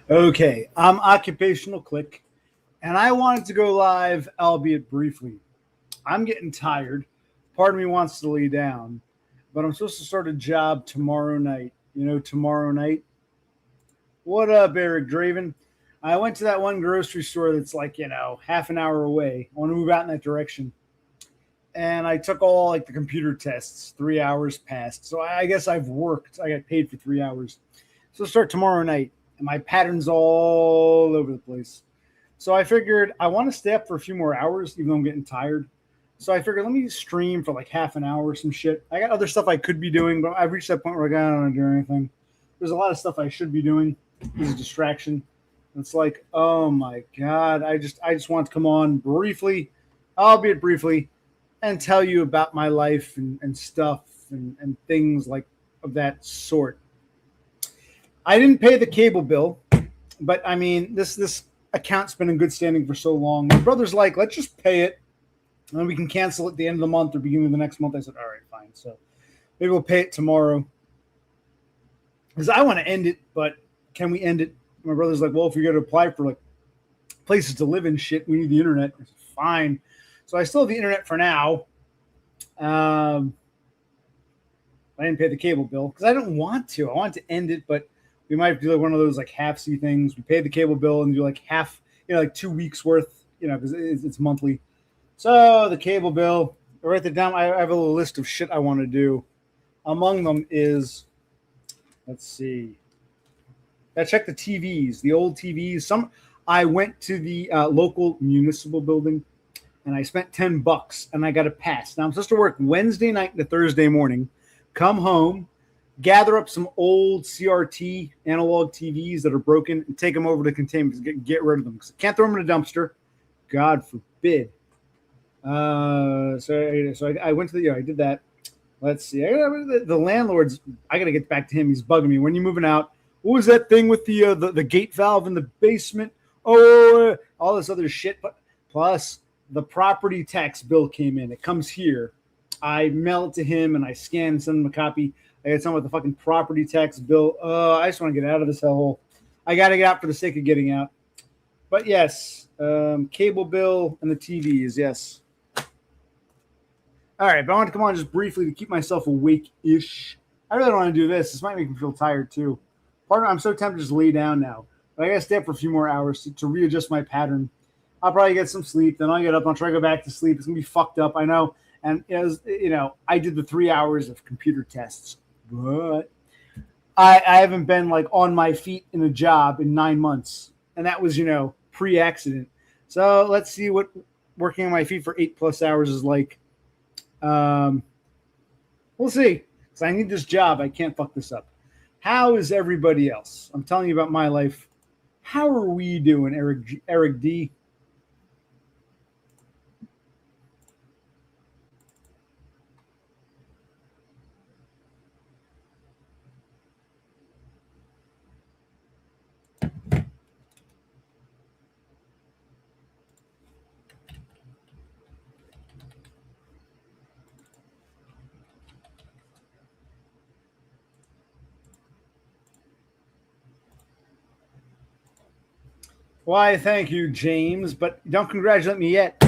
Okay, I'm Occupational Click, and I wanted to go live, albeit briefly. I'm getting tired. Part of me wants to lay down, but I'm supposed to start a job tomorrow night. Tomorrow night. What up, Eric Draven? I went to that one grocery store that's like, half an hour away. I want to move out in that direction. And I took all like the computer tests. 3 hours passed. So I guess I've worked. I got paid for 3 hours. So start tomorrow night. And my pattern's all over the place. So I figured I want to stay up for a few more hours, even though I'm getting tired. So I figured let me stream for like half an hour or some shit. I got other stuff I could be doing, but I've reached that point where I don't want to do anything. There's a lot of stuff I should be doing. It's a distraction. It's like, oh my god, I just want to come on briefly, albeit briefly, and tell you about my life and stuff and things like of that sort. I didn't pay the cable bill, but I mean this account's been in good standing for so long. My brother's like, let's just pay it, and then we can cancel it at the end of the month or beginning of the next month. I said, all right, fine. So maybe we'll pay it tomorrow because I want to end it, but can we end it? My brother's like, well, if you're going to apply for like places to live and shit, we need the internet. I said, fine. So I still have the internet for now. I didn't pay the cable bill because I didn't want to. I wanted to end it, but we might do like one of those like half-see things. We pay the cable bill and do like half, like 2 weeks worth, because it's monthly. So the cable bill, I write that down. I have a little list of shit I want to do. Among them is, let's see, I checked the TVs, the old TVs. I went to the local municipal building and I spent $10 and I got a pass. Now I'm supposed to work Wednesday night to Thursday morning, come home, gather up some old CRT analog TVs that are broken and take them over to containment, get rid of them. Because I can't throw them in a dumpster. God forbid. So I went to I did that. Let's see. The landlord's, I got to get back to him. He's bugging me. When you moving out? What was that thing with the gate valve in the basement? Oh, all this other shit. But plus, the property tax bill came in. It comes here. I mail it to him and I scan and send him a copy. I got something with the fucking property tax bill. I just want to get out of this hellhole. I got to get out for the sake of getting out. But yes, cable bill and the TVs, yes. All right, but I want to come on just briefly to keep myself awake-ish. I really don't want to do this. This might make me feel tired, too. Partner, I'm so tempted to just lay down now. But I got to stay up for a few more hours to readjust my pattern. I'll probably get some sleep. Then I'll get up. I'll try to go back to sleep. It's going to be fucked up, I know. And, I did the 3 hours of computer tests. But I haven't been, like, on my feet in a job in 9 months. And that was, pre-accident. So let's see what working on my feet for 8+ hours is like. We'll see. Because I need this job. I can't fuck this up. How is everybody else? I'm telling you about my life. How are we doing, Eric D? Why, thank you, James, but don't congratulate me yet.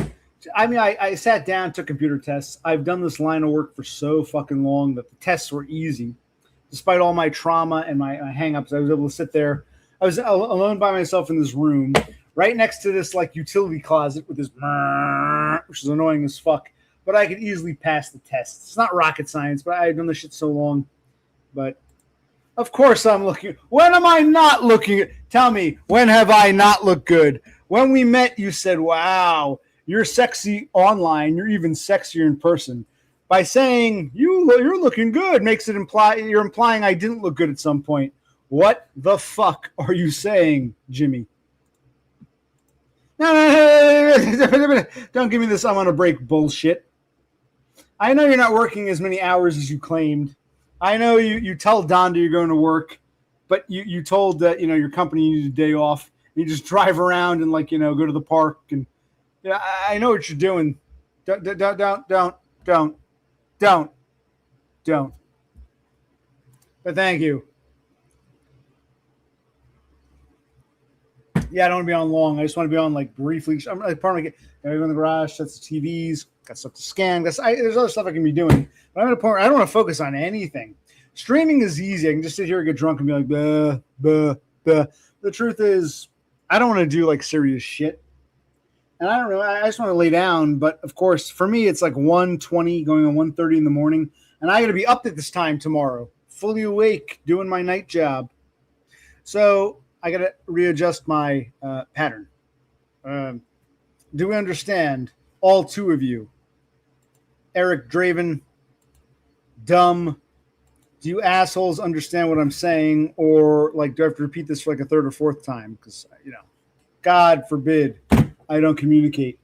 I mean, I sat down, took computer tests. I've done this line of work for so fucking long that the tests were easy. Despite all my trauma and my hang-ups, I was able to sit there. I was alone by myself in this room, right next to this like utility closet with this, which is annoying as fuck. But I could easily pass the test. It's not rocket science, but I've done this shit so long. But of course I'm looking. When am I not looking? Tell me, when have I not looked good? When we met, you said, wow, you're sexy online. You're even sexier in person. By saying you're looking good makes it imply you're implying I didn't look good at some point. What the fuck are you saying, Jimmy? No, don't give me this I'm on a break bullshit. I know you're not working as many hours as you claimed. I know you tell Donda you're going to work, but you told that your company needed a day off. You just drive around and go to the park and I know what you're doing. Don't. But thank you. Yeah, I don't want to be on long. I just want to be on like briefly. I'm like part of my gotta go in the garage, sets the TVs, got stuff to scan. There's other stuff I can be doing, but I'm at a point where I don't want to focus on anything. Streaming is easy. I can just sit here and get drunk and be like, buh, buh, buh. The truth is, I don't want to do like serious shit. And I don't really, I just want to lay down. But of course, for me, it's like 1:20 going on 1:30 in the morning. And I got to be up at this time tomorrow, fully awake, doing my night job. So I got to readjust my pattern. Do we understand, all two of you? Eric, Draven, dumb. Do you assholes understand what I'm saying? Or like, do I have to repeat this for like a third or fourth time? Because, you know, God forbid I don't communicate.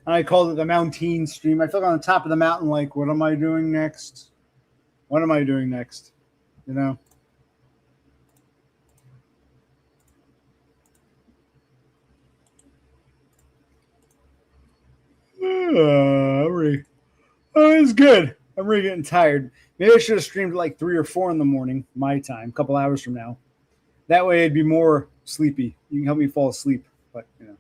And I called it the Mountaine stream. I feel like on the top of the mountain, like, what am I doing next? What am I doing next? You know? It's good. I'm really getting tired. Maybe I should have streamed at like 3 or 4 in the morning, my time, a couple hours from now. That way I'd be more sleepy. You can help me fall asleep, but, you know.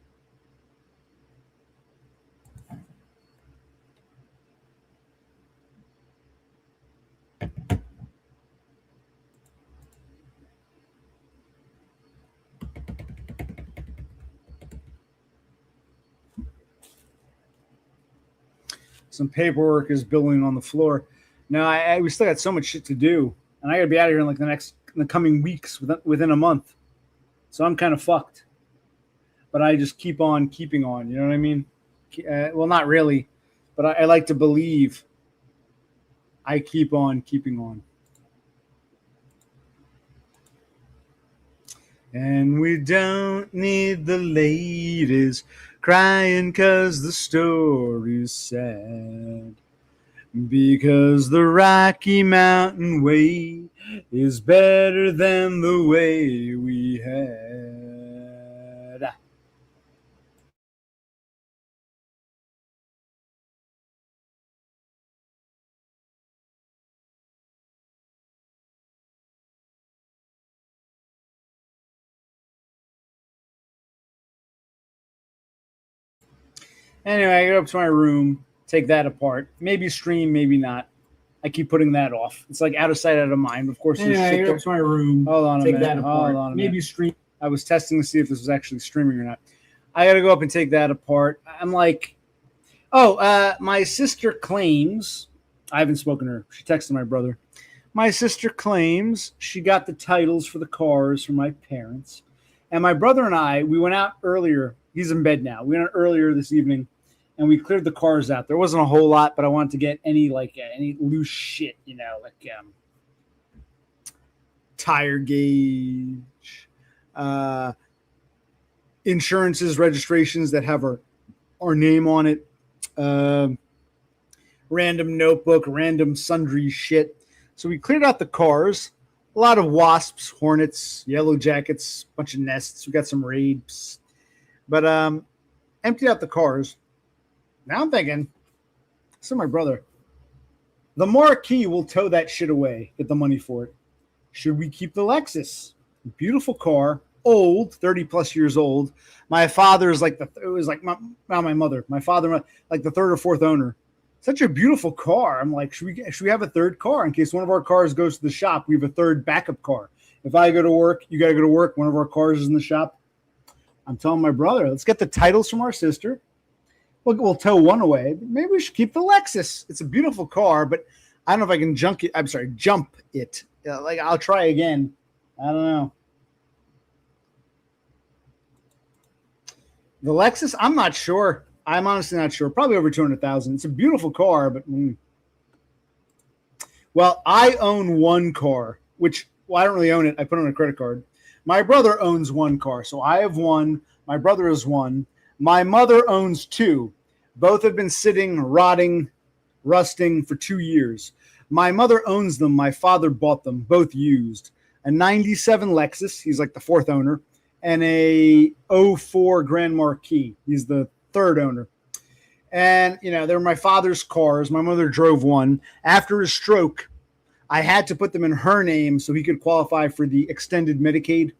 Some paperwork is building on the floor. Now, we still got so much shit to do, and I got to be out of here in like in the coming weeks, within a month. So I'm kind of fucked. But I just keep on keeping on. You know what I mean? Well, not really, but I like to believe I keep on keeping on. And we don't need the ladies crying 'cause the story's sad. Because the Rocky Mountain way is better than the way we had. Anyway, I go up to my room, take that apart. Maybe stream, maybe not. I keep putting that off. It's like out of sight, out of mind. Of course, anyway, I go up to my room, hold on a take minute. that apart. Hold on a Maybe minute. stream. I was testing to see if this was actually streaming or not. I got to go up and take that apart. I'm like, my sister claims, I haven't spoken to her. She texted my brother. My sister claims she got the titles for the cars from my parents. And my brother and I, we went out earlier. He's in bed now. We went out earlier this evening, and we cleared the cars out. There wasn't a whole lot, but I wanted to get any loose shit, you know, like tire gauge, insurances, registrations that have our name on it, random notebook, random sundry shit. So we cleared out the cars. A lot of wasps, hornets, yellow jackets, bunch of nests. We got some raids, but emptied out the cars. Now I'm thinking, so my brother, the Marquis will tow that shit away, get the money for it. Should we keep the Lexus? Beautiful car, old, 30 plus years old. My father's like my mother, my father, like the third or fourth owner. Such a beautiful car. I'm like, should we have a third car in case one of our cars goes to the shop? We have a third backup car. If I go to work, you got to go to work. One of our cars is in the shop. I'm telling my brother, let's get the titles from our sister. We'll tow one away. Maybe we should keep the Lexus. It's a beautiful car, but I don't know if I can jump it. Like I'll try again. I don't know. The Lexus, I'm not sure. I'm honestly not sure. Probably over 200,000. It's a beautiful car, but well, I own one car, which I don't really own it. I put it on a credit card. My brother owns one car, so I have one. My brother has one. My mother owns two. Both have been sitting, rotting, rusting for 2 years. My mother owns them. My father bought them, both used. A 97 Lexus. He's like the fourth owner. And a 04 Grand Marquis. He's the third owner. And, they were my father's cars. My mother drove one. After his stroke, I had to put them in her name so he could qualify for the extended Medicaid.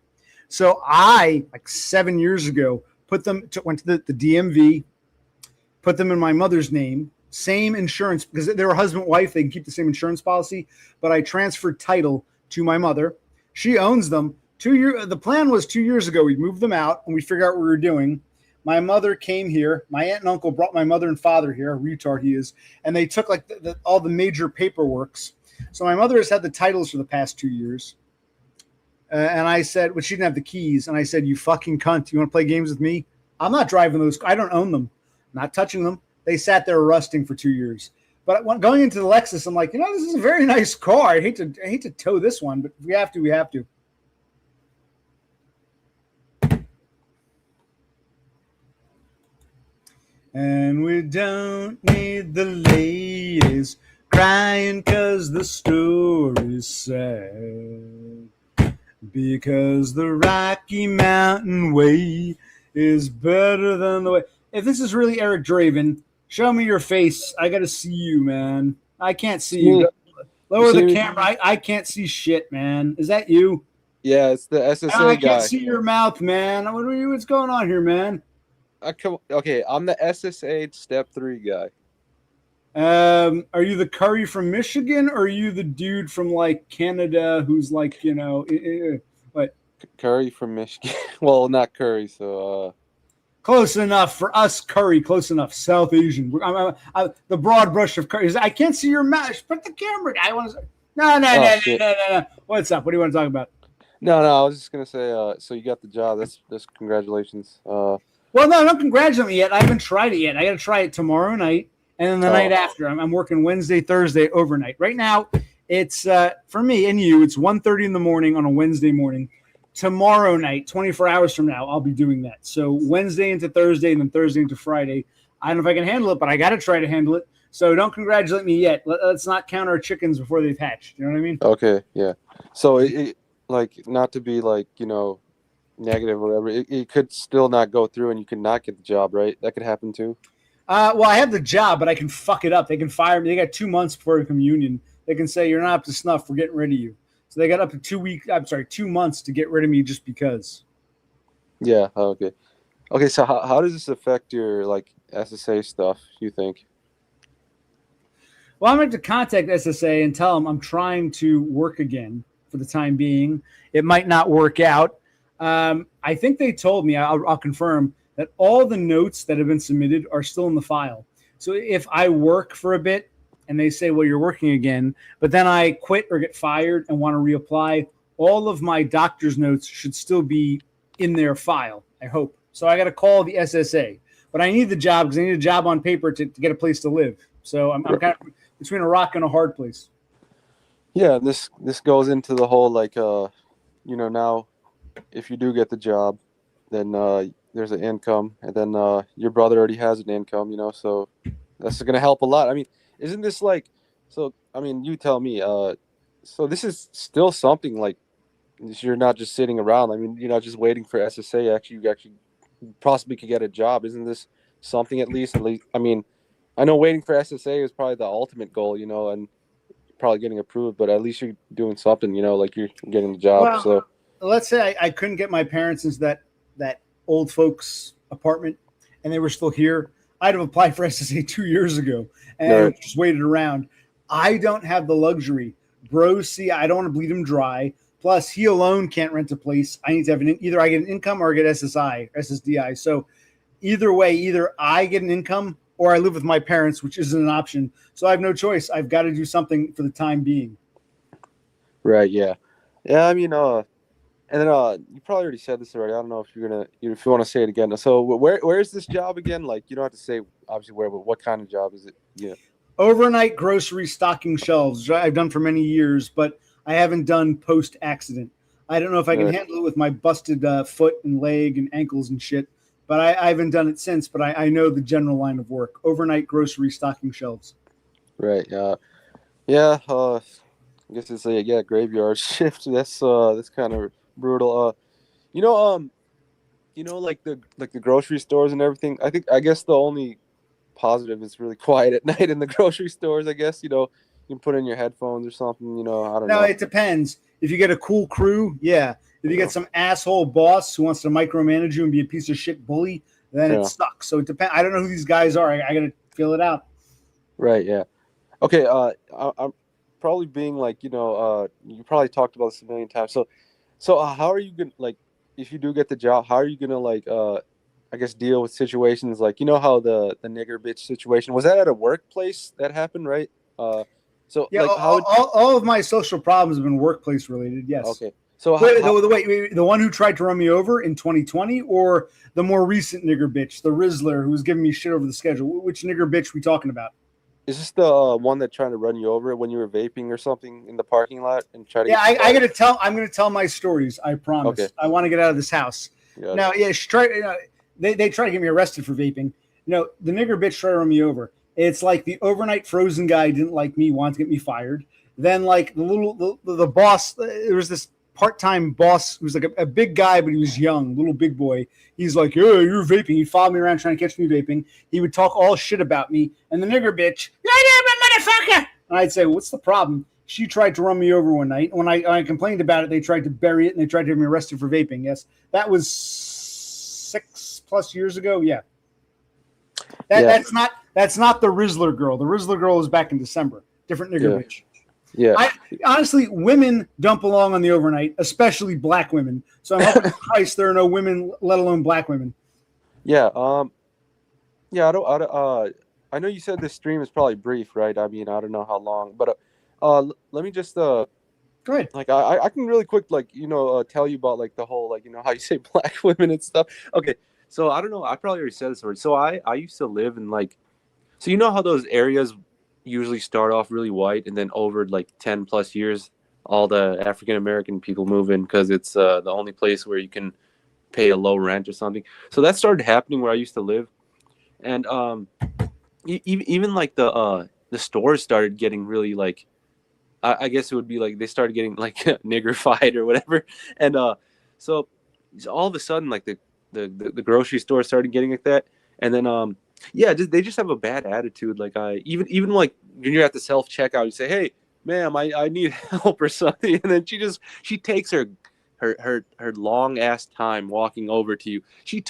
So I, like 7 years ago, went to the DMV, put them in my mother's name, same insurance, because they were husband wife. They can keep the same insurance policy, but I transferred title to my mother. She owns them. The plan was 2 years ago. We'd move them out and we'd figure out what we were doing. My mother came here. My aunt and uncle brought my mother and father here, a retard he is, and they took like all the major paperworks. So my mother has had the titles for the past 2 years. And I said, well, she didn't have the keys. And I said, you fucking cunt. You want to play games with me? I'm not driving those. I don't own them. I'm not touching them. They sat there rusting for 2 years. But going into the Lexus, I'm like, this is a very nice car. I hate to tow this one, but if we have to, we have to. And we don't need the ladies crying 'cause the story's sad. Because the Rocky Mountain way is better than the way. If this is really Eric Draven, show me your face. I got to see you, man. I can't see you. Lower the camera. I can't see shit, man. Is that you? Yeah, it's the SSA guy. I can't see your mouth, man. What's going on here, man? Okay, I'm the SSA Step 3 guy. Are you the Curry from Michigan, or are you the dude from like Canada who's like, what? Curry from Michigan. Well, not Curry, so close enough for us. Curry, close enough. South Asian. The broad brush of Curry. I can't see your mouth. Put the camera. I want to. No. What's up? What do you want to talk about? No. I was just gonna say. So you got the job. That's congratulations. Well, no, don't congratulate me yet. I haven't tried it yet. I got to try it tomorrow night. And then the night after, I'm working Wednesday, Thursday, overnight. Right now, it's for me and you, it's 1:30 in the morning on a Wednesday morning. Tomorrow night, 24 hours from now, I'll be doing that. So Wednesday into Thursday and then Thursday into Friday. I don't know if I can handle it, but I got to try to handle it. So don't congratulate me yet. Let's not count our chickens before they've hatched. You know what I mean? Okay, yeah. So, not to be negative or whatever, it could still not go through and you could not get the job, right? That could happen too. Well, I have the job, but I can fuck it up. They can fire me. They got 2 months before we become union. They can say, you're not up to snuff. We're getting rid of you. So they got up to 2 months to get rid of me just because. Yeah. Okay. Okay. So how does this affect your SSA stuff, you think? Well, I'm going to contact SSA and tell them I'm trying to work again for the time being. It might not work out. I think they told me, I'll confirm, that all the notes that have been submitted are still in the file. So if I work for a bit and they say, well, you're working again, but then I quit or get fired and want to reapply, all of my doctor's notes should still be in their file, I hope. So I got to call the SSA. But I need the job because I need a job on paper to get a place to live. So I'm kind of between a rock and a hard place. Yeah, this goes into the whole now if you do get the job, then there's an income, and then your brother already has an income, so that's going to help a lot. I mean, isn't this you tell me, so this is still something you're not just sitting around. I mean, you're not just waiting for SSA. You actually possibly could get a job. Isn't this something at least, I mean, I know waiting for SSA is probably the ultimate goal, and probably getting approved, but at least you're doing something, you're getting the job. Well, so let's say I couldn't get my parents into that old folks apartment and they were still here. I'd have applied for SSA 2 years ago and just waited around. I don't have the luxury. Bros, see, I don't want to bleed him dry. Plus, he alone can't rent a place. I need to have either I get an income or I get SSDI. So either way, either I get an income or I live with my parents, which isn't an option. So I have no choice. I've got to do something for the time being. Right. Yeah. Yeah. I mean, and then you probably already said this already. I don't know if if you want to say it again. So where is this job again? You don't have to say obviously where, but what kind of job is it? Yeah. Overnight grocery stocking shelves. I've done for many years, but I haven't done post accident. I don't know if I can handle it with my busted foot and leg and ankles and shit. But I haven't done it since. But I know the general line of work: overnight grocery stocking shelves. Right. Yeah. I guess it's a graveyard shift. That's kind of brutal. The grocery stores and everything. I guess the only positive. It's really quiet at night in the grocery stores. I guess you can put in your headphones or something. I don't No, know. it depends. If you get a cool crew, yeah. If you get some asshole boss who wants to micromanage you and be a piece of shit bully, then it sucks. So it depends. I don't know who these guys are. I got to feel it out. Right. Yeah. Okay. I'm probably being like, you probably talked about this a million times. So how are you gonna like, if you do get the job, how are you gonna like, I guess deal with situations like, how the nigger bitch situation was that at a workplace that happened, right? So Yeah, like how? all of my social problems have been workplace related. Yes. Okay. So Wait, the one who tried to run me over in 2020, or the more recent nigger bitch, the Rizzler, who was giving me shit over the schedule? Which nigger bitch we talking about? is this the one that trying to run you over when you were vaping or something in the parking lot and try to Yeah, get I gotta tell. I'm gonna tell my stories. I promise. Okay. I want to get out of this house. Now, yeah, she tried. They try to get me arrested for vaping. The nigger bitch tried to run me over. It's like the overnight frozen guy didn't like me, wanted to get me fired. Then like the boss, there was this part-time boss who was like a big guy, but he was young, little big boy. He's like, "Yeah, you're vaping." He followed me around trying to catch me vaping. He would talk all shit about me, and the nigger bitch, motherfucker. And I'd say, "What's the problem?" She tried to run me over one night. When I complained about it, they tried to bury it and they tried to have me arrested for vaping. Yes, that was 6+ years ago. Yeah. That's not the Rizzler girl. The Rizzler girl is back in December. Different nigger bitch. Yeah. Honestly, women don't belong on the overnight, especially black women. So I'm hoping Christ there are no women, let alone black women. Yeah. Yeah. I know you said this stream is probably brief, right? I mean, I don't know how long, but let me just go ahead. Like I can really quick tell you about like the whole like how you say black women and stuff. Okay. So I don't know. I probably already said this already. So I used to live in like, so how those areas usually start off really white and then over like 10+ years, all the African American people move in because it's the only place where you can pay a low rent or something. So that started happening where I used to live, and even like the stores started getting really like, I guess it would be like they started getting like niggerfied or whatever, and so all of a sudden like the grocery store started getting like that, and then yeah, they just have a bad attitude. Like even like when you're at the self checkout, you say, "Hey, ma'am, I need help or something," and then she takes her long ass time walking over to you. She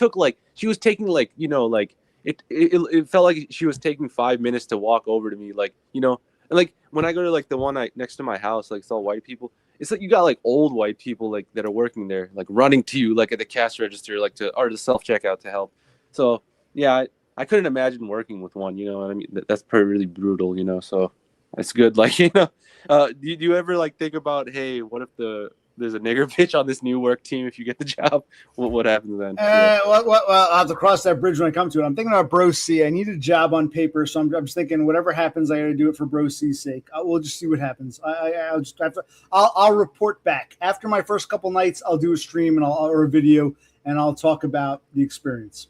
was taking like like it felt like she was taking 5 minutes to walk over to me, like and like when I go to like the one next to my house, like it's all white people. It's like you got like old white people like that are working there, like running to you like at the cash register, like or the self checkout to help. So yeah, I couldn't imagine working with one. You know what I mean? That's pretty really brutal. So it's good. Like do you ever like think about, hey, what if there's a nigger bitch on this new work team? If you get the job, what happens then? Well, I'll have to cross that bridge when I come to it. I'm thinking about Bro C. I need a job on paper, so I'm just thinking whatever happens, I got to do it for Bro C's sake. We'll just see what happens. I'll just have to. I'll report back after my first couple nights. I'll do a stream or a video, and I'll talk about the experience.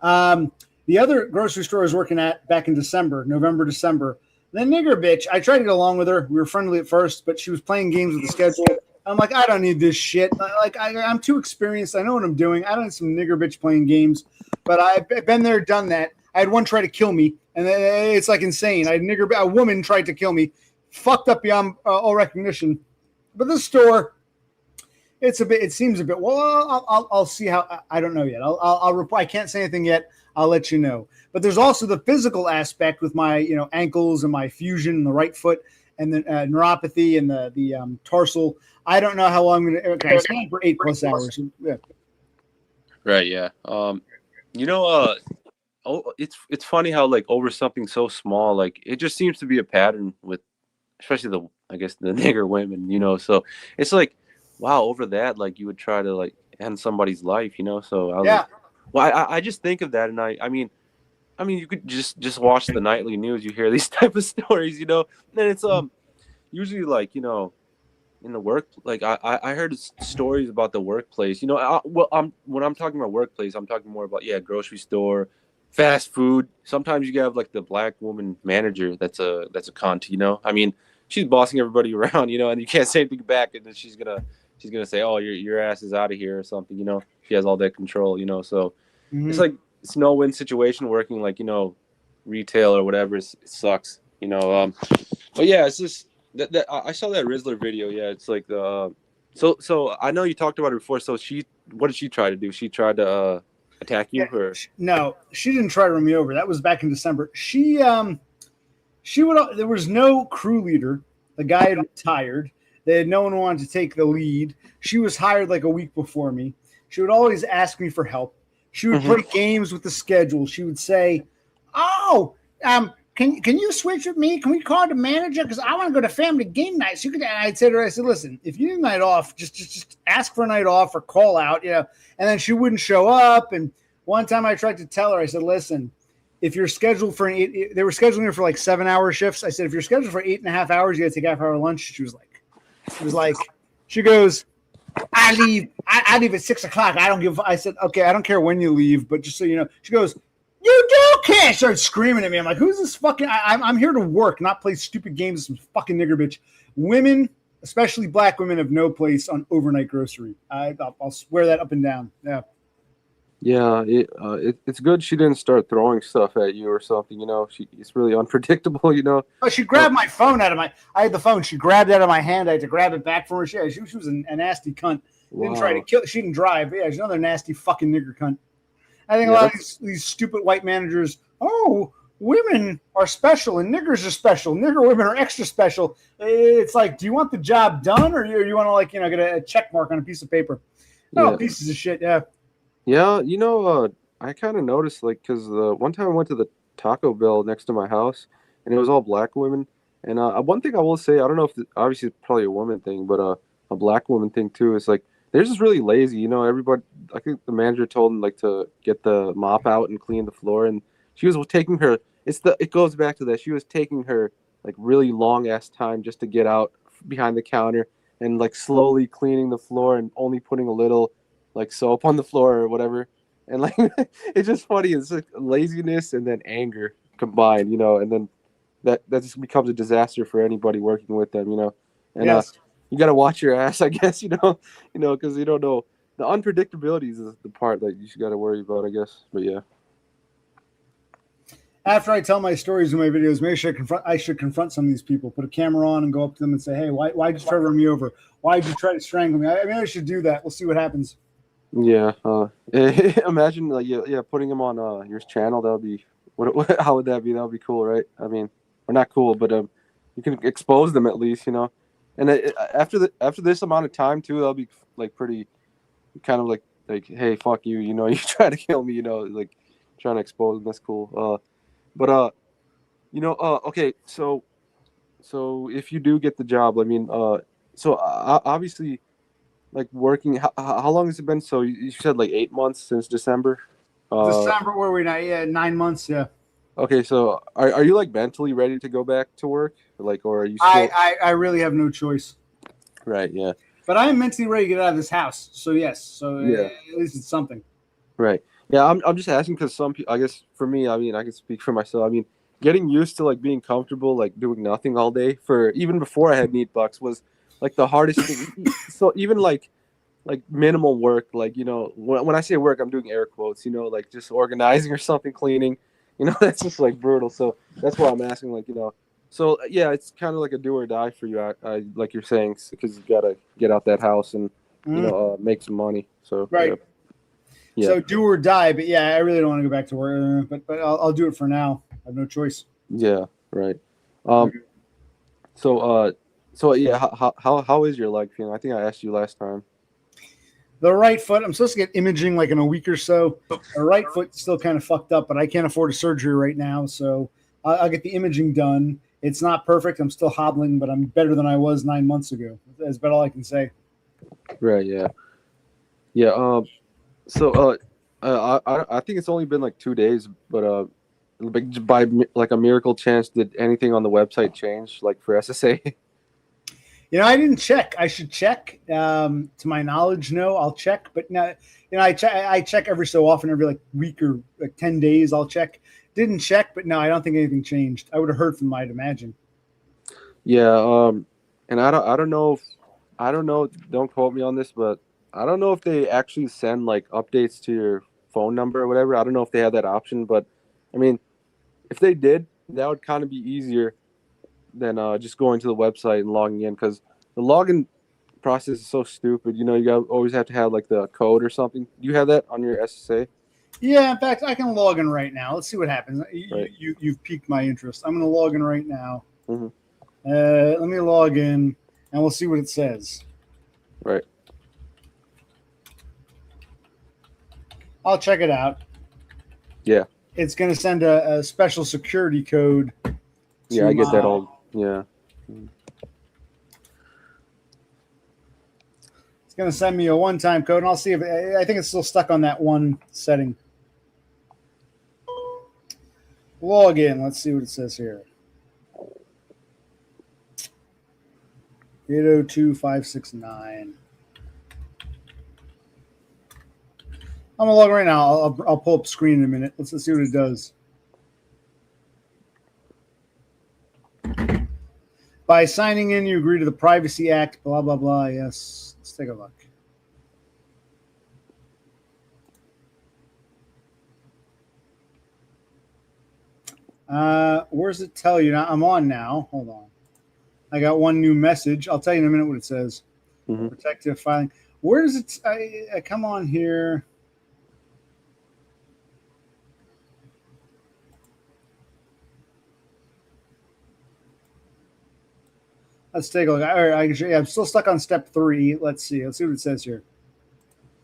The other grocery store I was working at back in November, December. The nigger bitch, I tried to get along with her. We were friendly at first, but she was playing games with the schedule. I'm like, I don't need this shit. Like, I'm too experienced. I know what I'm doing. I don't need some nigger bitch playing games. But I've been there, done that. I had one try to kill me, and it's like insane. A woman tried to kill me, fucked up beyond all recognition. But this store, it seems a bit. Well, I'll see how. I don't know yet. I'll reply. I can't say anything yet. I'll let you know. But there's also the physical aspect with my ankles and my fusion in the right foot and the neuropathy and the tarsal. I don't know how long I'm going to stand for 8+ hours. Yeah. Right. Yeah. It's funny how like over something so small, like it just seems to be a pattern with, especially the nigger women. So it's like, wow, over that, like you would try to like end somebody's life. So I was like, well, I just think of that, and I mean, you could just watch the nightly news. You hear these type of stories, and it's usually like in the work. Like I heard stories about the workplace. When I'm talking about workplace, I'm talking more about grocery store, fast food. Sometimes you have like the black woman manager that's a cunt. I mean, she's bossing everybody around, and you can't say anything back, and then she's gonna say, oh, your ass is out of here or something. She has all that control. So. It's like it's no win situation working like retail or whatever, it sucks. But yeah, it's just that I saw that Rizzler video. Yeah, it's like the so I know you talked about it before. So what did she try to do? She tried to attack you, Yeah, or no, she didn't try to run me over. That was back in December. She would. There was no crew leader. The guy had retired. They had no one wanted to take the lead. She was hired like a week before me. She would always ask me for help. She would play games with the schedule. She would say, "Oh, can you switch with me? Can we call the manager? Because I want to go to family game night." So I'd say to her, I said, "Listen, if you need a night off, just ask for a night off or call out, you know." And then she wouldn't show up. And one time I tried to tell her, I said, "Listen, if you're scheduled for they were scheduling her for like 7-hour shifts. I said, if you're scheduled for 8.5 hours, you got to take half-hour lunch." She goes, I leave at 6 o'clock. I don't give. I said, okay, I don't care when you leave, but just so you know. She goes, you do care. She started screaming at me. I'm like, who's this fucking? I'm here to work, not play stupid games with some fucking nigger bitch. Women, especially black women, have no place on overnight grocery. I'll swear that up and down. Yeah. Yeah, it's good she didn't start throwing stuff at you or something. It's really unpredictable. Oh, she grabbed my phone out of my. I had the phone. She grabbed it out of my hand. I had to grab it back from her. She was a nasty cunt. Didn't try to kill. She didn't drive. Yeah, she's another nasty fucking nigger cunt. I think a lot of these stupid white managers. Oh, women are special and niggers are special. Nigger women are extra special. It's like, do you want the job done or you want to get a check mark on a piece of paper? No, pieces of shit. Yeah. Yeah, I kind of noticed, like, because one time I went to the Taco Bell next to my house, and it was all black women. And one thing I will say, I don't know if obviously it's probably a woman thing, but a black woman thing too is like they're just really lazy. Everybody. I think the manager told them like to get the mop out and clean the floor, and she was taking her. It goes back to that. She was taking her like really long ass time just to get out behind the counter and like slowly cleaning the floor and only putting a little like soap on the floor or whatever. And like it's just funny. It's like laziness and then anger combined, and then that just becomes a disaster for anybody working with them, And Yes. You got to watch your ass, I guess, because you don't know. The unpredictability is the part that you got to worry about, I guess. But yeah. After I tell my stories in my videos, maybe I should confront some of these people, put a camera on and go up to them and say, hey, why'd you try to run me over? Why'd you try to strangle me? I should do that. We'll see what happens. Yeah. Imagine putting him on your channel. That would be how would that be? That would be cool, right? I mean, or not cool, but you can expose them at least, And after this amount of time too, that'll be like pretty, kind of like hey, fuck you, you try to kill me, like trying to expose them. That's cool. Okay, so if you do get the job, I mean, obviously, like working, how long has it been? So you said like 8 months since December. December, where are we now? Yeah, 9 months. Yeah. Okay, so are you like mentally ready to go back to work, or are you? Still... I really have no choice. Right. Yeah. But I am mentally ready to get out of this house. So yes. So yeah, at least it's something. Right. Yeah. I'm just asking because some people. I guess for me, I mean, I can speak for myself. I mean, getting used to like being comfortable, like doing nothing all day for even before I had Neat Bucks was like the hardest thing. So even like minimal work, like when I say work, I'm doing air quotes. Like just organizing or something, cleaning. That's just like brutal. So that's why I'm asking, like So yeah, it's kind of like a do or die for you. I like you're saying, because you gotta get out that house and make some money. So right. Yeah. So do or die, but yeah, I really don't want to go back to work. But I'll do it for now. I have no choice. Yeah. Right. So yeah, how is your leg feeling? I think I asked you last time. The right foot, I'm supposed to get imaging like in a week or so. The right foot's still kind of fucked up, but I can't afford a surgery right now. So I'll get the imaging done. It's not perfect. I'm still hobbling, but I'm better than I was 9 months ago. That's about all I can say. Right. Yeah. Yeah. I think it's only been like 2 days, but by like a miracle chance, did anything on the website change, like for SSA? I didn't check. I should check. To my knowledge, no. I'll check, but no. I check every so often, every like week or like 10 days. I'll check. Didn't check, but no, I don't think anything changed. I would have heard from them, I'd imagine. Yeah. And I don't know. Don't quote me on this, but I don't know if they actually send like updates to your phone number or whatever. I don't know if they have that option, but I mean, if they did, that would kind of be easier than just going to the website and logging in, because the login process is so stupid. Always have to have like the code or something. Do you have that on your SSA? Yeah, in fact, I can log in right now. Let's see what happens. Right. You've piqued my interest. I'm going to log in right now. Mm-hmm. Let me log in, and we'll see what it says. Right. I'll check it out. Yeah. It's going to send a special security code. Yeah, I get that all. Yeah. It's going to send me a one-time code, and I'll see if I think it's still stuck on that one setting. Log in. Let's see what it says here. 802569. I'm gonna log in right now. I'll pull up the screen in a minute. Let's see what it does. By signing in, you agree to the Privacy Act. Blah blah blah. Yes. Let's take a look. Where does it tell you? Now, I'm on now. Hold on. I got one new message. I'll tell you in a minute what it says. Mm-hmm. Protective filing. Where does it? I come on here. Let's take a look. All right, I can show you. I'm still stuck on step 3. Let's see. Let's see what it says here.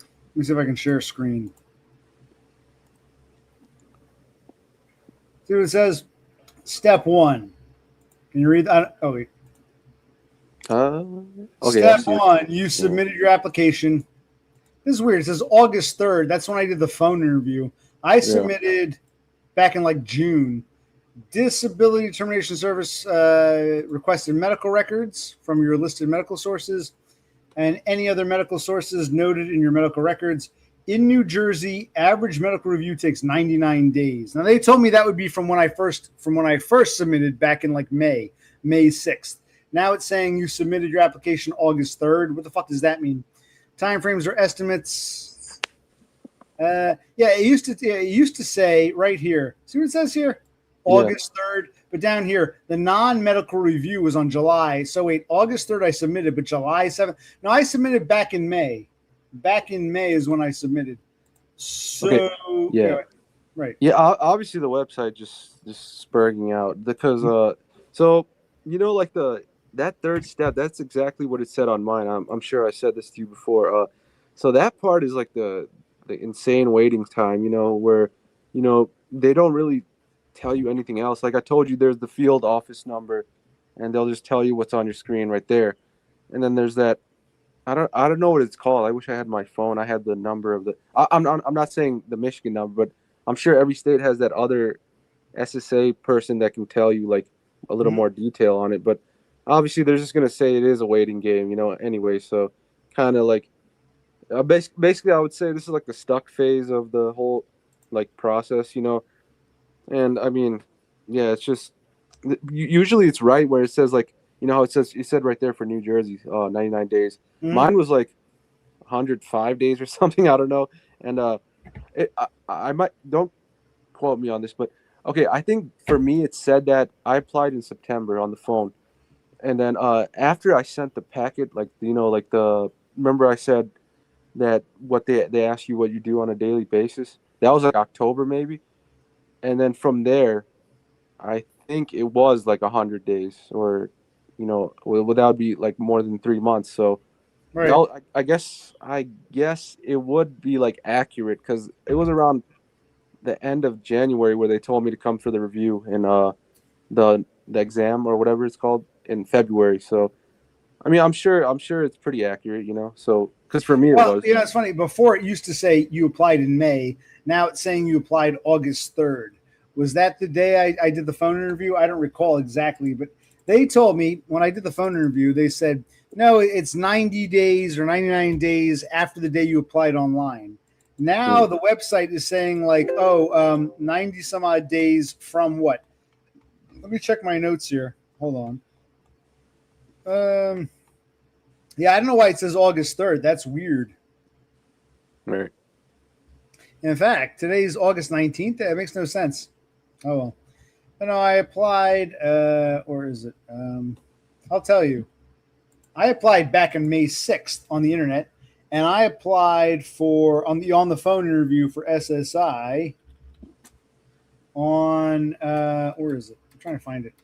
Let me see if I can share a screen. See what it says? Step 1. Can you read that? Oh, wait. Okay. Step 1, you submitted your application. This is weird. It says August 3rd. That's when I did the phone interview. I submitted back in like June. Disability Determination Service requested medical records from your listed medical sources and any other medical sources noted in your medical records. In New Jersey, average medical review takes 99 days. Now they told me that would be from when I first submitted back in like May 6th. Now it's saying you submitted your application August 3rd. What the fuck does that mean? Timeframes or estimates? It used to say right here. See what it says here? August 3rd. But down here, the non-medical review was on July. So wait, August 3rd I submitted, but July 7th. No, I submitted back in May. Back in May is when I submitted. So right. Yeah, obviously the website just spurging out because so like that third step, that's exactly what it said on mine. I'm sure I said this to you before. So that part is like the insane waiting time, where they don't really tell you anything else. Like I told you, there's the field office number, and they'll just tell you what's on your screen right there. And then there's that. I don't know what it's called. I wish I had my phone. I had the number of the. I'm not saying the Michigan number, but I'm sure every state has that other SSA person that can tell you like a little more detail on it. But obviously, they're just gonna say it is a waiting game, Anyway, so kind of like basically, I would say this is like the stuck phase of the whole like process, And I mean, yeah, it's just usually it's right where it says like how it said right there for New Jersey, 99 days. Mine was like 105 days or something. I don't know. And I might, don't quote me on this, but okay, I think for me it said that I applied in September on the phone, and then after I sent the packet, like remember I said that what they ask you what you do on a daily basis. That was like October maybe, and then from there, I think it was like 100 days, or without be like more than 3 months. So. Right. I guess it would be like accurate because it was around the end of January where they told me to come for the review and the exam or whatever it's called in February. So I mean, I'm sure it's pretty accurate, So because for me it was. It's funny. Before it used to say you applied in May. Now it's saying you applied August 3rd. Was that the day I did the phone interview? I don't recall exactly, but they told me when I did the phone interview, they said, no, it's 90 days or 99 days after the day you applied online. Now the website is saying like, 90 some odd days from what? Let me check my notes here. Hold on. Yeah, I don't know why it says August 3rd. That's weird. Right. In fact, today's August 19th. That makes no sense. Oh, well. No, I applied, or is it? I'll tell you. I applied back on May 6th on the internet, and I applied for on the phone interview for SSI on where is it? I'm trying to find it.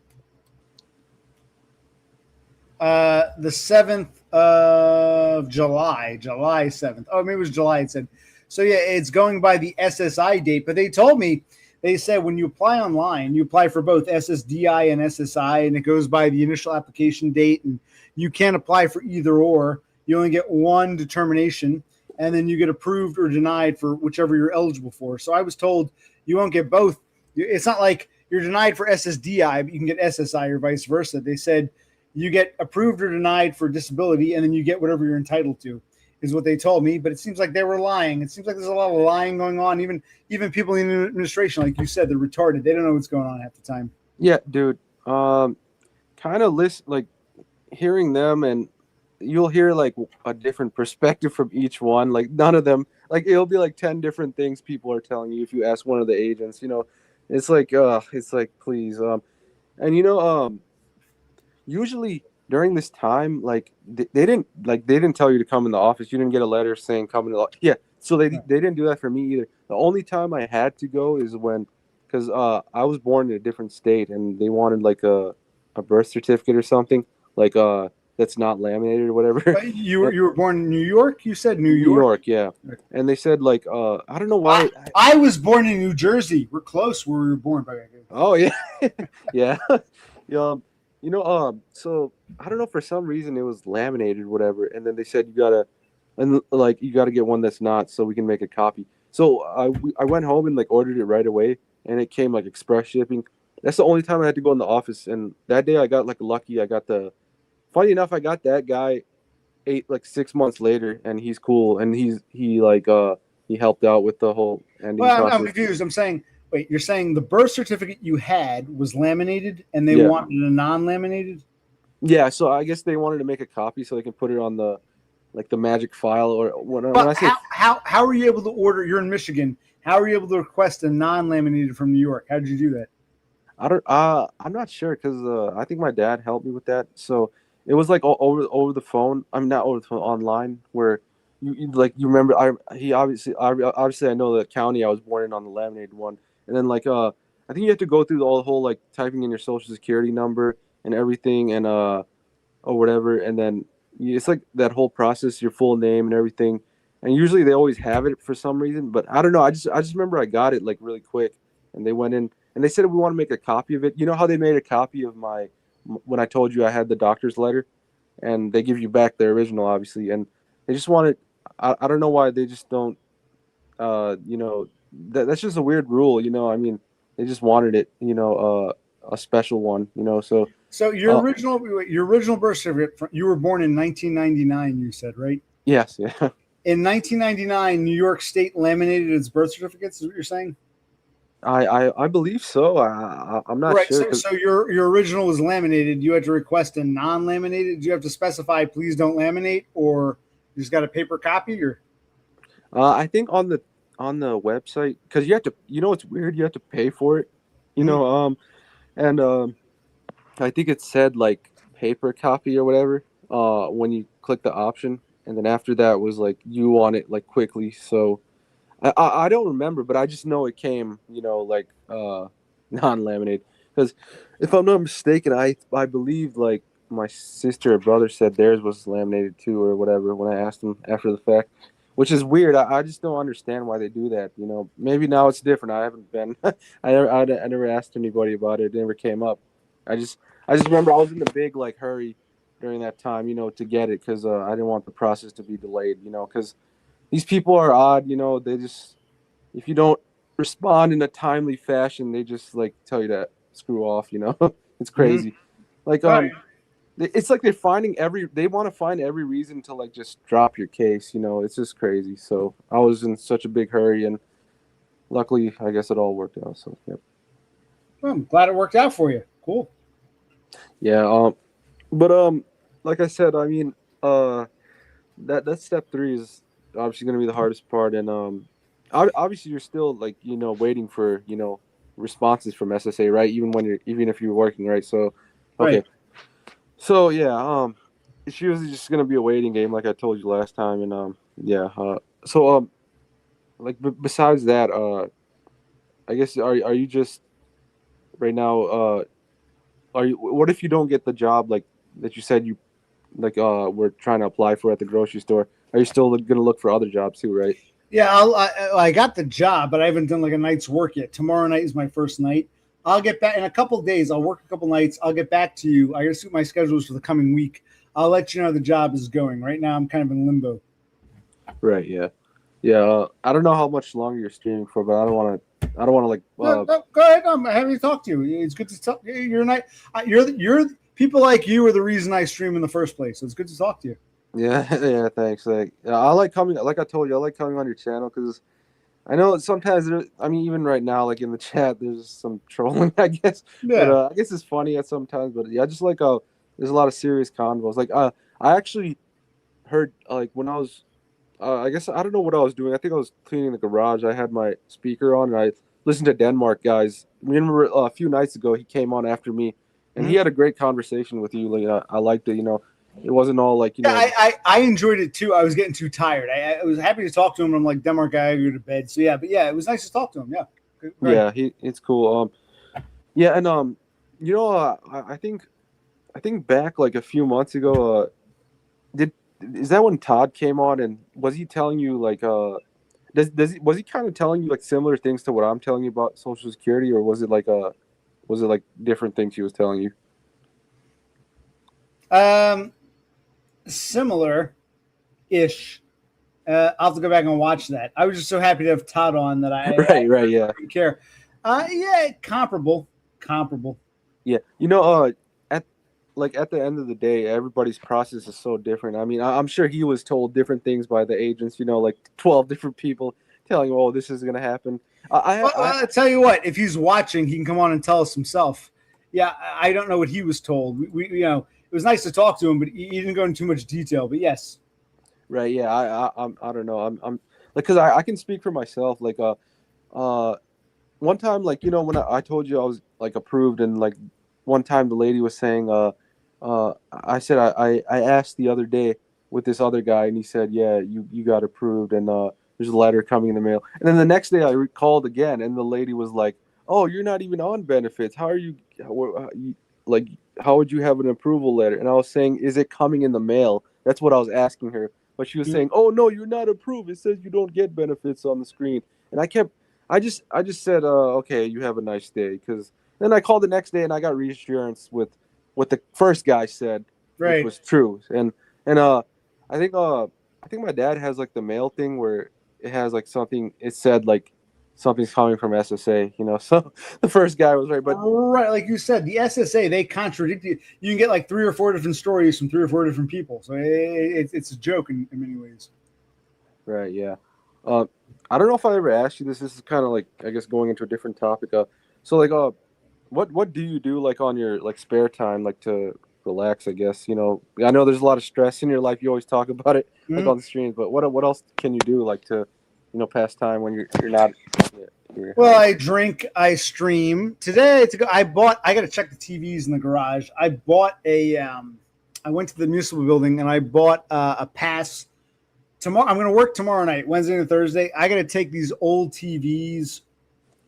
The 7th of July 7th. Oh, maybe it was July. It said. So yeah, it's going by the SSI date, but they told me. They said when you apply online, you apply for both SSDI and SSI, and it goes by the initial application date, and you can't apply for either or. You only get one determination, and then you get approved or denied for whichever you're eligible for. So I was told you won't get both. It's not like you're denied for SSDI, but you can get SSI or vice versa. They said you get approved or denied for disability, and then you get whatever you're entitled to, is what they told me. But it seems like they were lying. It seems like there's a lot of lying going on. Even people in the administration, like you said, they're retarded. They don't know what's going on half the time. Yeah, dude. Kind of listen, like hearing them, and you'll hear like a different perspective from each one. Like none of them, like it'll be like 10 different things people are telling you if you ask one of the agents. It's like please. And usually during this time, like they didn't tell you to come in the office. You didn't get a letter saying come in the yeah. So they didn't do that for me either. The only time I had to go is because I was born in a different state and they wanted like a birth certificate or something like that's not laminated or whatever. But you were born in New York. You said New New York. York, yeah. And they said like I don't know why. I was born in New Jersey. We're close where we were born. Oh yeah, yeah. Yeah. So I don't know, for some reason it was laminated, whatever, and then they said you gotta get one that's not, so we can make a copy. So I went home and like ordered it right away, and it came like express shipping. That's the only time I had to go in the office, and that day I got like lucky. Funny enough, I got that guy 6 months later, and he's cool, and he helped out with the whole ending Well, process. I'm confused. I'm saying, wait, you're saying the birth certificate you had was laminated, and they Yeah. wanted a non-laminated? Yeah, so I guess they wanted to make a copy so they can put it on the magic file, or when I But say how are you able to order? You're in Michigan. How are you able to request a non-laminated from New York? How did you do that? I'm not sure because I think my dad helped me with that. So it was like over the phone. I'm not over the phone, online, where you remember obviously I know the county I was born in on the laminated one, and then I think you have to go through the whole like typing in your social security number and everything, and or whatever, and then it's like that whole process, your full name and everything, and usually they always have it for some reason, but I don't know. I just remember I got it like really quick, and they went in and they said we want to make a copy of it. You know how they made a copy of when I told you I had the doctor's letter, and they give you back the original, obviously, and they just wanted. I don't know why they just don't. That's just a weird rule. I mean, they just wanted it. A special one. So your original birth certificate, you were born in 1999. You said, right? Yes, yeah. In 1999, New York State laminated its birth certificates. Is what you're saying? I believe so. I'm not Right. sure. So your original was laminated. You had to request a non-laminated. Do you have to specify please don't laminate, or you just got a paper copy? Or I think on the website, because you have to. It's weird. You have to pay for it. And I think it said like paper copy or whatever. When you click the option, and then after that was like you want it like quickly. So I don't remember, but I just know it came, non-laminated. Because if I'm not mistaken, I believe like my sister or brother said theirs was laminated too or whatever when I asked them after the fact, which is weird. I just don't understand why they do that. Maybe now it's different. I haven't been. I never asked anybody about it. It never came up. I just remember I was in a big like hurry during that time, to get it because I didn't want the process to be delayed. Because these people are odd, they just, if you don't respond in a timely fashion, they just like tell you to screw off. It's crazy. Like Right. it's like they want to find every reason to like just drop your case. It's just crazy. So I was in such a big hurry, and luckily I guess it all worked out. So yeah. Well, I'm glad it worked out for you. Cool. Yeah. But like I said, I mean, that step 3 is obviously going to be the hardest part, and obviously you're still like waiting for responses from SSA, right? Even if you're working, right? So, okay. Right. So yeah, it's usually just gonna be a waiting game, like I told you last time, and yeah. Like besides that, I guess are you just right now? Are you? What if you don't get the job like that you said you were trying to apply for at the grocery store? Are you still gonna look for other jobs too, right? Yeah, I got the job, but I haven't done like a night's work yet. Tomorrow night is my first night. I'll get back in a couple of days. I'll work a couple nights. I'll get back to you. I got to suit my schedules for the coming week. I'll let you know how the job is going. Right now, I'm kind of in limbo. Right. Yeah. Yeah. I don't know how much longer you're streaming for, but I don't want to. I don't want to like. No, go ahead. I'm happy to talk to you. It's good to talk. You're not. You're people like you are the reason I stream in the first place. So it's good to talk to you. Yeah. Yeah. Thanks. Like, I like coming. Like I told you, I like coming on your channel because I know sometimes I mean, even right now, like in the chat, there's some trolling, I guess. But Yeah. I guess it's funny at sometimes. But yeah, I just like there's a lot of serious convos. Like I actually heard like when I was I guess I don't know what I was doing. I think I was cleaning the garage. I had my speaker on and I listened to Denmark guys. Remember a few nights ago he came on after me, and he Mhm. had a great conversation with you. Like I liked it. It wasn't all like Yeah, I enjoyed it too. I was getting too tired. I was happy to talk to him. I'm like, Denmark guy, I go to bed. So yeah, but yeah, it was nice to talk to him. Yeah. Right. yeah, it's cool. Yeah, and I think back like a few months ago. Did is that when Todd came on and was he telling you like was he kind of telling you like similar things to what I'm telling you about Social Security, or was it like different things he was telling you? Um, Similar ish. I'll have to go back and watch that. I was just so happy to have Todd on that I Right, yeah, didn't care. Yeah, comparable. yeah. At at the end of the day, everybody's process is so different. I mean, I'm sure he was told different things by the agents. Like 12 different people telling him, "Oh, this is gonna happen." Well, I'll tell you what, if he's watching, he can come on and tell us himself. Yeah, I don't know what he was told. We it was nice to talk to him, but he didn't go into too much detail. But yes, Right, yeah. I don't know. I'm like, cause I can speak for myself. Like, uh, one time, like when I told you I was like approved, and like one time the lady was saying, I said I asked the other day with this other guy, and he said, yeah, you got approved, and there's a letter coming in the mail. And then the next day I called again, and the lady was like, oh, you're not even on benefits. How are you? Like, how would you have an approval letter? And I was saying, is it coming in the mail? That's what I was asking her. But she was saying, oh no, you're not approved. It says you don't get benefits on the screen. And I just said, okay, you have a nice day. Because then I called the next day and I got reassurance with what the first guy said, which right. was true. And I think my dad has like the mail thing where it has like something. It said like something's coming from SSA. So the first guy was right, but Right, like you said, the SSA they contradict you. You can get like 3 or 4 different stories from 3 or 4 different people, so it's a joke in many ways. right, yeah. Uh, I don't know if I ever asked you this. This is kind of like I guess going into a different topic. So like what do you do like on your like spare time like to relax? I guess I know there's a lot of stress in your life. You always talk about it like Mhm. on the streams, but what else can you do like to pass time when you're not? You're Well, home? I drink, I stream. Today, I bought. I got to check the TVs in the garage. I bought I went to the municipal building and I bought a pass. Tomorrow, I'm going to work tomorrow night, Wednesday and Thursday. I got to take these old TVs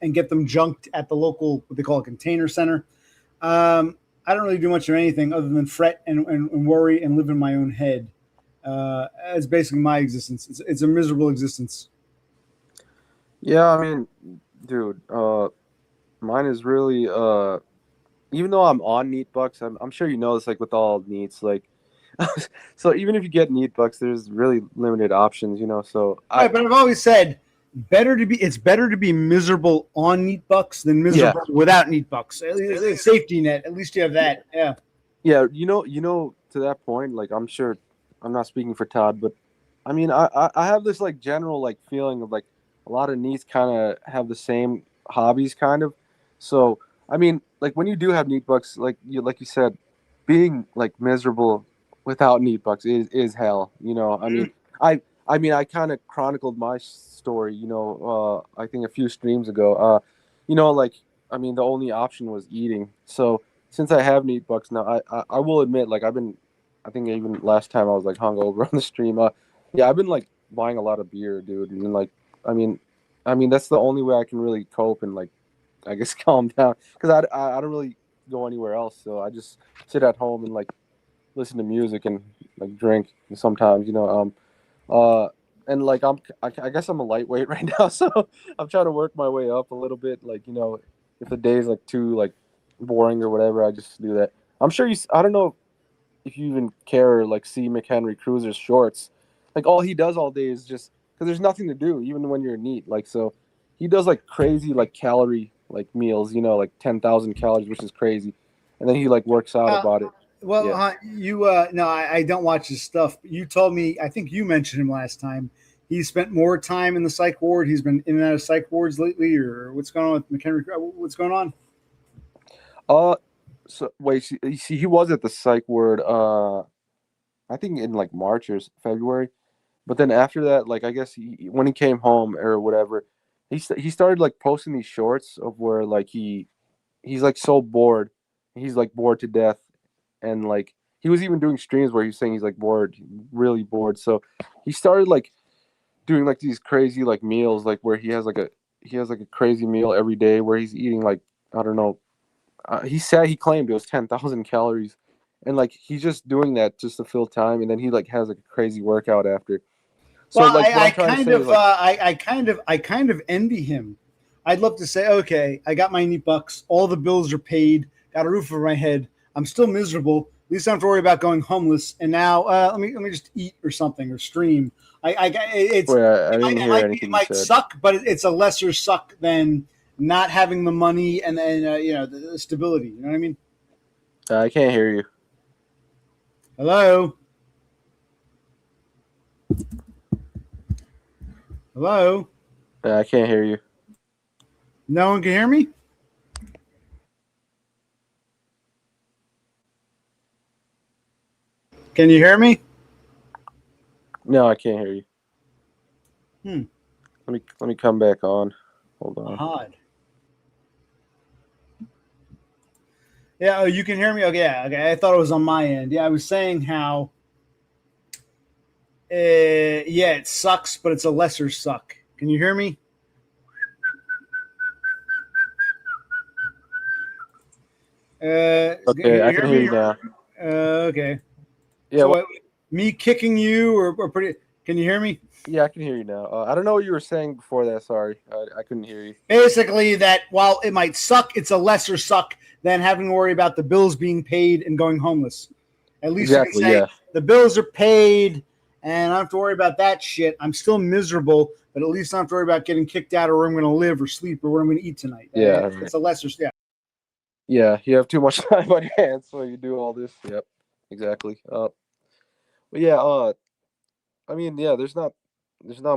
and get them junked at the local what they call a container center. I don't really do much of anything other than fret and worry and live in my own head. It's basically my existence. It's a miserable existence. Yeah, I mean, dude, mine is really even though I'm on neat bucks, I'm sure you know this like with all neats like so even if you get neat bucks, there's really limited options. So Right, but I've always said it's better to be miserable on neat bucks than yeah, miserable without neat bucks. Safety net. At least you have that. Yeah. yeah, to that point, like I'm sure I'm not speaking for Todd, but I mean I have this like general like feeling of like a lot of neats kind of have the same hobbies kind of. So I mean like when you do have neat bucks, like you said, being like miserable without neat bucks is hell. I mean I kind of chronicled my story. I think a few streams ago. Like I mean, the only option was eating. So since I have Neat Bucks now, I will admit, like I've been, I think even last time I was like hungover on the stream. Yeah, I've been like buying a lot of beer, dude, and like, I mean, that's the only way I can really cope and like, I guess calm down because I don't really go anywhere else. So I just sit at home and like listen to music and like drink sometimes, you know. And like I guess I'm a lightweight right now, so I'm trying to work my way up a little bit. Like you know, if the day is like too like boring or whatever, I just do that. I'm sure you. I don't know if you even care or like see McHenry Cruiser's shorts. Like all he does all day is just because there's nothing to do, even when you're neat. Like so, he does like crazy like calorie like meals. You know, like 10,000 calories, which is crazy. And then he like works out about it. Well, Yeah. you no, I don't watch his stuff. But you told me, I think you mentioned him last time. He spent more time in the psych ward. He's been in and out of psych wards lately, or what's going on with McHenry? What's going on? Uh, so wait, see, he was at the psych ward. I think in like March or February. But then after that, like I guess when he came home or whatever, he started like posting these shorts of where like he's like so bored, he's like bored to death, and like he was even doing streams where he's saying he's like bored, really bored. So he started like doing like these crazy like meals, like where he has like a crazy meal every day where he's eating like I don't know. He claimed it was 10,000 calories, and like he's just doing that just to fill time, and then he like has like a crazy workout after. So Well, like what I'm trying to say is like I kind of envy him. I'd love to say, okay, I got my neat bucks, all the bills are paid, got a roof over my head. I'm still miserable. At least I don't have to worry about going homeless. And now let me just eat or something or stream. It's wait, I didn't hear it anything you might said. suck, but it's a lesser suck than not having the money and then you know the stability. You know what I mean? I can't hear you. Hello, hello. I can't hear you. No one can hear me. Can you hear me? No, I can't hear you. Hmm. Let me come back on. Hold on. Odd. Yeah, oh, you can hear me? Okay, yeah, okay. I thought it was on my end. Yeah, I was saying how, yeah, it sucks, but it's a lesser suck. Can you hear me? Okay, I can hear you now. Okay. Yeah, So me kicking you or pretty? Can you hear me? yeah, I can hear you now. I don't know what you were saying before that. Sorry, I couldn't hear you. Basically, that while it might suck, it's a lesser suck than having to worry about the bills being paid and going homeless. At least Exactly. you can say Yeah. the bills are paid and I don't have to worry about that shit. I'm still miserable, but at least I don't have to worry about getting kicked out or where I'm going to live or sleep or what I'm going to eat tonight. Yeah. It's a lesser, yeah. Yeah, you have too much time on your hands, so you do all this. Yep, exactly. But yeah, I mean, yeah, there's not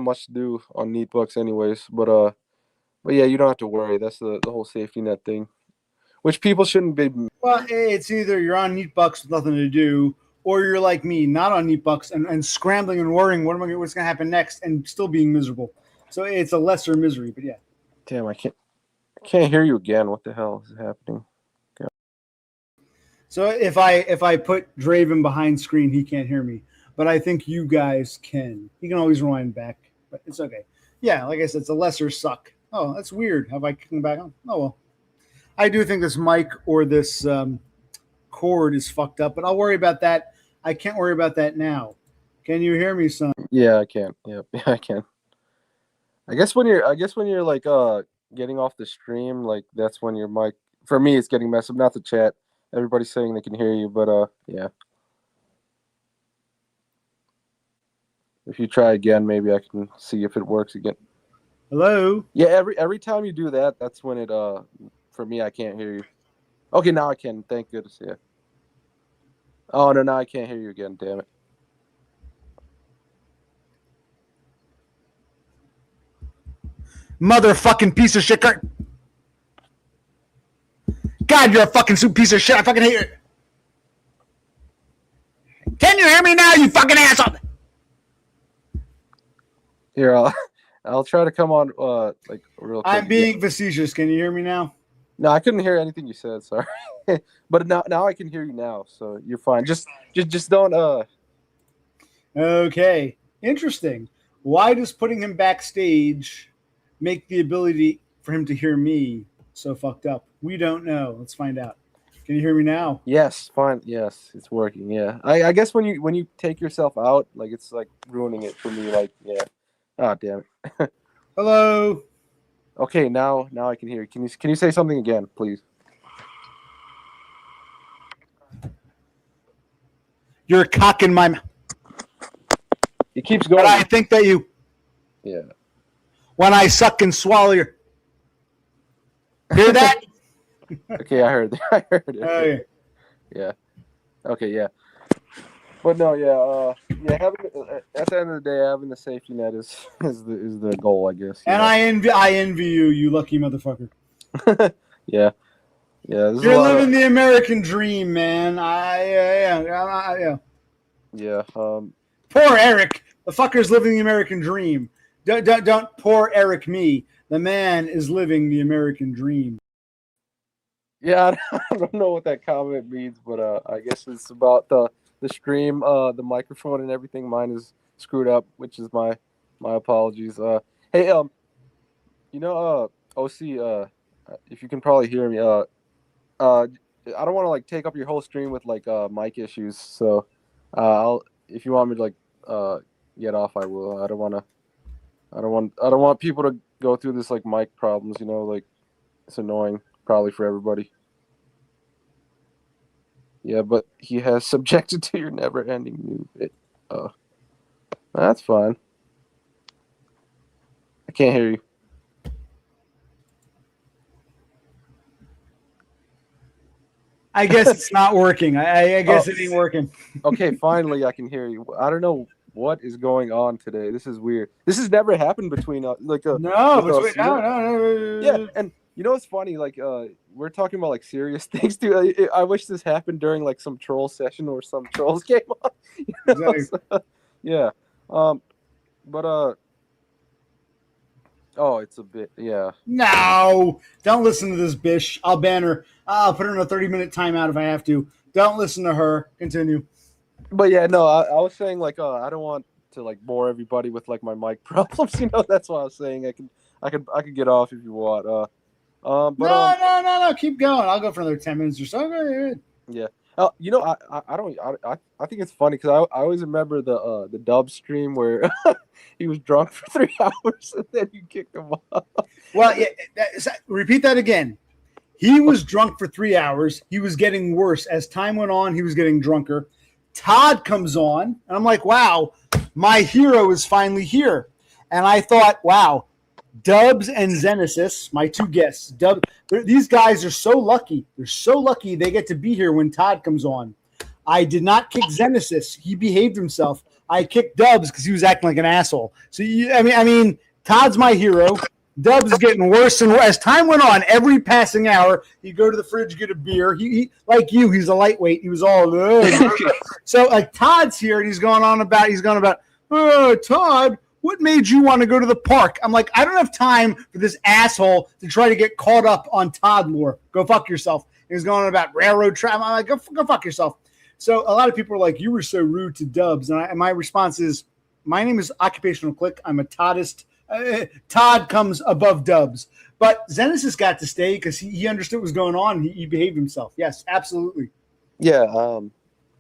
much to do on neat books, anyways. But yeah, you don't have to worry. That's the whole safety net thing, which people shouldn't be. Well, it's either you're on neat bucks with nothing to do, or you're like me, not on neat bucks and scrambling and worrying what's going to happen next and still being miserable. So it's a lesser misery, but yeah. Damn, I can't hear you again. What the hell is happening? God. So if I put Draven behind screen, he can't hear me. But I think you guys can. You can always rewind back, but it's okay. Yeah, like I said, it's a lesser suck. Oh, that's weird. Have I come back on? Oh well. I do think this mic or this cord is fucked up, but I'll worry about that. I can't worry about that now. Can you hear me, son? Yeah, I can. Yep, yeah, I can. I guess when you're like getting off the stream, like that's when your mic. For me, it's getting messed up. Not the chat. Everybody's saying they can hear you, but yeah. If you try again, maybe I can see if it works again. Hello? Yeah, every time you do that, that's when it for me I can't hear you. Okay, now I can. Thank goodness, yeah. Oh no, now I can't hear you again, damn it. Motherfucking piece of shit, Kurt. God, you're a fucking piece of shit. I fucking hate you. Can you hear me now, you fucking asshole? Here, I'll try to come on like real quick. I'm being facetious. Can you hear me now? No, I couldn't hear anything you said. Sorry, but now I can hear you now, so you're fine. Just don't. Okay, interesting. Why does putting him backstage make the ability for him to hear me so fucked up? We don't know. Let's find out. Can you hear me now? Yes, fine. Yes, it's working. Yeah, I guess when you take yourself out, like it's like ruining it for me. Like, yeah. Oh, damn it. Hello. Okay, now I can hear you. Can you say something again, please? You're cocking my mouth. It keeps going. But I think that you, Yeah. when I suck and swallow your. Hear that? Okay, I heard. I heard it. Okay. Yeah. Okay. Yeah. But no. Yeah. Yeah. At the end of the day, having the safety net is the goal, I guess. And I envy you, you lucky motherfucker. Yeah. Yeah. You're living the American dream, man. Yeah. Yeah. Poor Eric. The fucker's living the American dream. Don't poor Eric me. The man is living the American dream. Yeah, I don't know what that comment means, but I guess it's about the stream, the microphone and everything. Mine is screwed up, which is my apologies. Hey, OC, if you can probably hear me, I don't want to like take up your whole stream with like mic issues, so if you want me to like get off, I will. I don't want people to go through this like mic problems, like it's annoying probably for everybody. Yeah, but he has subjected to your never-ending new bit. That's fine. I can't hear you. I guess it's not working. I guess it ain't working. Okay, finally I can hear you. I don't know what is going on today. This is weird. This has never happened between no. Yeah, and you know what's funny? Like, we're talking about like serious things too. I wish this happened during like some troll session or some trolls came on. Exactly. So, yeah. But oh, it's a bit. Yeah. No, don't listen to this bitch. I'll ban her. I'll put her in a 30-minute timeout if I have to. Don't listen to her. Continue. But yeah, no, I was saying like, I don't want to like bore everybody with like my mic problems. That's why I was saying I could get off if you want. But no. Keep going. I'll go for another 10 minutes or so. Go ahead. Yeah. I think it's funny because I always remember the dub stream where he was drunk for 3 hours and then you kicked him off. Well, yeah, repeat that again. He was drunk for 3 hours. He was getting worse as time went on. He was getting drunker. Todd comes on, and I'm like, wow, my hero is finally here. And I thought, wow, Dubs and Zenesis, my two guests. These guys are so lucky. They're so lucky they get to be here when Todd comes on. I did not kick Zenesis. He behaved himself. I kicked Dubs because he was acting like an asshole. So, I mean, Todd's my hero. Dubs is getting worse and worse. As time went on, every passing hour, he'd go to the fridge, get a beer. He like you, he's a lightweight. He was all so like Todd's here, and he's going about, oh, Todd, what made you want to go to the park? I'm like, I don't have time for this asshole to try to get caught up on Todd lore. Go fuck yourself. And he's going on about railroad track. I'm like, go fuck yourself. So a lot of people are like, you were so rude to Dubs. And my response is, my name is Occupational Click. I'm a Toddist. Todd comes above Dubs. But Zenesis got to stay because he understood what was going on. He behaved himself. Yes, absolutely. Yeah, I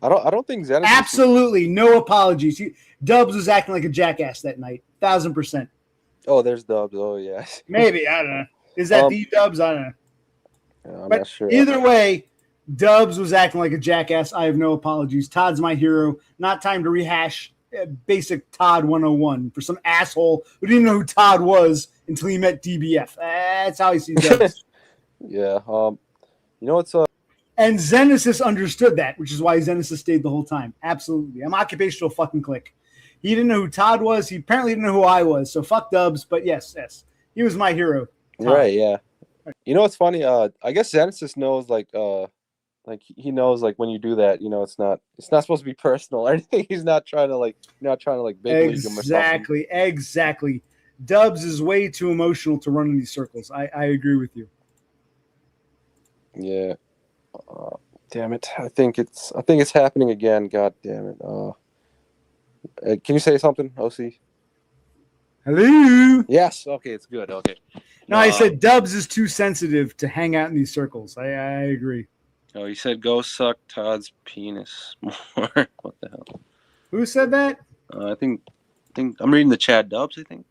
don't think Zenesis. Absolutely, no apologies. Dubs was acting like a jackass that night, 1,000%. Oh, there's Dubs. Oh, yeah. Maybe, I don't know. Is that the Dubs? I don't know. Yeah, I'm but not sure. Either way, Dubs was acting like a jackass. I have no apologies. Todd's my hero. Not time to rehash basic Todd 101 for some asshole who didn't know who Todd was until he met DBF. That's how I see Dubs. Yeah. You know what's And Zenesis understood that, which is why Zenesis stayed the whole time. Absolutely. I'm Occupational fucking Click. He didn't know who Todd was. He apparently didn't know who I was. So fuck Dubs. But yes. He was my hero. Todd. Right, yeah. You know what's funny? I guess Zenesis knows like he knows like when you do that, it's not supposed to be personal or anything. He's not trying to big league him or something. Exactly. Dubs is way too emotional to run in these circles. I agree with you. Yeah. Damn it! I think it's happening again. God damn it! Can you say something, OC? Hello. Yes. Okay, it's good. Okay. No, I said Dubs is too sensitive to hang out in these circles. I agree. Oh, you said go suck Todd's penis more. What the hell? Who said that? I think I'm reading the chat. Dubs, I think.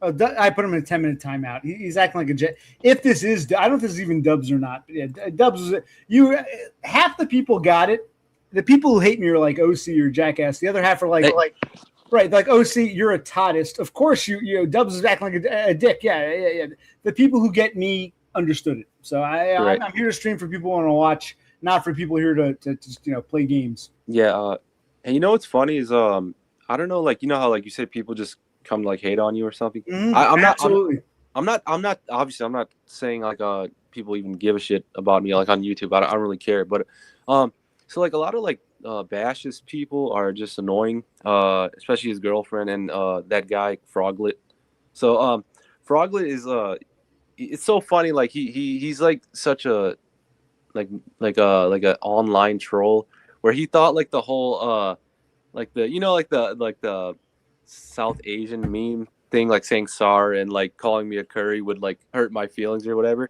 Oh, I put him in a 10-minute timeout. He's acting like a jet. If this is, I don't know if this is even Dubs or not. But yeah, Dubs is you. Half the people got it. The people who hate me are like OC or Jackass. The other half are like, right, like OC, you're a todist. Of course, you know Dubs is acting like a dick. Yeah. The people who get me understood it. So I'm here to stream for people who want to watch, not for people here to just play games. Yeah. And you know what's funny is I don't know, like, you know how like you said people just come to like hate on you or something. Mm-hmm. I'm Absolutely. I'm not obviously I'm not saying like people even give a shit about me like on YouTube. I don't really care, but so like a lot of like Bash's people are just annoying, especially his girlfriend and that guy Froglet. So Froglet is it's so funny, like he's like such a like an online troll where he thought like the whole like the like the South Asian meme thing, like saying "sar" and like calling me a curry would like hurt my feelings or whatever.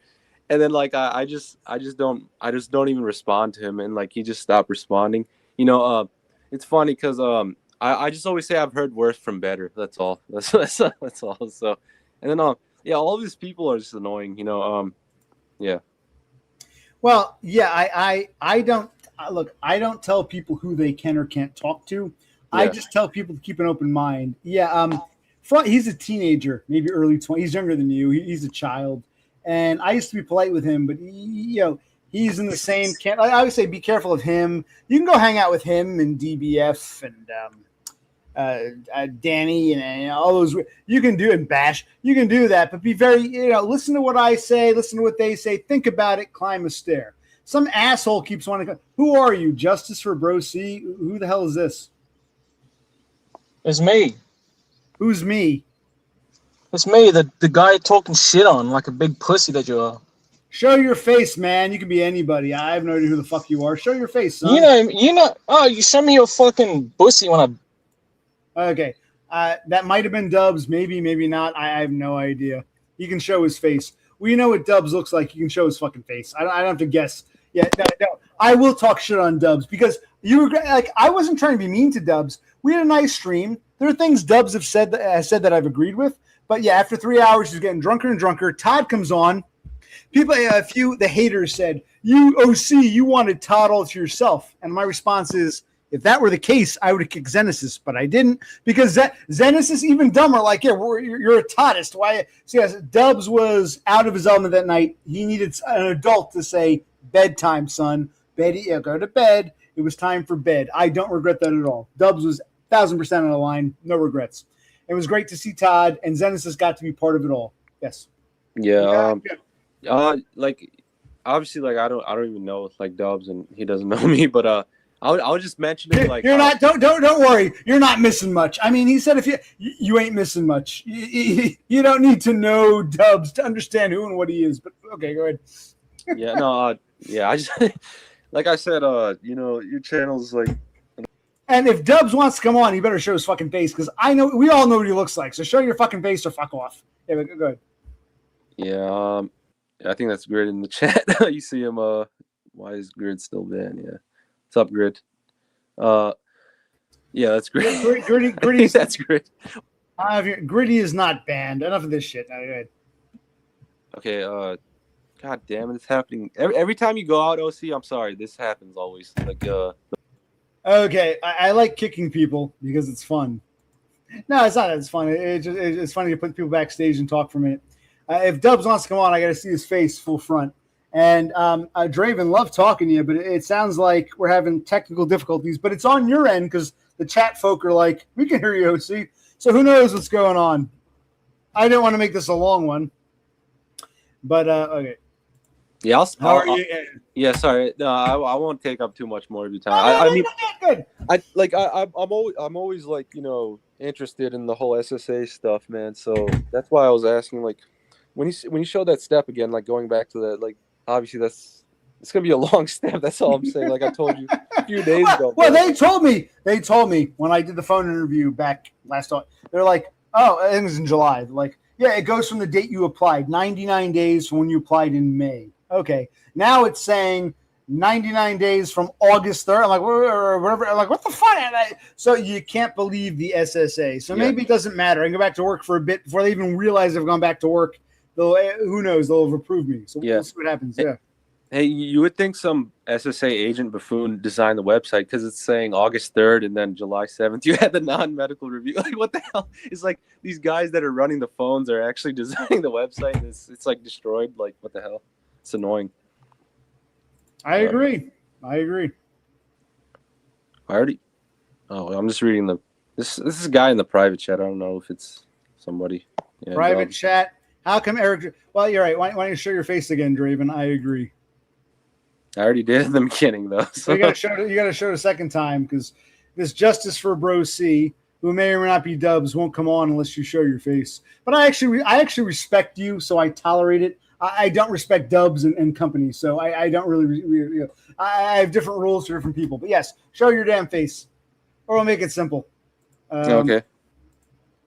And then like I just don't even respond to him, and like he just stopped responding. It's funny because I just always say I've heard worse from better. That's all. That's all. So, and then yeah, all of these people are just annoying. Yeah. Well, yeah, I don't look. I don't tell people who they can or can't talk to. Yeah. I just tell people to keep an open mind. Yeah, he's a teenager, maybe early 20s. He's younger than you. He's a child, and I used to be polite with him, but he's in the same camp. I would say be careful of him. You can go hang out with him and DBF and Danny and all those. You can do and Bash. You can do that, but be very listen to what I say. Listen to what they say. Think about it. Climb a stair. Some asshole keeps wanting to. Who are you? Justice for Bro C? Who the hell is this? It's me. Who's me? It's me, the guy talking shit on like a big pussy that you are. Show your face, man. You can be anybody. I have no idea who the fuck you are. Show your face, son. You know. Oh, you send me your fucking pussy when I. Okay. That might have been Dubs. Maybe not. I have no idea. He can show his face. We know what Dubs looks like. He can show his fucking face. I don't have to guess. Yeah, no. I will talk shit on Dubs because you were like, I wasn't trying to be mean to Dubs. We had a nice stream. There are things Dubs have said that I've agreed with. But yeah, after 3 hours, he's getting drunker and drunker. Todd comes on. People, the haters said, "You OC, you wanted Todd all to yourself." And my response is, if that were the case, I would have kicked Xenesis, but I didn't because Xenesis even dumber. Like, yeah, you're a Toddist. Why? So yes, Dubs was out of his element that night. He needed an adult to say, "Bedtime, son. Go to bed." It was time for bed. I don't regret that at all. Dubs was 1,000% on the line. No regrets. It was great to see Todd, and Xenesis got to be part of it all. Yes. Yeah. Like obviously, like I don't even know like Dubs, and he doesn't know me, but I was just mentioning like you're not. Don't worry. You're not missing much. I mean, he said if you ain't missing much. You don't need to know Dubs to understand who and what he is. But okay, go ahead. Yeah. No. Yeah. I just like I said. Your channel's like. And if Dubs wants to come on, he better show his fucking face because we all know what he looks like. So show your fucking face or fuck off. Yeah, go ahead. Yeah. I think that's Grid in the chat. You see him. Why is Grid still banned? Yeah. What's up, Grid? Yeah, that's Grid. Gritty. That's Grid. Gritty is not banned. Enough of this shit. Now, go ahead. Okay. God damn it, it's happening every time you go out, OC. I'm sorry, this happens always. Like Okay, I like kicking people because it's fun. No, it's not. It's fun. It's funny to put people backstage and talk for a minute. If Dubs wants to come on, I got to see his face full front. And Draven, love talking to you, but it sounds like we're having technical difficulties. But it's on your end because the chat folk are like, we can hear you, OC. So who knows what's going on? I didn't want to make this a long one. But, okay. Yeah, How are you? Yeah, sorry. No, I won't take up too much more of your time. I mean, good. I'm always like interested in the whole SSA stuff, man. So that's why I was asking, like, when you showed that step again, like going back to that, like obviously that's It's gonna be a long step. That's all I'm saying. Like I told you a few days ago. Well, bro. they told me when I did the phone interview back last August, they're like, oh, I think it was in July. They're like, yeah, it goes from the date you applied, 99 days from when you applied in May. Okay. Now it's saying 99 days from August 3rd. I'm like, whatever. I'm like, what the fuck? So you can't believe the SSA. So maybe it doesn't matter. I can go back to work for a bit before they even realize I've gone back to work. Who knows? They'll have approved me. So we'll see what happens. Yeah. Hey, you would think some SSA agent buffoon designed the website because it's saying August 3rd and then July 7th. You had the non-medical review. Like, what the hell? It's like these guys that are running the phones are actually designing the website. It's like destroyed. Like, what the hell? It's annoying. I agree. I'm just reading this is a guy in the private chat. I don't know if it's somebody. Yeah, private chat. How come Eric? Well, you're right. Why don't you show your face again, Draven? I agree. I already did in the beginning though. So you got to show it a second time because this Justice for Bro C, who may or may not be Dubs, won't come on unless you show your face. But I actually respect you, so I tolerate it. I don't respect Dubs and company, so I don't really I have different rules for different people. But yes, show your damn face, or we'll make it simple. Okay.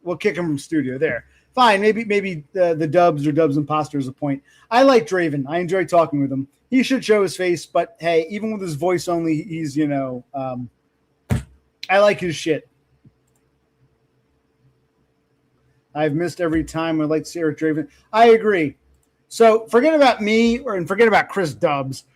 We'll kick him from studio. There. Fine, maybe the Dubs or Dubs imposter is a point. I like Draven. I enjoy talking with him. He should show his face, but hey, even with his voice only, he's I like his shit. I've missed every time. I'd like to see Eric Draven. I agree. So forget about me and forget about Chris Dubs.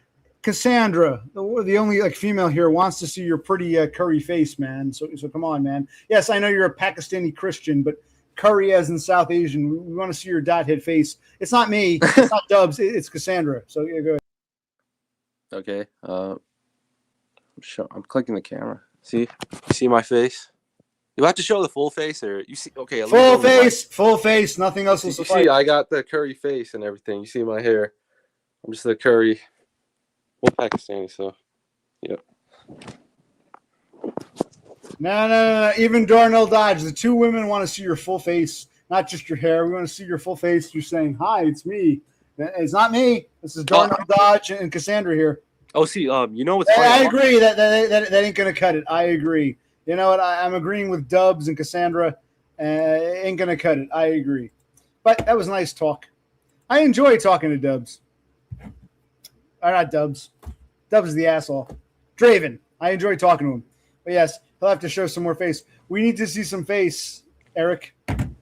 Cassandra, the only female here, wants to see your pretty curry face, man. So come on, man. Yes, I know you're a Pakistani Christian, but curry as in South Asian. We want to see your dot head face. It's not me. It's not Dubs. It's Cassandra. So yeah, go ahead. Okay. I'm clicking the camera. See? You see my face? You have to show the full face, or you see? Okay. Full face. Nothing else will suffice. See, I got the curry face and everything. You see my hair? I'm just the curry. Well, Pakistani, so yep. No. Even Darnell Dodge, the two women want to see your full face, not just your hair. We want to see your full face. You're saying, "Hi, it's me." It's not me. This is Darnell Dodge and Cassandra here. Oh, see, you know what's funny? I agree that ain't gonna cut it. I agree. You know what? I'm agreeing with Dubs and Cassandra. Ain't gonna cut it. I agree. But that was a nice talk. I enjoy talking to Dubs. Or not Dubs. Dubs is the asshole. Draven. I enjoy talking to him. But yes, he'll have to show some more face. We need to see some face, Eric.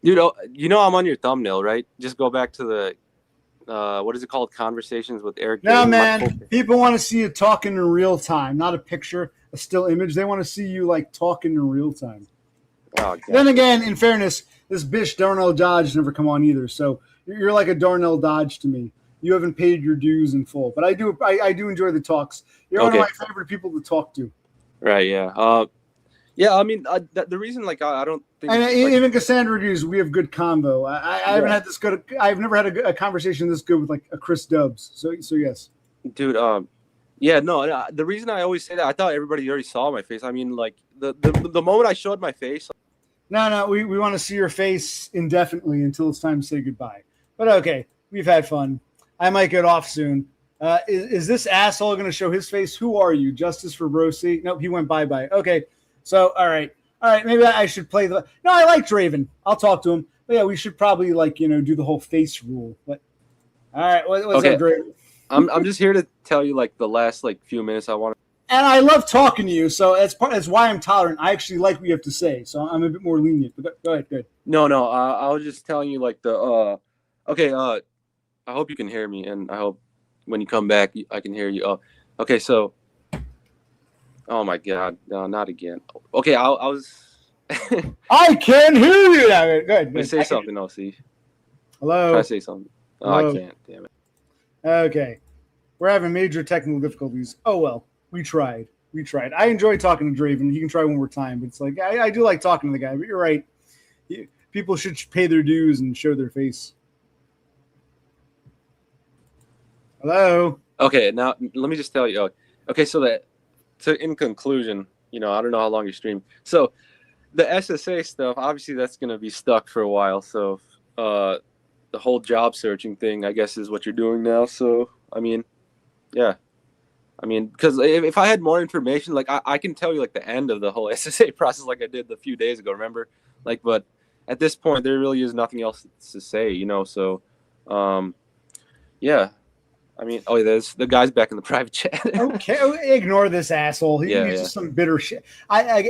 Dude, you know I'm on your thumbnail, right? Just go back to the what is it called? Conversations with Eric. No, man. People want to see you talking in real time, not a picture, a still image. They want to see you talking in real time. Oh, then again, in fairness, this bitch Darnell Dodge never come on either. So you're like a Darnell Dodge to me. You haven't paid your dues in full, but I do enjoy the talks. You're one of my favorite people to talk to. Right? Yeah. Yeah. I mean, the reason I don't think. And even Cassandra dues, we have good combo. I haven't had this good. I've never had a conversation this good with a Chris Dubs. So yes. Dude. Yeah. No. The reason I always say that, I thought everybody already saw my face. I mean, the moment I showed my face. No. We want to see your face indefinitely until it's time to say goodbye. But okay, we've had fun. I might get off soon. Is this asshole going to show his face? Who are you? Justice for Brosi? Nope, he went bye-bye. Okay, so, all right. Maybe I should play No, I like Draven. I'll talk to him. But yeah, we should probably, do the whole face rule. But all right, what's up, Draven? I'm just here to tell you, the last, few minutes I want to. And I love talking to you, so that's why I'm tolerant. I actually like what you have to say, so I'm a bit more lenient. But go ahead. No, I was just telling you, I hope you can hear me, and I hope when you come back, I can hear you. Oh, okay, so. Oh my God, no, not again. Okay, I was. I can hear you. Go ahead. Let me say something else, see. Hello. Try to say something. Oh, hello? I can't. Damn it. Okay, we're having major technical difficulties. Oh well, we tried. I enjoy talking to Draven. He can try one more time, but it's I do like talking to the guy. But you're right. People should pay their dues and show their face. Hello. Okay, now let me just tell you. Okay, so in conclusion, I don't know how long you stream. So the SSA stuff, obviously, that's going to be stuck for a while. So the whole job searching thing, I guess, is what you're doing now. So I mean, yeah, I mean, because if I had more information, like I can tell you like the end of the whole SSA process, like I did a few days ago. Remember, like, but at this point, there really is nothing else to say, you know. So, yeah. I mean, oh, there's the guy's back in the private chat. Okay, ignore this asshole. He's just some bitter shit.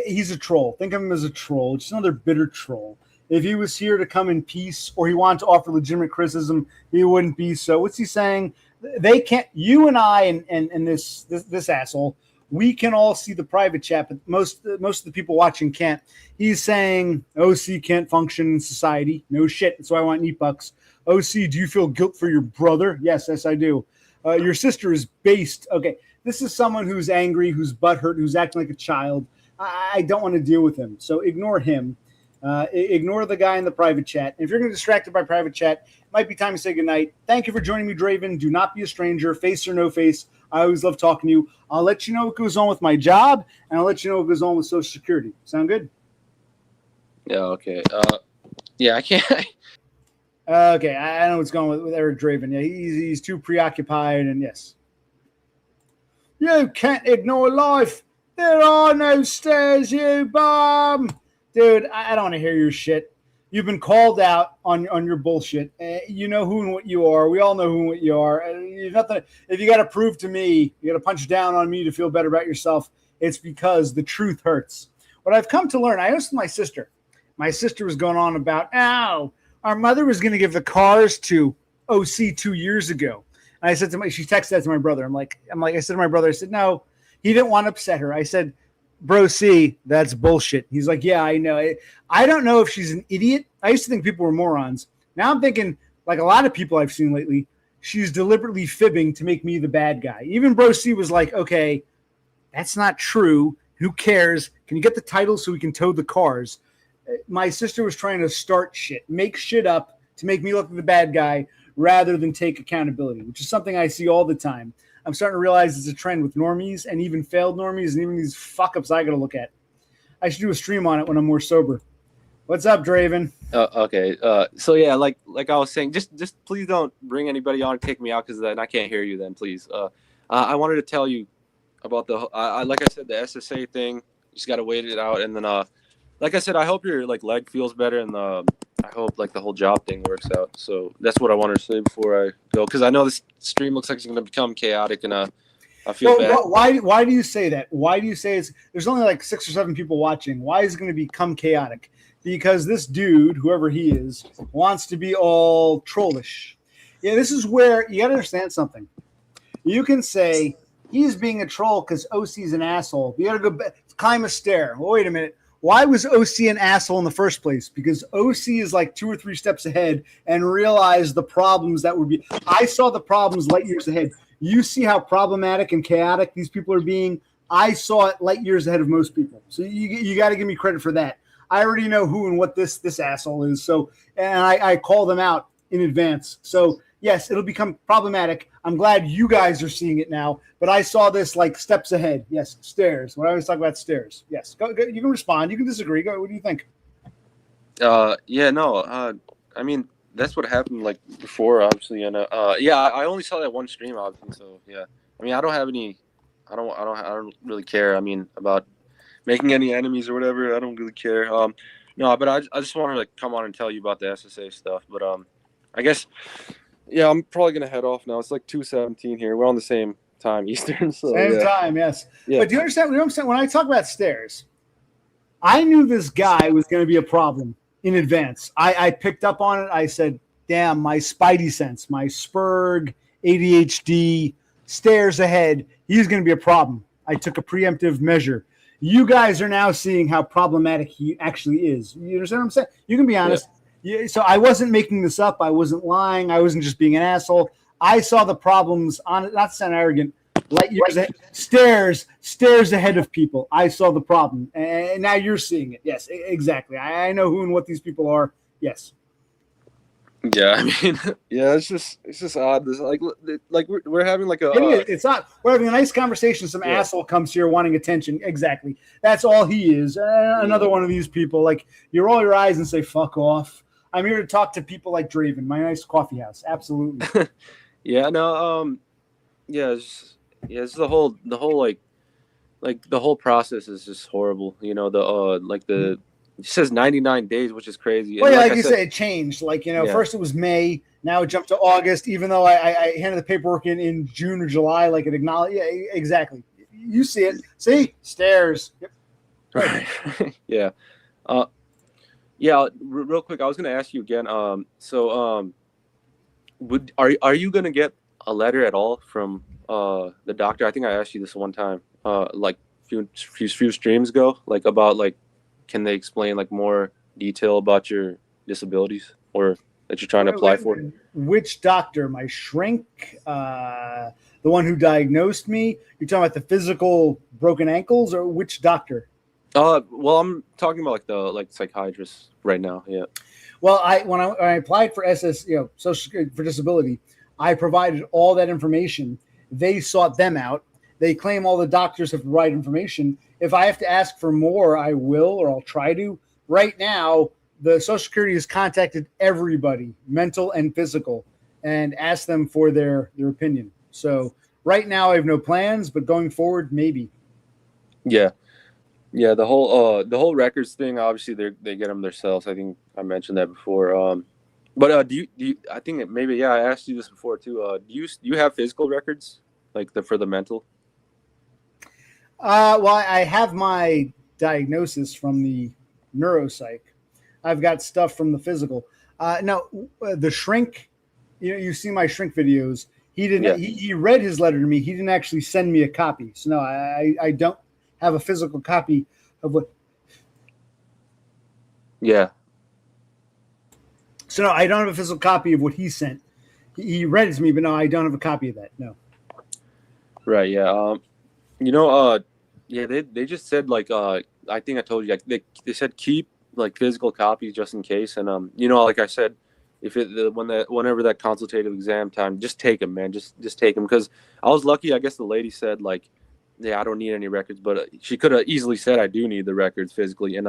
He's a troll. Think of him as a troll, just another bitter troll. If he was here to come in peace or he wanted to offer legitimate criticism, he wouldn't be so. What's he saying? They can't. You and I and this asshole. We can all see the private chat, but most of the people watching can't. He's saying OC can't function in society. No shit. That's why I want neat bucks. OC, do you feel guilt for your brother? Yes, I do. Your sister is based. Okay, this is someone who's angry, who's butthurt, who's acting like a child. I don't want to deal with him, so ignore him. Ignore the guy in the private chat. If you're going to get distracted by private chat, it might be time to say goodnight. Thank you for joining me, Draven. Do not be a stranger, face or no face. I always love talking to you. I'll let you know what goes on with my job, and I'll let you know what goes on with Social Security. Sound good? Yeah, okay. Yeah, I can't. Okay, I know what's going on with Eric Draven. Yeah, he's too preoccupied, and yes. You can't ignore life. There are no stairs, you bum. Dude, I don't want to hear your shit. You've been called out on your bullshit. You know who and what you are. We all know who and what you are. Nothing. If you got to prove to me, you got to punch down on me to feel better about yourself, it's because the truth hurts. What I've come to learn, I asked my sister. My sister was going on about, our mother was going to give the cars to OC 2 years ago. And I said to she texted that to my brother. I said to my brother, I said, no, he didn't want to upset her. I said, bro, C, that's bullshit. He's like, yeah, I know. I don't know if she's an idiot. I used to think people were morons. Now I'm thinking, like a lot of people I've seen lately, she's deliberately fibbing to make me the bad guy. Even bro C was like, okay, that's not true. Who cares? Can you get the title so we can tow the cars? My sister was trying to start shit, make shit up to make me look like the bad guy rather than take accountability, which is something I see all the time. I'm starting to realize it's a trend with normies and even failed normies and even these fuck-ups I got to look at. I should do a stream on it when I'm more sober. What's up, Draven? Okay. So yeah, like I was saying, just please don't bring anybody on and take me out because then I can't hear you. Then please. I wanted to tell you about the like I said, the SSA thing. You just got to wait it out, and then like I said, I hope your like leg feels better, and I hope like the whole job thing works out. So that's what I wanted to say before I go, because I know this stream looks like it's going to become chaotic, and I feel bad. Why do you say that? Why do you say there's only like 6 or 7 people watching? Why is it going to become chaotic? Because this dude, whoever he is, wants to be all trollish. Yeah, this is where you got to understand something. You can say he's being a troll because OC's an asshole. You got to go climb a stair. Well, wait a minute. Why was OC an asshole in the first place? Because OC is like 2 or 3 steps ahead and realized the problems that would be. I saw the problems light years ahead. You see how problematic and chaotic these people are being. I saw it light years ahead of most people. So you got to give me credit for that. I already know who and what this asshole is. So, and I call them out in advance. So yes, it'll become problematic. I'm glad you guys are seeing it now, but I saw this like steps ahead. Yes, stairs. When I always talk about stairs. Yes, go. You can respond. You can disagree. Go. What do you think? Yeah, no. I mean, that's what happened like before, obviously, and yeah, I only saw that one stream, obviously. So yeah, I mean, I don't really care. I mean, about making any enemies or whatever. I don't really care. No, but I just wanted to like come on and tell you about the SSA stuff. But I guess. Yeah, I'm probably gonna head off now. It's like 2:17 here. We're on the same time Eastern. So same time, yes. Yeah. But do you understand? You know what I'm saying? When I talk about stairs, I knew this guy was going to be a problem in advance. I picked up on it. I said, "Damn, my spidey sense, my Spurg, ADHD, stairs ahead. He's going to be a problem." I took a preemptive measure. You guys are now seeing how problematic he actually is. You understand what I'm saying? You can be honest. Yeah. Yeah, so I wasn't making this up. I wasn't lying. I wasn't just being an asshole. I saw the problems on it. Not to sound arrogant. Light years ahead, stairs ahead of people. I saw the problem, and now you're seeing it. Yes, exactly. I know who and what these people are. Yes. Yeah, I mean, yeah, it's just odd. This like we're having like a. It's odd. We're having a nice conversation. Some asshole comes here wanting attention. Exactly. That's all he is. Another one of these people. Like you roll your eyes and say "fuck off." I'm here to talk to people like Draven, my nice coffee house. Absolutely. Yeah, no, yeah, Yeah, it's the whole process is just horrible. You know, it says 99 days, which is crazy. Well, And yeah, like like I you said, said, it changed. Like, yeah, first it was May, now it jumped to August, even though I handed the paperwork in June or July, like it acknowledged. Yeah, exactly. You see it. See? Stairs. Yep. right, yeah, uh, yeah. Real quick, I was gonna ask you again. Are you gonna get a letter at all from the doctor? I think I asked you this one time, like few streams ago, like about like can they explain like more detail about your disabilities or that you're trying to apply for? Which doctor? My shrink? The one who diagnosed me? You're talking about the physical broken ankles, or which doctor? Well, I'm talking about like the psychiatrist right now. Yeah. Well, when I applied for Social Security for disability, I provided all that information. They sought them out. They claim all the doctors have provided information. If I have to ask for more, I will, or I'll try to. Right now, the Social Security has contacted everybody, mental and physical, and asked them for their opinion. So right now, I have no plans, but going forward, maybe. Yeah. Yeah, the whole records thing. Obviously, they get them themselves. I think I mentioned that before. But do you? I think maybe I asked you this before too. Do you have physical records like for the mental? Well, I have my diagnosis from the neuropsych. I've got stuff from the physical. No, the shrink. You see my shrink videos. He didn't. Yeah. He read his letter to me. He didn't actually send me a copy. So no, I don't have a physical copy of what. Yeah. So no, I don't have a physical copy of what he sent. He read it to me, but no, I don't have a copy of that. No. Right. Yeah. Yeah. They just said like I think I told you like they said keep like physical copies just in case, and like I said, if whenever that consultative exam time, just take them, man. Just take them because I was lucky. I guess the lady said like, yeah, I don't need any records, but she could have easily said I do need the records physically, and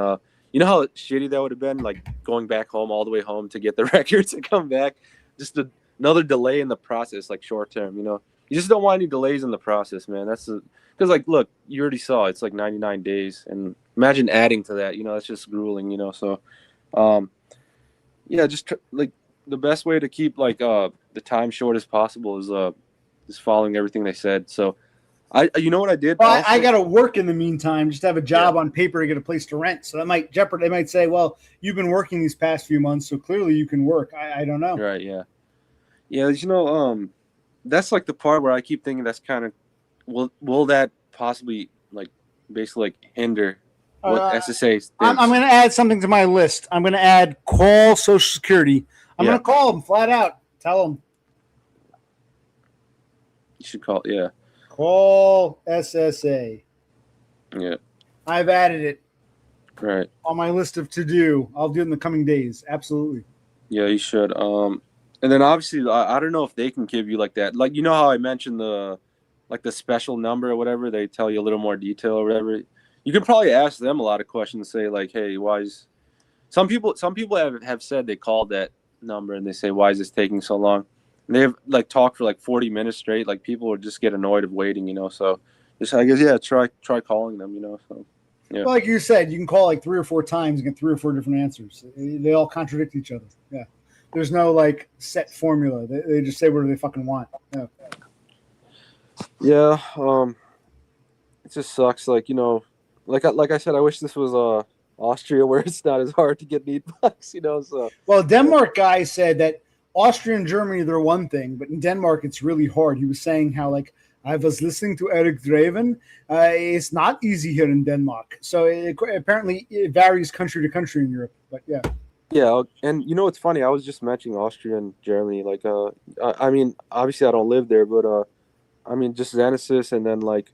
you know how shitty that would have been, like going back home all the way home to get the records and come back, just another delay in the process, like short term. You just don't want any delays in the process, man. Because like, look, you already saw it's like 99 days, and imagine adding to that. That's just grueling. So, yeah, like the best way to keep like the time short as possible is following everything they said. So, you know what I did? Well, I got to work in the meantime, just to have a job on paper to get a place to rent. So that might jeopardize. They might say, "Well, you've been working these past few months, so clearly you can work." I don't know. Right? Yeah. Yeah. That's like the part where I keep thinking that's kind of will that possibly like basically like hinder what SSA thinks? I'm going to add something to my list. I'm going to add call Social Security. I'm going to call them flat out. Tell them. You should call. Yeah. Call SSA. Yeah. I've added it. Right. On my list of to do. I'll do it in the coming days. Absolutely. Yeah, you should. And then obviously, I don't know if they can give you like that. Like, you know how I mentioned the special number or whatever, they tell you a little more detail or whatever. You can probably ask them a lot of questions, say like, hey, why is some people have said they called that number and they say, why is this taking so long? And they've like talked for like 40 minutes straight. Like people would just get annoyed of waiting, so just, I guess, yeah, try calling them, so yeah. Well, like you said, you can call like 3 or 4 times and get 3 or 4 different answers. They all contradict each other. Yeah. There's no like set formula. They just say whatever they fucking want. Yeah. Yeah. It just sucks. Like, like I said, I wish this was Austria where it's not as hard to get need bucks, so. Well, Denmark guy said that Austria and Germany, they're one thing, but in Denmark, it's really hard. He was saying how, like, I was listening to Eric Draven. It's not easy here in Denmark. So apparently it varies country to country in Europe. But yeah. Yeah, and it's funny. I was just mentioning Austria and Germany. Like, I mean, obviously I don't live there, but I mean, just Xenesis, and then like,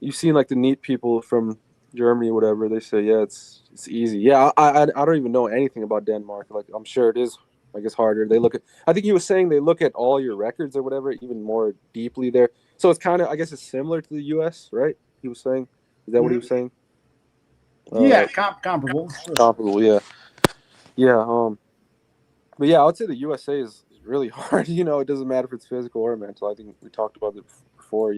you've seen like the neat people from Germany, whatever. They say, yeah, it's easy. Yeah, I don't even know anything about Denmark. Like, I'm sure it is. Like, it's harder. They look at. I think he was saying they look at all your records or whatever even more deeply there. So it's kind of, I guess, it's similar to the U.S., right? He was saying. Is that what he was saying? Yeah, comparable. Sure. Comparable, yeah. Yeah, but yeah, I would say the USA is really hard. It doesn't matter if it's physical or mental. I think we talked about it before.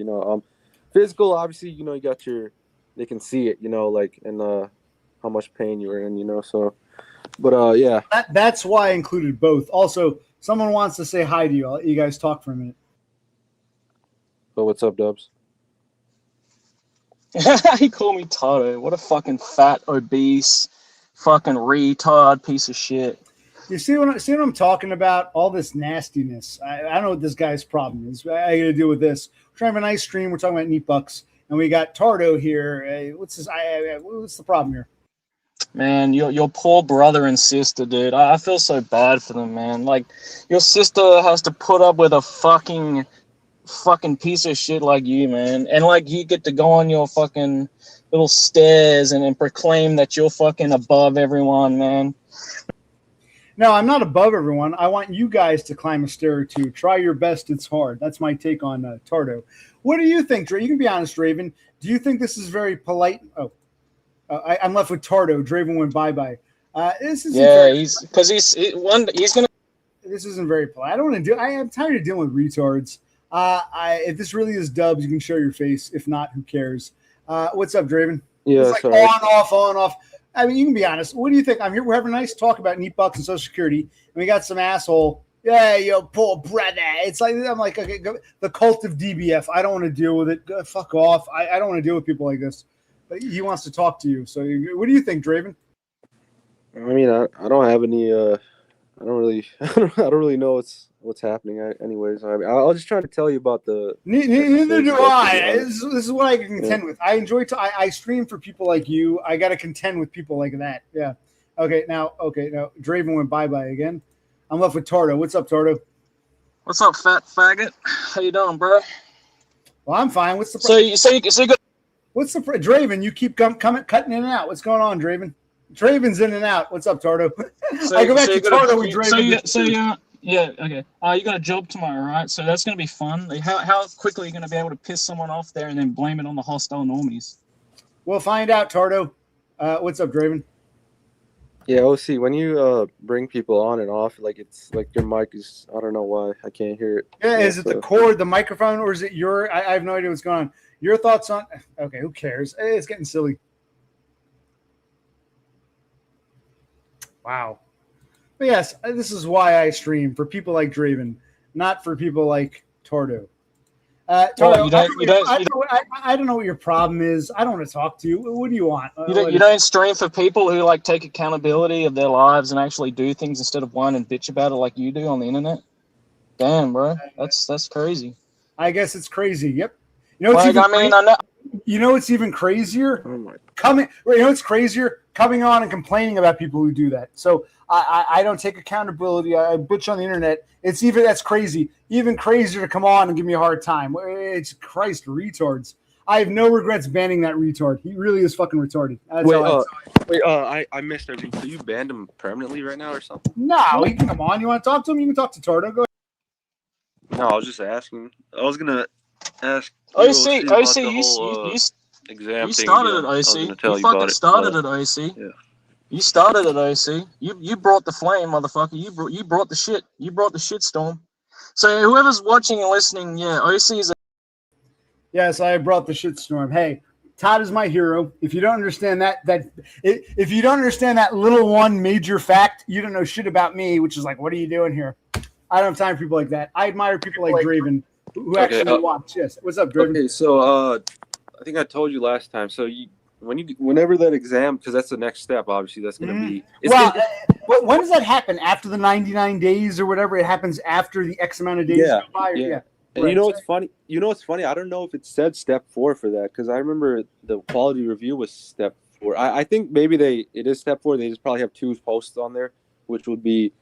Physical, obviously, you know, you got your, they can see it, you know, like, and how much pain you were in, you know, so, but yeah. That's why I included both. Also, someone wants to say hi to you. I'll let you guys talk for a minute. But what's up, Dubs? He called me Toto. What a fucking fat, obese, fucking retard piece of shit. You see what I'm talking about? All this nastiness. I don't know what this guy's problem is. I got to deal with this. We're trying to have a nice stream. We're talking about neat bucks, and we got Tardo here. What's the problem here? Man, your poor brother and sister, dude. I feel so bad for them, man. Like, your sister has to put up with a fucking piece of shit like you, man. And, like, you get to go on your fucking little stairs and proclaim that you're fucking above everyone, man. No, I'm not above everyone. I want you guys to climb a stair or two. Try your best. It's hard. That's my take on Tardo. What do you think, Draven? You can be honest, Draven. Do you think this is very polite? I'm left with Tardo. Draven went bye-bye. This isn't he's gonna. This isn't very polite. I don't want to do. I am tired of dealing with retards. If this really is Dubs, you can show your face. If not, who cares? What's up, Draven? Yeah, it's like on off. I mean, you can be honest. What do you think? I'm here. We're having a nice talk about neat bucks and Social Security, and we got some asshole. Yeah, yo, poor brother. It's like I'm like, okay, go, the cult of DBF. I don't want to deal with it. Go, fuck off. I don't want to deal with people like this. But he wants to talk to you. So, what do you think, Draven? I mean, I don't have any. I don't really know what's happening. Anyways, I was just trying to tell you about the. Neither do I. This is what I can contend with. I enjoy. I stream for people like you. I got to contend with people like that. Yeah. Okay. Now, Draven went bye again. I'm left with Tardo. What's up, Tardo? What's up, fat faggot? How you doing, bro? Well, I'm fine. What's the so you got. What's the Draven? You keep cutting in and out. What's going on, Draven? Draven's in and out. What's up, Tardo? I go back to Tardo with Draven. Yeah, okay. You got a job tomorrow, right? So that's going to be fun. Like, how quickly are you going to be able to piss someone off there and then blame it on the hostile normies? We'll find out, Tardo. What's up, Draven? Yeah, OC, when you bring people on and off, like it's like your mic is, I don't know why I can't hear it. Yeah, is it the cord, the microphone, or is it your? I have no idea what's going on. Your thoughts on? Okay, who cares? It's getting silly. Wow. But yes, this is why I stream, for people like Draven, not for people like Tardo. Tardo, I don't know what your problem is. I don't want to talk to you. What do you want? You don't stream for people who like take accountability of their lives and actually do things instead of whine and bitch about it like you do on the internet? Damn, bro, that's crazy. I guess it's crazy. Yep. You know, you know what's even crazier? Oh my. You know what's crazier? Coming on and complaining about people who do that. So I don't take accountability. I bitch on the internet. That's crazy. Even crazier to come on and give me a hard time. It's Christ, retards. I have no regrets banning that retard. He really is fucking retarded. I missed everything. So you banned him permanently right now or something? No, he can come on. You want to talk to him? You can talk to Tardo. Go ahead. No, I was just asking. I was gonna ask. You started at OC. You fucking started at OC. Yeah. You started at OC. You brought the flame, motherfucker. You brought the shit. You brought the shit storm. So whoever's watching and listening, yeah, OC is. Yes, I brought the shit storm. Hey, Todd is my hero. If you don't understand if you don't understand that little one major fact, you don't know shit about me. Which is like, what are you doing here? I don't have time for people like that. I admire people like Draven who actually watch. Yes. What's up, Draven? Okay, so I think I told you last time. So whenever that exam, because that's the next step, obviously that's going to be. When does that happen? After the 99 days or whatever? It happens after the X amount of days go by? Yeah. And right. You know what's funny? I don't know if it said step 4 for that, because I remember the quality review was step 4. I think maybe it is step 4. They just probably have 2 posts on there, which would be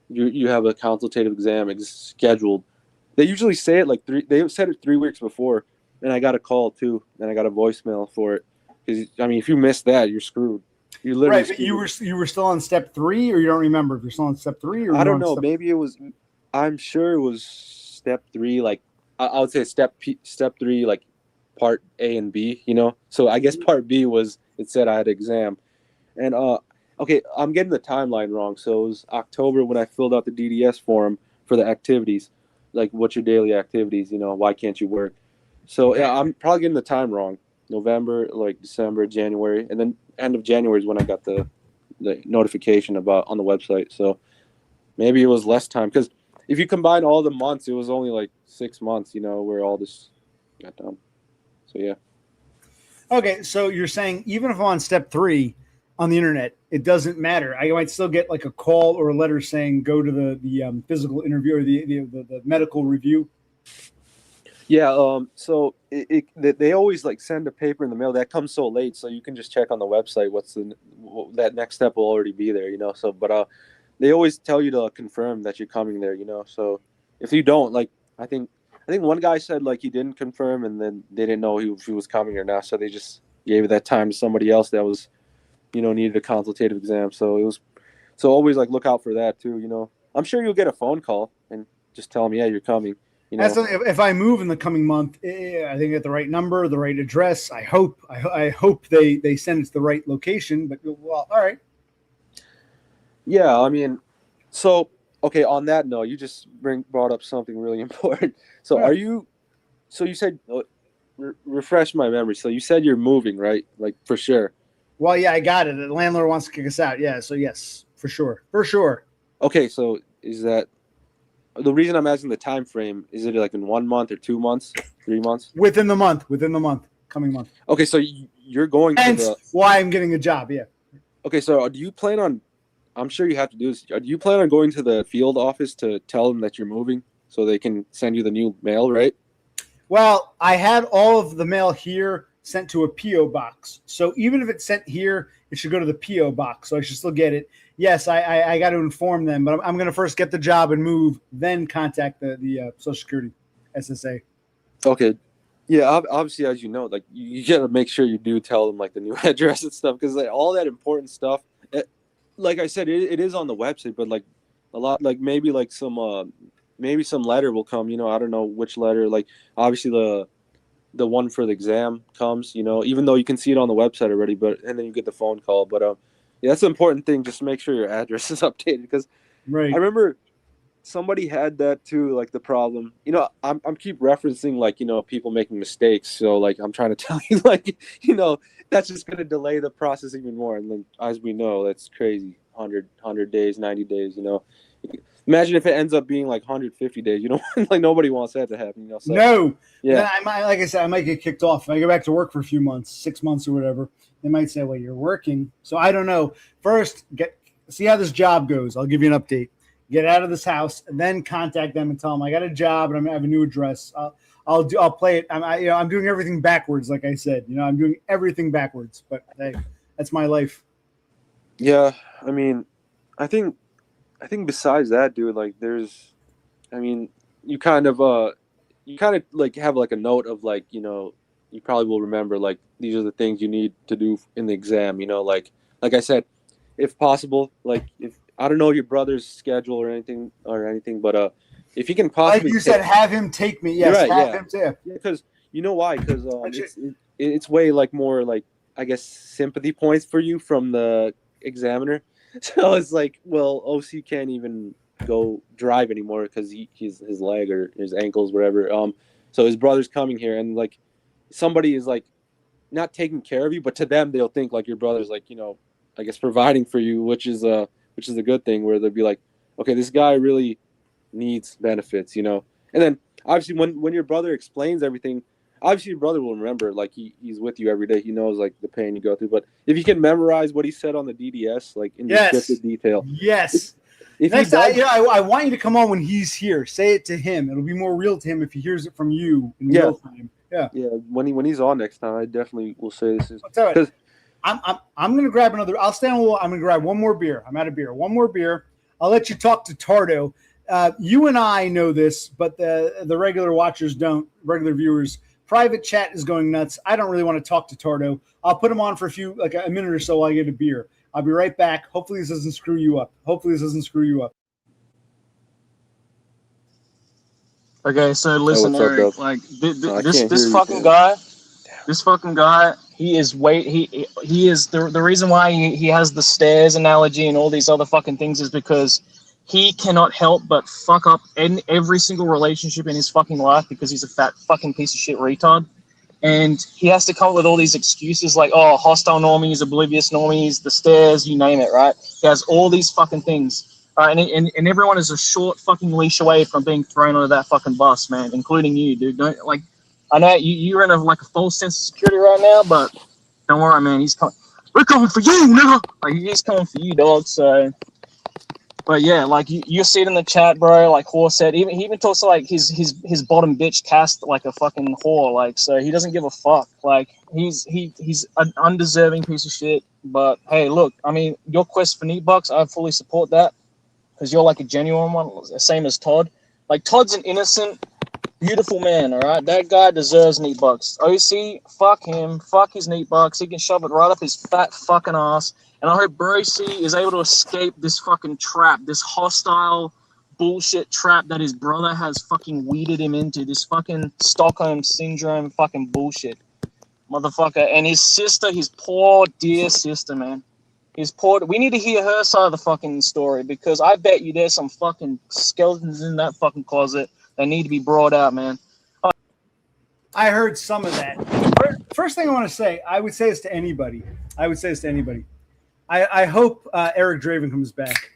you have a consultative exam scheduled. They usually say it like 3. They said it 3 weeks before, and I got a call too, and I got a voicemail for it. Because I mean, if you miss that, you're screwed. You literally. Right, but you were still on step 3, or you don't remember if you're still on step 3, or I don't know. Maybe it was. I'm sure it was step 3. Like I would say step 3, like part A and B. You know, so I guess part B was it said I had an exam, and okay, I'm getting the timeline wrong. So it was October when I filled out the DDS form for the activities, like what's your daily activities? You know, why can't you work? So yeah, I'm probably getting the time wrong. November, like December, January, and then end of January is when I got the notification about on the website. So maybe it was less time because if you combine all the months, it was only like 6 months. Where all this got done. So yeah. Okay, so you're saying even if I'm on step 3 on the internet, it doesn't matter. I might still get like a call or a letter saying go to the physical interview or the medical review. Yeah. So they always like send a paper in the mail that comes so late, so you can just check on the website that next step will already be there. So but they always tell you to confirm that you're coming there. So if you don't, like I think one guy said like he didn't confirm and then they didn't know if he was coming or not, so they just gave that time to somebody else that was needed a consultative exam. So always like look out for that too. I'm sure you'll get a phone call and just tell them, yeah, you're coming. If I move in the coming month, I think at the right number, the right address. I hope they send it to the right location. But well, all right. Yeah, I mean, so okay. On that note, you just brought up something really important. So you said refresh my memory. So you said you're moving, right? Like for sure. Well, yeah, I got it. The landlord wants to kick us out. Yeah, so yes, for sure. Okay, so is that the reason I'm asking the time frame? Is it like in 1 month or 2 months, 3 months? Within the month, coming month. Okay, so you're going. Hence why I'm getting a job. Yeah. Okay, so do you plan on? I'm sure you have to do this. Do you plan on going to the field office to tell them that you're moving so they can send you the new mail, right? Well, I had all of the mail here sent to a P.O. box. So even if it's sent here, it should go to the P.O. box. So I should still get it. Yes, I got to inform them, but I'm going to first get the job and move, then contact the Social Security, SSA. Okay. Yeah, obviously, as you know, like you got to make sure you do tell them like the new address and stuff because like, all that important stuff, like I said, it is on the website, but like a lot, like maybe like some letter will come. I don't know which letter. Like obviously the one for the exam comes. Even though you can see it on the website already, and then you get the phone call. But yeah, that's an important thing. Just make sure your address is updated because right. I remember somebody had that too, like the problem. I'm keep referencing like people making mistakes. So like I'm trying to tell you like that's just going to delay the process even more. And then as we know, that's crazy. 100 days, 90 days. Imagine if it ends up being like 150 days. Like nobody wants that to happen. So, no. Yeah. Like I said, I might get kicked off if I go back to work for a few months, 6 months or whatever. They might say, well, you're working. So I don't know. First, see how this job goes. I'll give you an update. Get out of this house and then contact them and tell them I got a job and I have a new address. I'll play it. I'm doing everything backwards. Like I said, I'm doing everything backwards, but hey, that's my life. Yeah. I mean, I think besides that, dude, like you kind of like have like a note of like, you probably will remember like these are the things you need to do in the exam, like I said, if possible, like if I don't know your brother's schedule or anything, but if you can possibly, like you said, have him take me. Yes, right, have him take. Yeah, because you know why? Because it's way like more like I guess sympathy points for you from the examiner. So it's like, well, OC can't even go drive anymore because his leg or his ankles, whatever. So his brother's coming here, and like somebody is like not taking care of you, but to them they'll think like your brother's like I guess providing for you, which is a good thing. Where they'll be like, okay, this guy really needs benefits, And then obviously when your brother explains everything, obviously your brother will remember, like he's with you every day. He knows like the pain you go through. But if you can memorize what he said on the DDS, like in descriptive detail, yes. If next time, I want you to come on when he's here. Say it to him. It'll be more real to him if he hears it from you in real time. Yeah. When he's on next time, I definitely will say this is because I'm gonna grab another. I'll stand a little. I'm gonna grab one more beer. I'm out of beer. One more beer. I'll let you talk to Tardo. You and I know this, but the regular watchers don't. Regular viewers. Private chat is going nuts. I don't really want to talk to Tardo. I'll put him on for a minute or so while I get a beer. I'll be right back. Hopefully this doesn't screw you up. Okay, so listen, what's up, Eric. bro? Like this fucking guy. He is he is the reason why he has the stairs analogy and all these other fucking things is because he cannot help but fuck up in every single relationship in his fucking life because he's a fat fucking piece of shit retard. And he has to come up with all these excuses like, oh, hostile normies, oblivious normies, the stairs, you name it, right? He has all these fucking things. And everyone is a short fucking leash away from being thrown onto that fucking bus, man, including you, dude. Don't, like, I know you're in a false sense of security right now, but don't worry, man. He's coming. We're coming for you, nigga. Like, he's coming for you, dog. So, but yeah, like you see it in the chat, bro. Like Whore said, he even talks to like his bottom bitch cast like a fucking whore. Like, so he doesn't give a fuck. Like he's an undeserving piece of shit. But hey, look, I mean, your quest for neat bucks, I fully support that because you're like a genuine one, same as Todd. Like Todd's an innocent, beautiful man. All right, that guy deserves neat bucks. OC, fuck him, fuck his neat bucks. He can shove it right up his fat fucking ass. And I hope Brocy is able to escape this fucking trap, this hostile bullshit trap that his brother has fucking weeded him into, this fucking Stockholm syndrome fucking bullshit. Motherfucker. And his sister, his poor dear sister, man. We need to hear her side of the fucking story because I bet you there's some fucking skeletons in that fucking closet that need to be brought out, man. I heard some of that. First thing I want to say, I would say this to anybody. I hope Eric Draven comes back.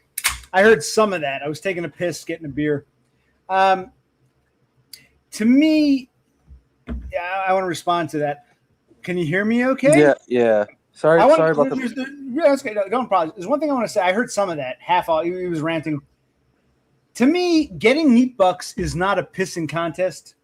I heard some of that. I was taking a piss, getting a beer. To me, I want to respond to that. Can you hear me okay? Yeah. Sorry about that. Yeah, that's okay. Don't problem. There's one thing I want to say. I heard some of that. He was ranting. To me, getting neat bucks is not a pissing contest.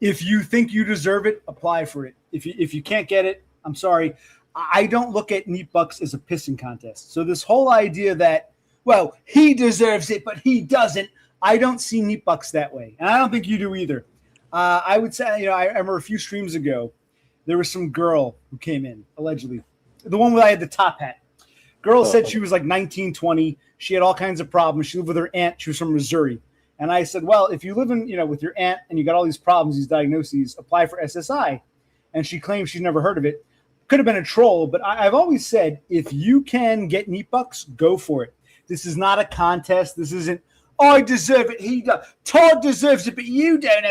If you think you deserve it, apply for it. If you can't get it, I'm sorry. I don't look at neat bucks as a pissing contest. So this whole idea that, well, he deserves it, but he doesn't. I don't see neat bucks that way. And I don't think you do either. I would say, I remember a few streams ago, there was some girl who came in, allegedly. The one where I had the top hat. Girl said she was like 19, 20. She had all kinds of problems. She lived with her aunt. She was from Missouri. And I said, well, if you live in, with your aunt and you got all these problems, these diagnoses, apply for SSI. And she claims she's never heard of it. Could have been a troll, but I've always said, if you can get neat bucks, go for it. This is not a contest. This isn't, I deserve it. He does. Todd deserves it, but you don't.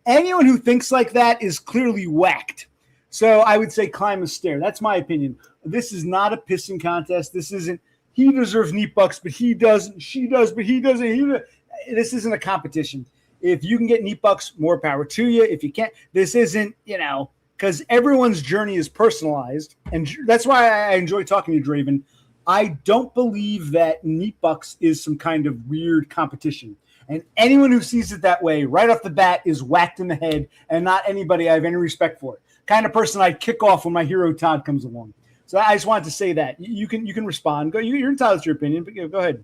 Anyone who thinks like that is clearly whacked. So I would say climb a stair. That's my opinion. This is not a pissing contest. This isn't, he deserves neat bucks, but he doesn't. She does, but he doesn't. This isn't a competition. If you can get neat bucks, more power to you. If you can't, this isn't, because everyone's journey is personalized. And that's why I enjoy talking to Draven. I don't believe that neat bucks is some kind of weird competition. And anyone who sees it that way right off the bat is whacked in the head and not anybody I have any respect for. Kind of person I'd kick off when my hero Todd comes along. So I just wanted to say that. You can respond. You're entitled to your opinion, but go ahead.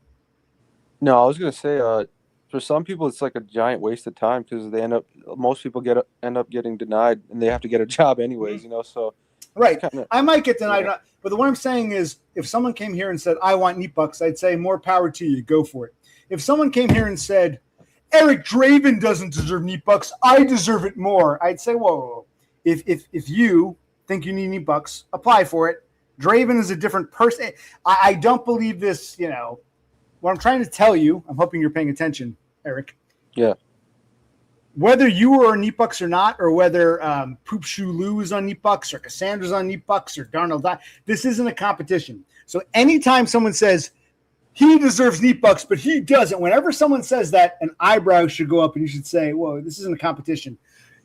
No, I was going to say, for some people, it's like a giant waste of time because most people end up getting denied and they have to get a job anyways, so. Right. I might get denied, but the one I'm saying is if someone came here and said, I want neat bucks, I'd say more power to you. Go for it. If someone came here and said, Eric Draven doesn't deserve neat bucks, I deserve it more, I'd say, whoa. If you think you need neat bucks, apply for it. Draven is a different person. I don't believe this, what I'm trying to tell you, I'm hoping you're paying attention, Eric. Yeah. Whether you are on neat bucks or not, or whether Poop Shoe Lou is on neat bucks, or Cassandra's on neat bucks, or Darnell, this isn't a competition. So anytime someone says he deserves neat bucks, but he doesn't, whenever someone says that, an eyebrow should go up and you should say, whoa, this isn't a competition.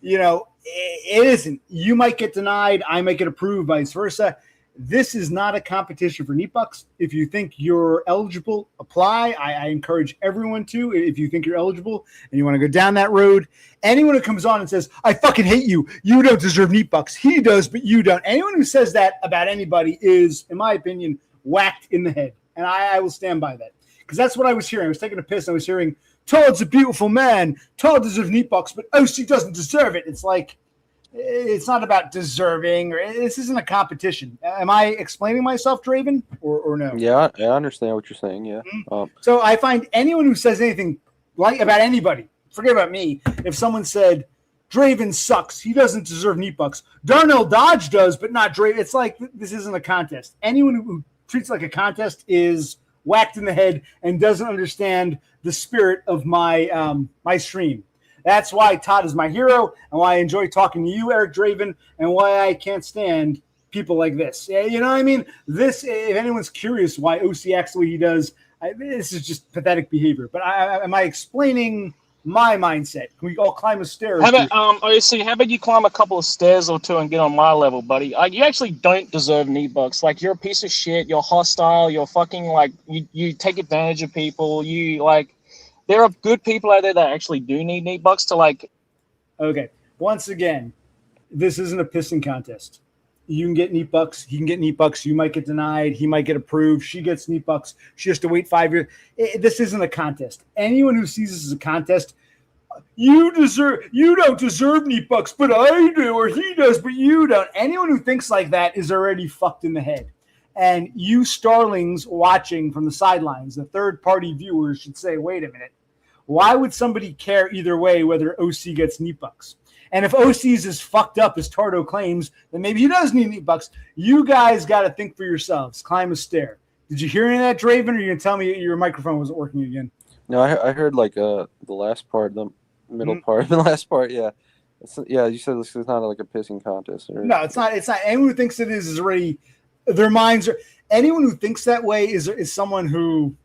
It isn't. You might get denied. I might get approved, vice versa. This is not a competition for neat bucks. If you think you're eligible, apply. I encourage everyone to, if you think you're eligible and you want to go down that road. Anyone who comes on and says, I fucking hate you, you don't deserve neat bucks. He does, but you don't. Anyone who says that about anybody is, in my opinion, whacked in the head. And I will stand by that. Because that's what I was hearing. I was taking a piss. I was hearing, Todd's a beautiful man. Todd deserves neat bucks, but OC doesn't deserve it. It's like, it's not about deserving, or this isn't a competition. Am I explaining myself, Draven, or no? Yeah, I understand what you're saying. Yeah. Mm-hmm. So I find anyone who says anything like about anybody, forget about me. If someone said Draven sucks, he doesn't deserve neat bucks. Darnell Dodge does, but not Draven. It's like this isn't a contest. Anyone who treats it like a contest is whacked in the head and doesn't understand the spirit of my my stream. That's why Todd is my hero and why I enjoy talking to you, Eric Draven, and why I can't stand people like this. Yeah, you know what I mean? This, if anyone's curious why OC acts the way he does, this is just pathetic behavior. But am I explaining my mindset? Can we all climb a stair? How about OC? How about you climb a couple of stairs or two and get on my level, buddy? You actually don't deserve knee bucks. Like, you're a piece of shit. You're hostile. You're fucking like you take advantage of people. You like. There are good people out there that actually do need knee bucks to like. Okay. Once again, this isn't a pissing contest. You can get neat bucks. He can get neat bucks. You might get denied. He might get approved. She gets neat bucks. She has to wait 5 years. This isn't a contest. Anyone who sees this as a contest, you don't deserve neat bucks, but I do, or he does, but you don't. Anyone who thinks like that is already fucked in the head. And you starlings watching from the sidelines, the third-party viewers should say, wait a minute. Why would somebody care either way whether OC gets neat bucks? And if OC's as fucked up as Tardo claims, then maybe he does need neat bucks. You guys got to think for yourselves. Climb a stair. Did you hear any of that, Draven, or are you going to tell me your microphone wasn't working again? No, I heard like the last part, the middle part, the last part. Yeah, you said this is not like a pissing contest. Or... No, it's not. It's not. Anyone who thinks it is already their minds are. Anyone who thinks that way is someone who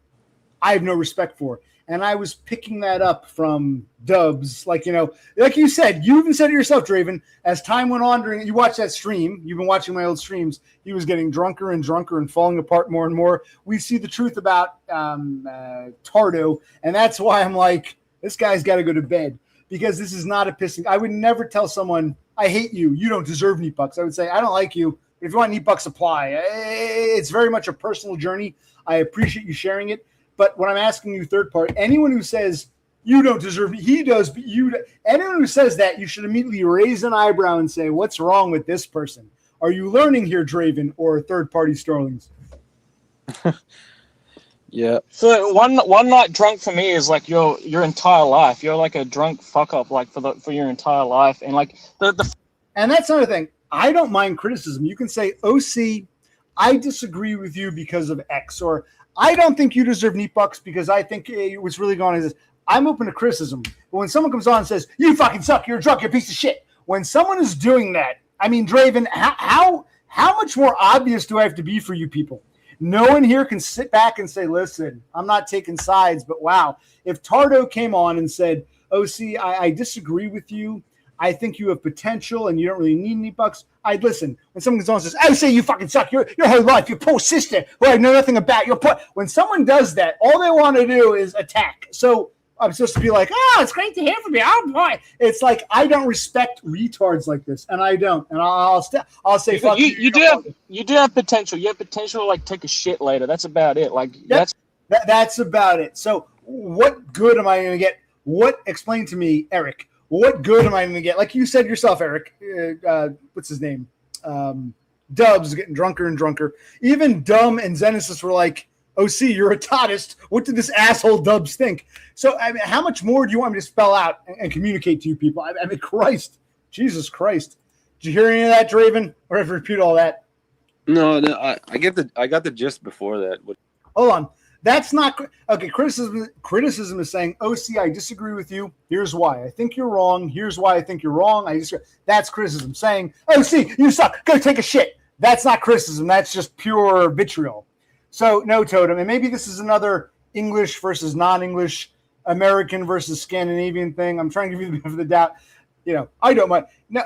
I have no respect for. And I was picking that up from Dubs, like you said, you even said it yourself, Draven. As time went on, you watched that stream. You've been watching my old streams. He was getting drunker and drunker and falling apart more and more. We see the truth about Tardo, and that's why I'm like, this guy's got to go to bed because this is not a pissing. I would never tell someone, I hate you. You don't deserve neat bucks. I would say, I don't like you. If you want neat bucks, apply. It's very much a personal journey. I appreciate you sharing it. But when I'm asking you third part, anyone who says you don't deserve it, he does, but anyone who says that, you should immediately raise an eyebrow and say, what's wrong with this person? Are you learning here, Draven, or third-party starlings? Yeah. So one night drunk for me is like your entire life. You're like a drunk fuck up like for your entire life, and like And that's another thing. I don't mind criticism. You can say, OC, I disagree with you because of X, or I don't think you deserve neat bucks because I think what's really going on is this. I'm open to criticism. But when someone comes on and says, you fucking suck, you're a drunk, you're a piece of shit. When someone is doing that, I mean, Draven, how much more obvious do I have to be for you people? No one here can sit back and say, listen, I'm not taking sides, but wow. If Tardo came on and said, OC, I disagree with you. I think you have potential and you don't really need any bucks. I'd listen. When someone comes on and says, I say you fucking suck. Your whole life, your poor sister, who I know nothing about. When someone does that, all they want to do is attack. So I'm supposed to be like, oh, it's great to hear from you. Oh, boy. It's like, I don't respect retards like this, and I don't. And I'll say, fuck you. You do have potential. You have potential to, like, take a shit later. That's about it. Like, yep. That's about it. So what good am I going to get? Explain to me, Eric, what good am I going to get? Like you said yourself, Eric, what's his name? Dubs is getting drunker and drunker. Even Dumb and Zenesis were like, OC, you're a Toddist. What did this asshole Dubs think? So, I mean, how much more do you want me to spell out and communicate to you people? I mean, Christ. Jesus Christ. Did you hear any of that, Draven? Or have to repeat all that? No, I got the gist before that. Hold on. That's not okay. Criticism is saying, OC, I disagree with you. Here's why. I think you're wrong. Here's why I think you're wrong. That's criticism. Saying, OC, you suck. Go take a shit. That's not criticism. That's just pure vitriol. So, no, Totem. And maybe this is another English versus non-English, American versus Scandinavian thing. I'm trying to give you the benefit of the doubt. I don't mind. No,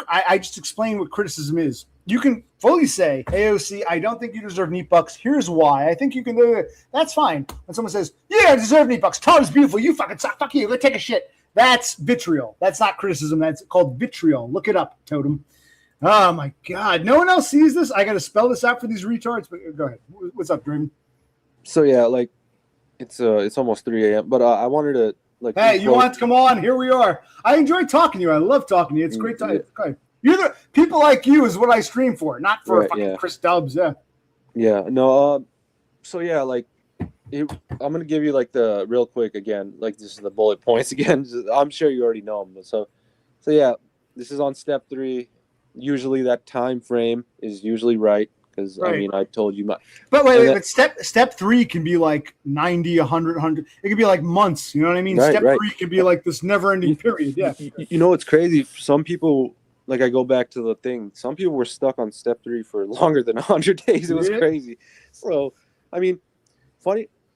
I just explained what criticism is. You can fully say, AOC, I don't think you deserve neat bucks. Here's why. I think you can do it. That's fine. When someone says, yeah, I deserve neat bucks. Todd is beautiful. You fucking suck. Fuck you. Go take a shit. That's vitriol. That's not criticism. That's called vitriol. Look it up, Totem. Oh, my God. No one else sees this? I got to spell this out for these retards. But go ahead. What's up, Dream? So, yeah, like, it's almost 3 a.m. But I wanted to, like... Hey, you want to come on? Here we are. I enjoy talking to you. I love talking to you. It's great time. Yeah. People like you is what I stream for, not for fucking Chris Dubs. Yeah. Yeah. No. So yeah, like, I'm gonna give you like the real quick again, like this is the bullet points again. I'm sure you already know them. So yeah, this is on step 3. Usually that time frame is usually right. because Right. I mean I told you my. But And but step 3 can be like 90, 100. It can be like months. You know what I mean? Right, Step right. 3 can be like this never-ending period. Yeah. You know what's crazy? Some people, like I go back to the thing. Some people were stuck on step 3 for longer than 100 days. It was Yeah. crazy. So, I mean,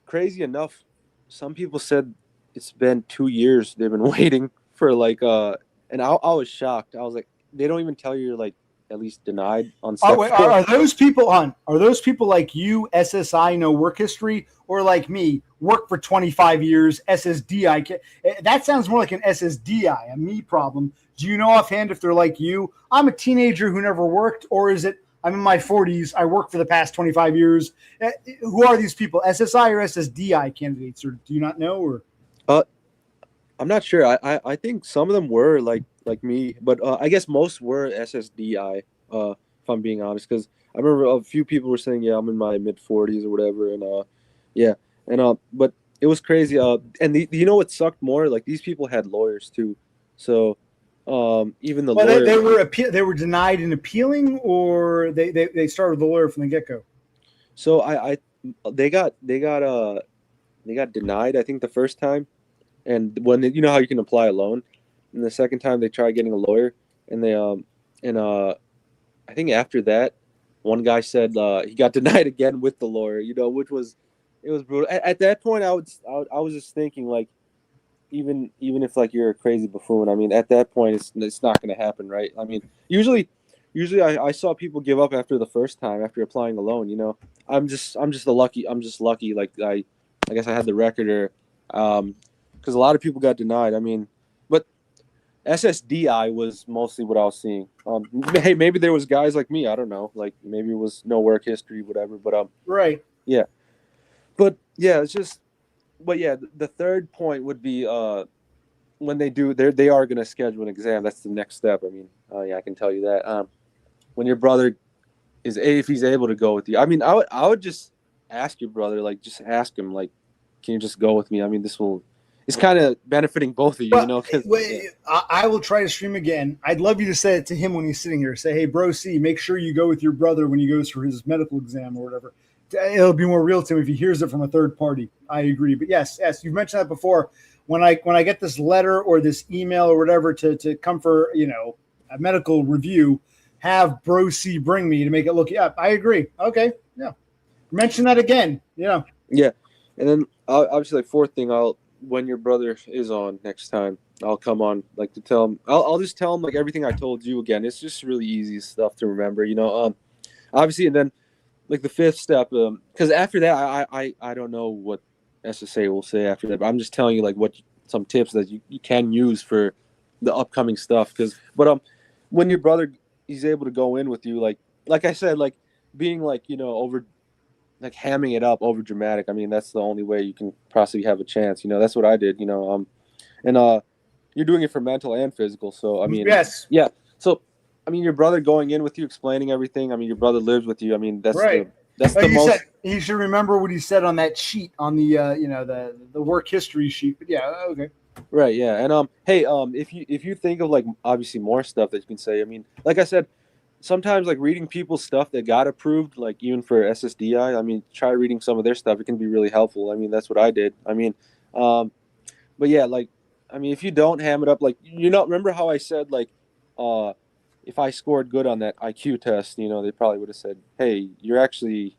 crazy enough. Some people said it's been 2 years. They've been waiting for like and I was shocked. I was like, they don't even tell you you're like at least denied on step Wait, 4. are those people on? Are those people like you, SSI, no work history, or like me, work for 25 years, SSDI? That sounds more like an SSDI, a me problem. Do you know offhand if they're like you? I'm a teenager who never worked, or is it I'm in my 40s, I worked for the past 25 years? Who are these people, SSI or SSDI candidates, or do you not know? Or I'm not sure. I think some of them were like me, but I guess most were SSDI. If I'm being honest, because I remember a few people were saying, "Yeah, I'm in my mid 40s or whatever," and yeah, and but it was crazy. And you know what sucked more? Like these people had lawyers too, so even the well, lawyer. they were denied in appealing, or they started the lawyer from the get go. So they got denied. I think the first time. And when you know how you can apply a loan, and the second time they tried getting a lawyer, and they and I think after that, one guy said he got denied again with the lawyer. You know, which was it was brutal. At that point, I was just thinking like, even if like you're a crazy buffoon, I mean, at that point, it's not going to happen, right? I mean, usually I saw people give up after the first time after applying a loan. You know, I'm just lucky. Like I guess I had the record or. Because a lot of people got denied. I mean, but SSDI was mostly what I was seeing. Hey, maybe there was guys like me. I don't know. Like maybe it was no work history, whatever. But Right. yeah. But yeah, it's just. But yeah, the third point would be when they are going to schedule an exam. That's the next step. I mean, yeah, I can tell you that. When your brother if he's able to go with you, I mean, I would just ask your brother, like, just ask him, like, can you just go with me? I mean, it's kind of benefiting both of you, you know. I will try to stream again. I'd love you to say it to him when he's sitting here. Say, hey, bro, C, make sure you go with your brother when he goes for his medical exam or whatever. It'll be more real to him if he hears it from a third party. I agree. But yes, you've mentioned that before. When I get this letter or this email or whatever to come for, you know, a medical review, have bro C bring me to make it look up. I agree. Okay. Yeah. Mention that again. Yeah. Yeah. And then obviously, like, fourth thing, when your brother is on next time, I'll come on, like, to tell him. I'll just tell him like everything I told you again. It's just really easy stuff to remember, you know. Obviously, and then like the fifth step, because after that, I don't know what SSA will say after that. But I'm just telling you like some tips that you can use for the upcoming stuff. But when your brother he's able to go in with you, like I said, like being like, you know, over. Like hamming it up over dramatic. I mean, that's the only way you can possibly have a chance. You know, that's what I did. You know, and you're doing it for mental and physical. So I mean, yes, yeah. So I mean, your brother going in with you, explaining everything. I mean, your brother lives with you. I mean, that's right. That's the most. You should remember what he said on that sheet on the you know the work history sheet. But yeah, okay. Right. Yeah. And hey, if you think of like obviously more stuff that you can say. I mean, like I said. Sometimes like reading people's stuff that got approved, like even for SSDI, I mean, try reading some of their stuff. It can be really helpful. I mean, that's what I did. I mean, but yeah, like, I mean, if you don't ham it up, like, you know, remember how I said, like, if I scored good on that IQ test, you know, they probably would have said, hey, you're actually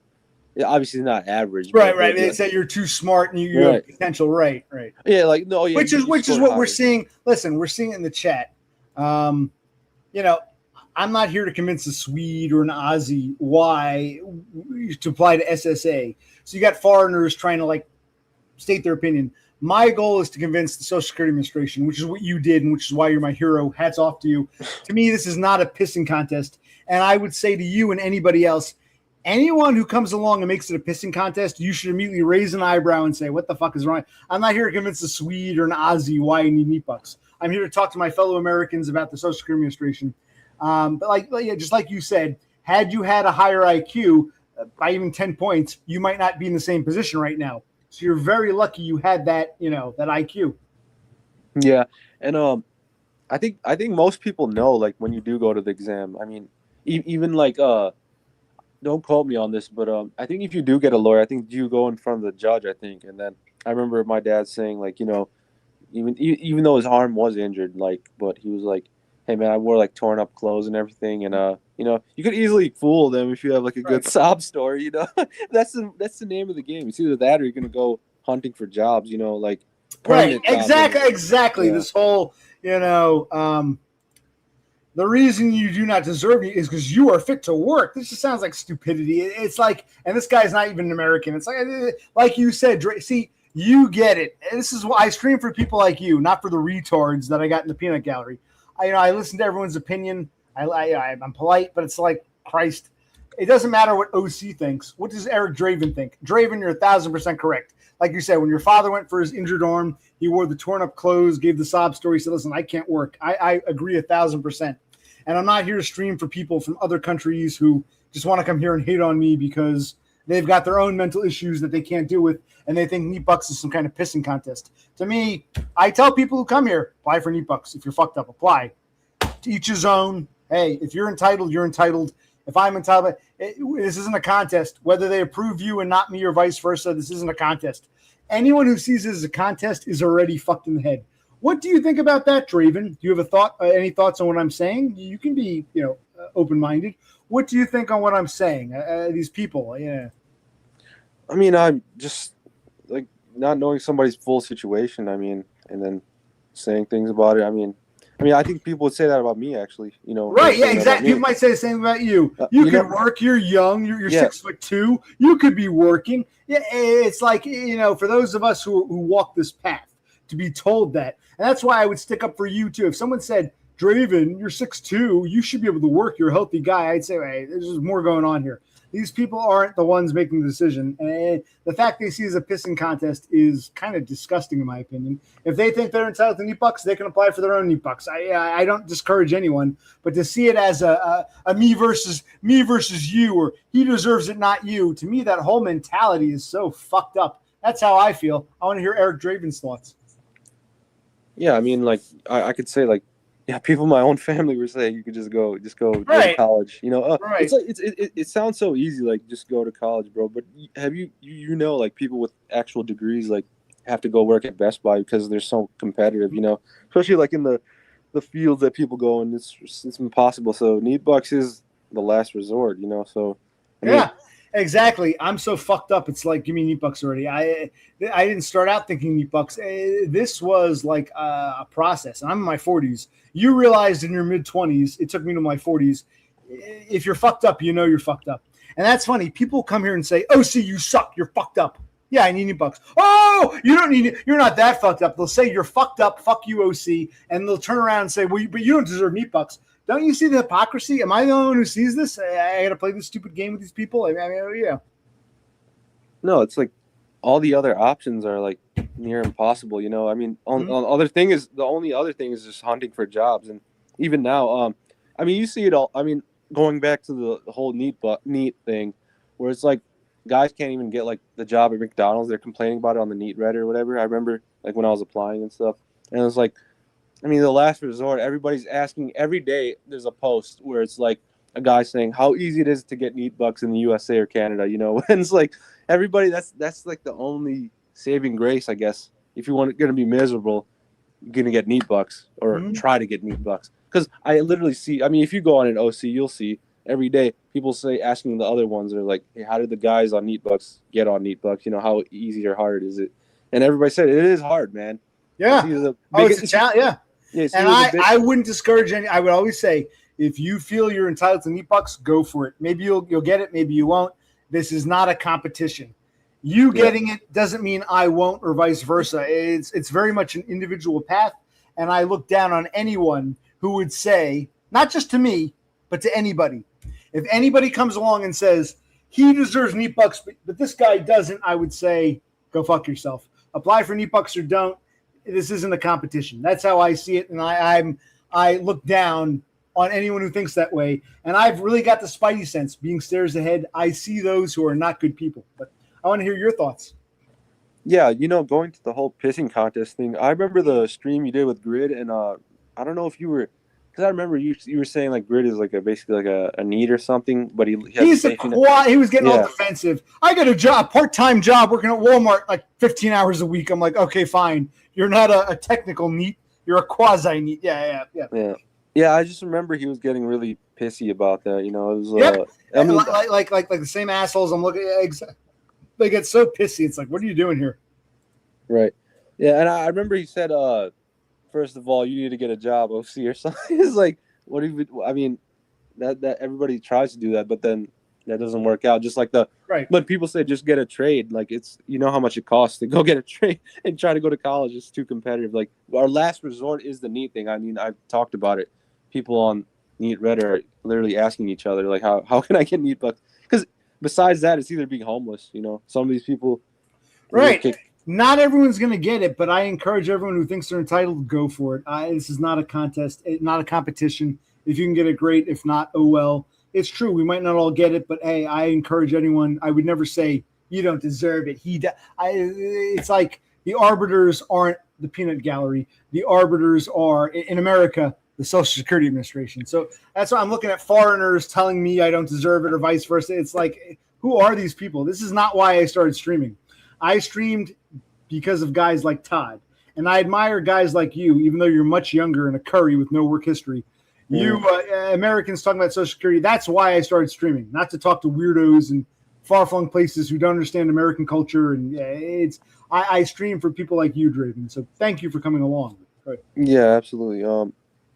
obviously not average. Right. They say you're too smart and you have potential. Right. Yeah. Like, no, yeah. Which is what we're seeing. Listen, we're seeing it in the chat. You know, I'm not here to convince a Swede or an Aussie why to apply to SSA. So you got foreigners trying to like state their opinion. My goal is to convince the Social Security Administration, which is what you did and which is why you're my hero. Hats off to you. To me, this is not a pissing contest. And I would say to you and anybody else, anyone who comes along and makes it a pissing contest, you should immediately raise an eyebrow and say, what the fuck is wrong? I'm not here to convince a Swede or an Aussie why you need meat bucks. I'm here to talk to my fellow Americans about the Social Security Administration. But just like you said, had you had a higher IQ by even 10 points, you might not be in the same position right now. So you're very lucky you had that, you know, that IQ. Yeah. And I think most people know, like, when you do go to the exam, I mean, even like don't quote me on this, but I think if you do get a lawyer, I think you go in front of the judge. I think, and then I remember my dad saying like, even though his arm was injured, like, but he was like, "Hey man, I wore like torn up clothes and everything, and you could easily fool them if you have like a good Right. sob story. That's the name of the game. It's either that or you're gonna go hunting for jobs. Like Right. permanent jobs. Exactly. Yeah. This whole, the reason you do not deserve me is because you are fit to work. This just sounds like stupidity. It's like, and this guy's not even American. It's like you said, see, you get it. And this is why I stream for people like you, not for the retards that I got in the peanut gallery. I listen to everyone's opinion. I'm polite, but it's like, Christ. It doesn't matter what OC thinks. What does Eric Draven think? Draven, you're 1,000% correct. Like you said, when your father went for his injured arm, he wore the torn up clothes, gave the sob story, said, listen, I can't work. I agree 1,000%. And I'm not here to stream for people from other countries who just want to come here and hate on me because they've got their own mental issues that they can't deal with, and they think Neat Bucks is some kind of pissing contest. To me, I tell people who come here, apply for Neat Bucks. If you're fucked up, apply. To each his own. Hey, if you're entitled, you're entitled. If I'm entitled, this isn't a contest. Whether they approve you and not me or vice versa, this isn't a contest. Anyone who sees this as a contest is already fucked in the head. What do you think about that, Draven? Do you have a thought? Any thoughts on what I'm saying? You can be, open-minded. What do you think on what I'm saying? These people, yeah. I mean, I'm just like not knowing somebody's full situation. I mean, and then saying things about it. I mean, I think people would say that about me, actually. Right? Yeah, exactly. People might say the same about you. You could work. You're young. You're 6'2". You could be working. Yeah, it's like for those of us who walk this path, to be told that, and that's why I would stick up for you too. If someone said, "Draven, you're 6'2", you should be able to work. You're a healthy guy," I'd say, "Hey, there's more going on here." These people aren't the ones making the decision. And the fact they see it as a pissing contest is kind of disgusting, in my opinion. If they think they're entitled to Neat Bucks, they can apply for their own Neat Bucks. I don't discourage anyone, but to see it as a me versus you, or he deserves it, not you, to me, that whole mentality is so fucked up. That's how I feel. I want to hear Eric Draven's thoughts. Yeah, I mean, like I could say, like, yeah, people in my own family were saying you could just go Right. to college. Right. It's like it sounds so easy, like just go to college, bro. But have you like people with actual degrees like have to go work at Best Buy because they're so competitive, especially like in the fields that people go in, it's impossible. So Neat Bucks is the last resort, So I mean, yeah. Exactly. I'm so fucked up. It's like, give me Neat Bucks already. I didn't start out thinking Neat Bucks. This was like a process. And I'm in my 40s. You realized in your mid-20s, it took me to my 40s. If you're fucked up, you're fucked up. And that's funny. People come here and say, "Oh, see, you suck. You're fucked up." Yeah, I need Neat Bucks. Oh, you don't need it. You're not that fucked up. They'll say you're fucked up. Fuck you, OC. And they'll turn around and say, "Well, but you don't deserve Neat Bucks." Don't you see the hypocrisy? Am I the only one who sees this? I got to play this stupid game with these people. I mean, yeah. No, it's like all the other options are like near impossible. I mean, on other thing is the only other thing is just hunting for jobs, and even now, I mean, you see it all. I mean, going back to the whole neat thing, where it's like guys can't even get like the job at McDonald's. They're complaining about it on the Neat Reddit or whatever. I remember like when I was applying and stuff, and it was like, I mean, the last resort. Everybody's asking every day. There's a post where it's like a guy saying how easy it is to get Neat Bucks in the USA or Canada. And it's like everybody. That's like the only saving grace, I guess. If you want going to be miserable, you're gonna get Neat Bucks or try to get Neat Bucks. Because I literally see. I mean, if you go on an OC, you'll see every day people asking the other ones. They're like, "Hey, how did the guys on Neat Bucks get on Neat Bucks? How easy or hard is it?" And everybody said it is hard, man. Yeah. It's a challenge. Yeah. Yeah, and I wouldn't discourage any. I would always say, if you feel you're entitled to Neat Bucks, go for it. Maybe you'll get it, maybe you won't. This is not a competition. You getting it doesn't mean I won't, or vice versa. It's very much an individual path, and I look down on anyone who would say, not just to me, but to anybody. If anybody comes along and says he deserves Neat Bucks, but this guy doesn't, I would say, go fuck yourself. Apply for Neat Bucks or don't. This isn't a competition. That's how I see it, and I look down on anyone who thinks that way. And I've really got the spidey sense, being stairs ahead. I see those who are not good people. But I want to hear your thoughts. Yeah, going to the whole pissing contest thing. I remember the stream you did with Grid, and I don't know if you were because I remember you were saying like Grid is like basically like a need or something, but he has He's the a safety net. quad. He was getting all Yeah. defensive. I got a job, part-time job, working at Walmart, like 15 hours a week. I'm like, okay, fine. You're not a technical NEET. You're a quasi NEET. Yeah. Yeah. I just remember he was getting really pissy about that. You know, it was. Yep. I mean, like the same assholes. I'm looking at. They get so pissy. It's like, what are you doing here? right. Yeah, and I remember he said, first of all, you need to get a job, OC or something. It's like, what do you? I mean, that everybody tries to do that, but then that doesn't work out. Just like Right. when people say just get a trade, like it's how much it costs to go get a trade and try to go to college. It's too competitive. Like our last resort is the NEET thing. I mean, I've talked about it. People on NEET Reddit are literally asking each other like, how can I get NEET bucks? Because besides that, it's either being homeless. Some of these people, right. Not everyone's going to get it, but I encourage everyone who thinks they're entitled to go for it. This is not a contest, not a competition. If you can get it, great. If not, oh well. It's true. We might not all get it, but hey, I encourage anyone. I would never say you don't deserve it. It's like the arbiters aren't the peanut gallery. The arbiters are, in America, the Social Security Administration. So that's why I'm looking at foreigners telling me I don't deserve it or vice versa. It's like, who are these people? This is not why I started streaming. I streamed because of guys like Todd. And I admire guys like you, even though you're much younger and a curry with no work history. You Americans talking about Social Security, that's why I started streaming, not to talk to weirdos in far-flung places who don't understand American culture. And I stream for people like you, Draven. So thank you for coming along. Right. Yeah, absolutely.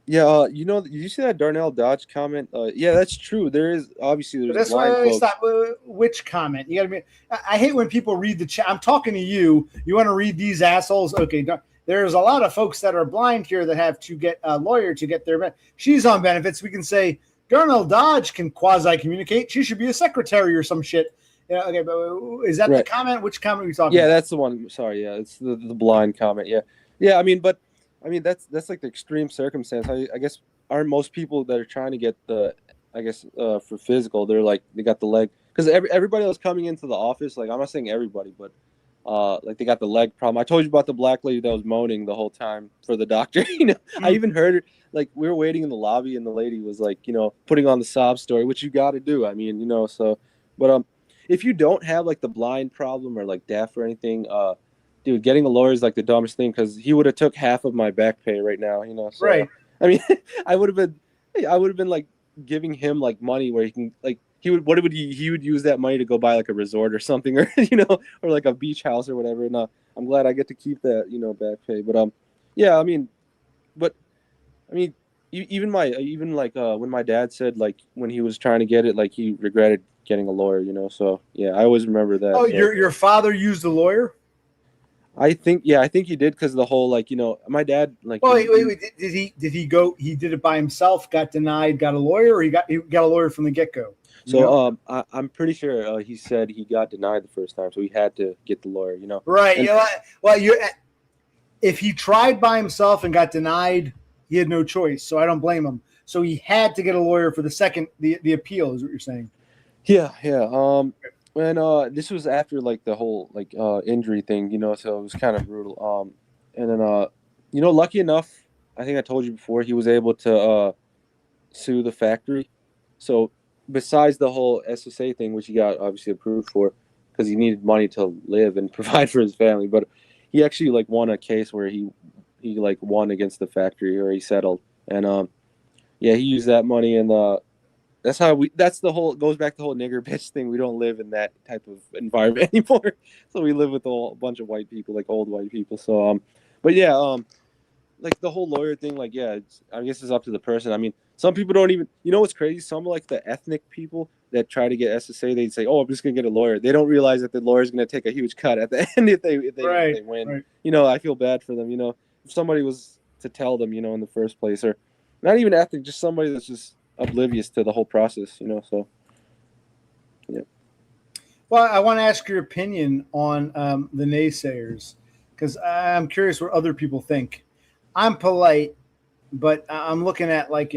Did you see that Darnell Dodge comment? Yeah, that's true. There's That's why I stop. Which comment? You got to be. I hate when people read the chat. I'm talking to you. You want to read these assholes? Okay. There's a lot of folks that are blind here that have to get a lawyer to get their. She's on benefits. We can say Darnell Dodge can quasi communicate. She should be a secretary or some shit. Yeah. Okay. But is that the comment? Which comment are we talking? Yeah, that's the one. Sorry. Yeah, it's the blind comment. Yeah. Yeah. I mean, that's like the extreme circumstance. I guess aren't most people that are trying to get for physical, they're like they got the leg, because everybody else coming into the office, like I'm not saying everybody, but like they got the leg problem. I told you about the black lady that was moaning the whole time for the doctor. I even heard her, like we were waiting in the lobby and the lady was like, putting on the sob story, which you got to do. I mean, so, but if you don't have like the blind problem or like deaf or anything, dude, getting a lawyer is like the dumbest thing, because he would have took half of my back pay right now. So, right. I mean, I would have been like giving him like money where he can like. He would use that money to go buy like a resort or something, or or like a beach house or whatever. And I'm glad I get to keep that back pay. But yeah, I mean, even when my dad said like when he was trying to get it, like he regretted getting a lawyer. So yeah, I always remember that. Oh, your father used a lawyer? I think he did, because the whole like my dad like. Well, wait, did he go? He did it by himself, got denied, got a lawyer, or he got a lawyer from the get-go? So I'm pretty sure he said he got denied the first time, so he had to get the lawyer. Right. If he tried by himself and got denied, he had no choice. So I don't blame him. So he had to get a lawyer for the appeal, is what you're saying. Yeah. When this was after like the whole like injury thing, so it was kind of brutal. And then lucky enough, I think I told you before, he was able to sue the factory. So besides the whole SSA thing, which he got obviously approved for because he needed money to live and provide for his family, but he actually like won a case where he like won against the factory, or he settled. And he used that money, and that's the whole, it goes back to the whole nigger bitch thing. We don't live in that type of environment anymore. So we live with a bunch of white people, like old white people. So but yeah, like the whole lawyer thing, like I guess it's up to the person. I mean, some people don't even, what's crazy? Some like the ethnic people that try to get SSA, they say, "Oh, I'm just gonna get a lawyer." They don't realize that the lawyer is gonna take a huge cut at the end if they win. Right. I feel bad for them. If somebody was to tell them, in the first place, or not even ethnic, just somebody that's just oblivious to the whole process. So yeah. Well, I want to ask your opinion on the naysayers, because I'm curious what other people think. I'm polite, but I'm looking at like,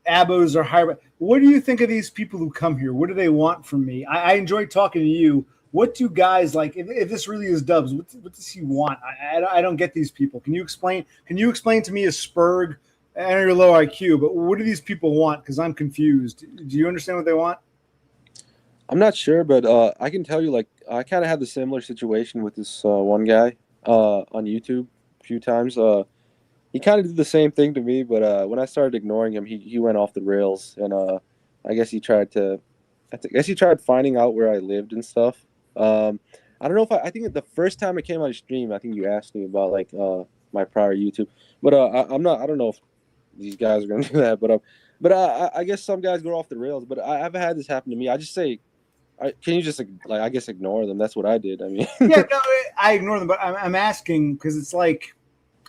abos or higher. What do you think of these people who come here? What do they want from me? I enjoy talking to you. What do guys like? If this really is Dubs, what does he want? I don't get these people. Can you explain? Can you explain to me a Spurg I know you're low IQ, but what do these people want? Because I'm confused. Do you understand what they want? I'm not sure, but I can tell you, like, I kind of had the similar situation with this one guy on YouTube a few times. He kind of did the same thing to me, but when I started ignoring him, he went off the rails, and I guess I guess he tried finding out where I lived and stuff. I don't know if I think the first time I came on stream, I think you asked me about like my prior YouTube, but I'm not. I don't know if these guys are gonna do that, but I guess some guys go off the rails. But I've had this happen to me. I just say, can you just like I guess ignore them? That's what I did. I mean, Yeah, no, I ignore them, but I'm asking because it's like,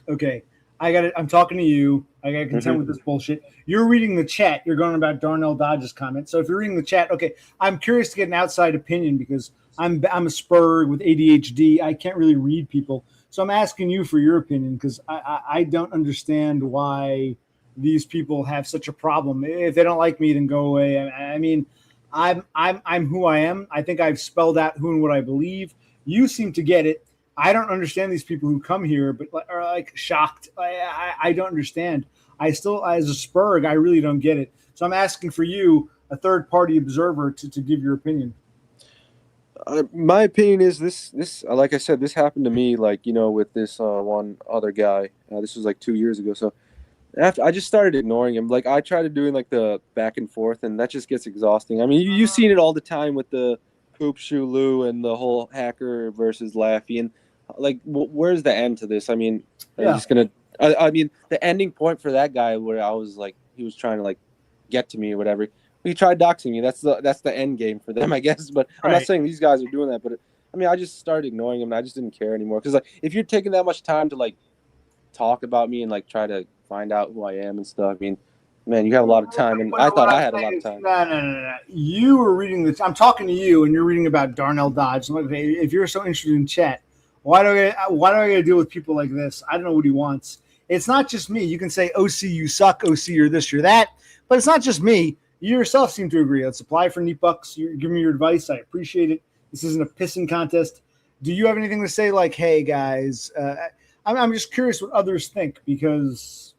okay, I'm talking to you. I got to contend with this bullshit. You're reading the chat. You're going about Darnell Dodge's comment. So if you're reading the chat, okay, I'm curious to get an outside opinion because I'm a Spurg with ADHD. I can't really read people. So I'm asking you for your opinion because I don't understand why these people have such a problem. If they don't like me, then go away. I mean, I'm who I am. I think I've spelled out who and what I believe. You seem to get it. I don't understand these people who come here, but are like shocked. I don't understand. I still, as a Spurg, I really don't get it. So I'm asking for you, a third-party observer, to give your opinion. My opinion is this like I said, this happened to me like with this one other guy. This was like 2 years ago. So after I just started ignoring him. Like I tried to doing like the back and forth, and that just gets exhausting. I mean, you've seen it all the time with the Poop Shoe Lou and the whole hacker versus Laffy, and like where's the end to this? I mean, are you just gonna? I mean, the ending point for that guy where I was like, he was trying to like get to me or whatever. He tried doxing me. That's the end game for them, I guess. But I'm not saying these guys are doing that. But I mean, I just started ignoring him, and I just didn't care anymore. Because like, if you're taking that much time to like talk about me and like try to find out who I am and stuff, I mean, man, you have a lot of time, and I thought I had a lot of time. No. You were reading this. I'm talking to you, and you're reading about Darnell Dodge. If you're so interested in chat, why do I got to deal with people like this? I don't know what he wants. It's not just me. You can say, OC, you suck, OC, you're this, you're that. But it's not just me. You yourself seem to agree. Let's apply for neat bucks. You're giving me your advice. I appreciate it. This isn't a pissing contest. Do you have anything to say like, hey, guys, I'm just curious what others think because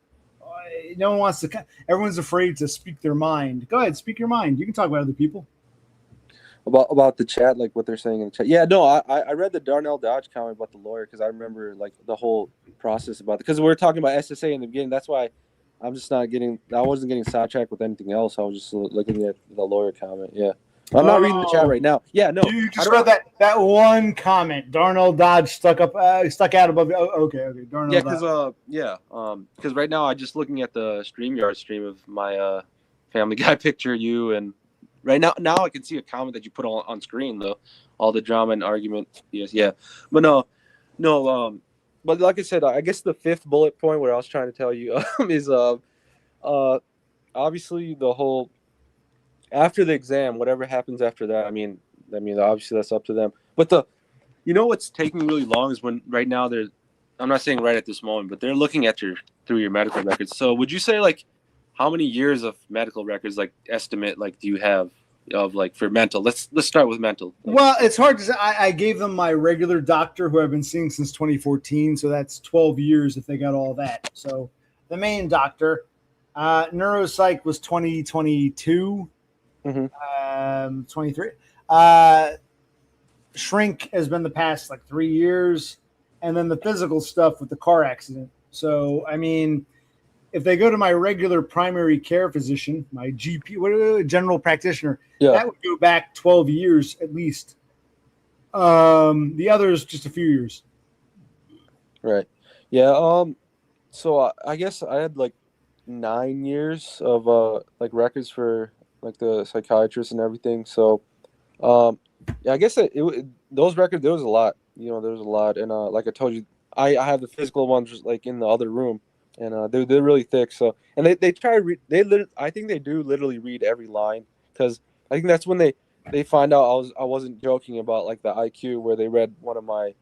no one wants to – everyone's afraid to speak their mind. Go ahead, speak your mind. You can talk about other people. About the chat, like what they're saying in the chat. Yeah, no, I read the Darnell Dodge comment about the lawyer because I remember like the whole process about it. Because we were talking about SSA in the beginning. That's why I'm just not getting – I wasn't getting sidetracked with anything else. I was just looking at the lawyer comment. Yeah. I'm not reading the chat right now. Yeah, no. You just read that one comment. Darnell Dodge stuck out above. Okay. Darnell. Yeah, because right now I'm just looking at the StreamYard stream of my Family Guy picture, you, and right now I can see a comment that you put on screen though. All the drama and argument. Yes, yeah, but no. But like I said, I guess the fifth bullet point where I was trying to tell you is obviously the whole. After the exam, whatever happens after that, I mean, obviously that's up to them. But what's taking really long is when right now I'm not saying right at this moment, but they're looking at through your medical records. So would you say like how many years of medical records like estimate like do you have of like for mental? Let's start with mental. Well, it's hard to say. I gave them my regular doctor who I've been seeing since 2014, so that's 12 years if they got all that. So the main doctor, neuropsych was 2022. 23. Shrink has been the past like 3 years, and then the physical stuff with the car accident. So, I mean, if they go to my regular primary care physician, my GP, general practitioner, that would go back 12 years at least. The others, just a few years. Right. Yeah. So I guess I had like 9 years of like records for like the psychiatrist and everything. So, I guess those records, there was a lot, there was a lot. And, like I told you, I have the physical ones just like in the other room and, they're really thick. So, and they try to I think they do literally read every line because I think that's when they find out I wasn't joking about like the IQ where they read one of my,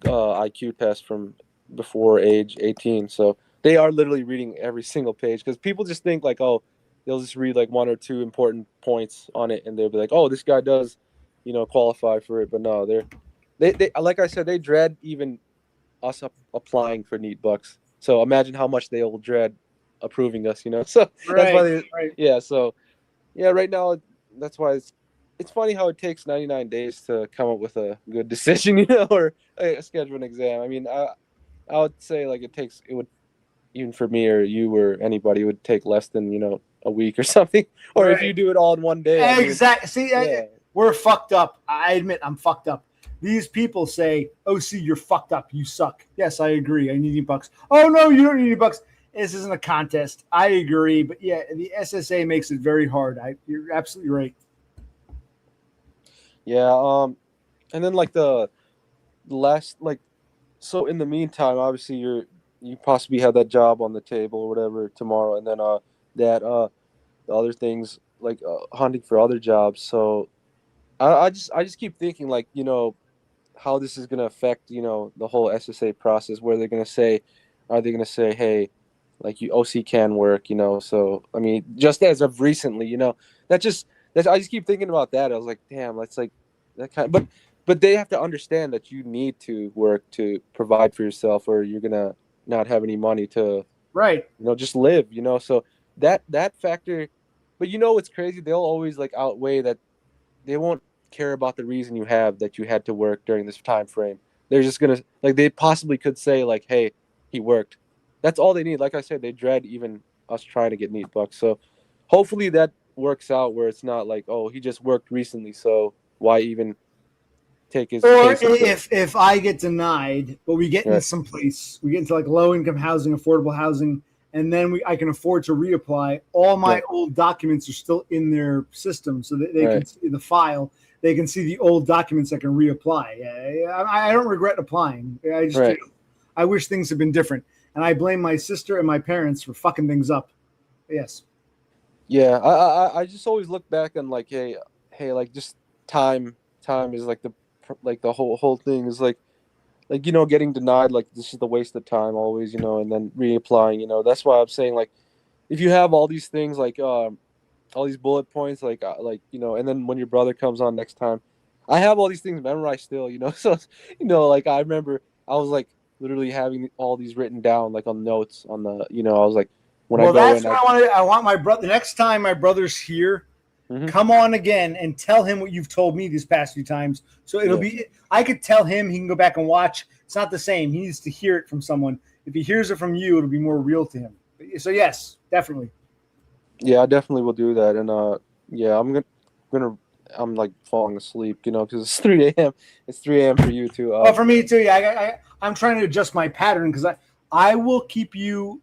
IQ tests from before age 18. So they are literally reading every single page because people just think like, oh, they'll just read like one or two important points on it, and they'll be like, "Oh, this guy does, qualify for it." But no, they like I said, they dread even us applying for neat bucks. So imagine how much they will dread approving us, So that's why they, right. yeah. So yeah, right now that's why it's funny how it takes 99 days to come up with a good decision, or schedule an exam. I mean, I would say like it would, even for me or you or anybody, it would take less than a week or something. Or if you do it all in one day, I mean, Exactly. See, yeah. we're fucked up. I admit I'm fucked up. These people say, "Oh, see, you're fucked up. You suck." Yes, I agree. I need $80. Oh no, you don't need $80. This isn't a contest. I agree, but yeah, the SSA makes it very hard. You're absolutely right. Yeah. And then like the last, like, so in the meantime, obviously you possibly have that job on the table or whatever tomorrow, and then that the other things like hunting for other jobs. So I just keep thinking, like, how this is gonna affect the whole SSA process. Where are they gonna say, hey, like, you OC can work, So I mean, just as of recently, that I just keep thinking about that. I was like, damn, that's like that kind of, but they have to understand that you need to work to provide for yourself, or you're gonna not have any money to Right. just live, So that factor, but what's crazy? They'll always like outweigh that. They won't care about the reason that you had to work during this time frame. They're just gonna, like, they possibly could say like, hey, he worked. That's all they need. Like I said, they dread even us trying to get neat bucks. So hopefully that works out where it's not like, oh, he just worked recently, so why even take his Or case into if I get denied, but we get into some place, we get into like low income housing, affordable housing, and then I can afford to reapply. All my old documents are still in their system, so that they can see the file. They can see the old documents. I can reapply. I don't regret applying. I just I wish things had been different, and I blame my sister and my parents for fucking things up. Yes. Yeah, I just always look back on like, hey, like, just time is like the whole thing is like getting denied, like, this is the waste of time always, and then reapplying. That's why I'm saying, like, if you have all these things, like, all these bullet points, like, and then when your brother comes on next time, I have all these things memorized still, so like, I remember I was like literally having all these written down, like, on notes on the, I was like, when I go that's in, what I want. I want my brother. The next time my brother's here, come on again and tell him what you've told me these past few times. So it'll be, I could tell him, he can go back and watch. It's not the same. He needs to hear it from someone. If he hears it from you, it'll be more real to him. So yes, definitely. Yeah, I definitely will do that. And yeah, I'm like falling asleep, because it's 3 a.m. It's 3 a.m. for you too. For me too. Yeah, I'm trying to adjust my pattern because I will keep you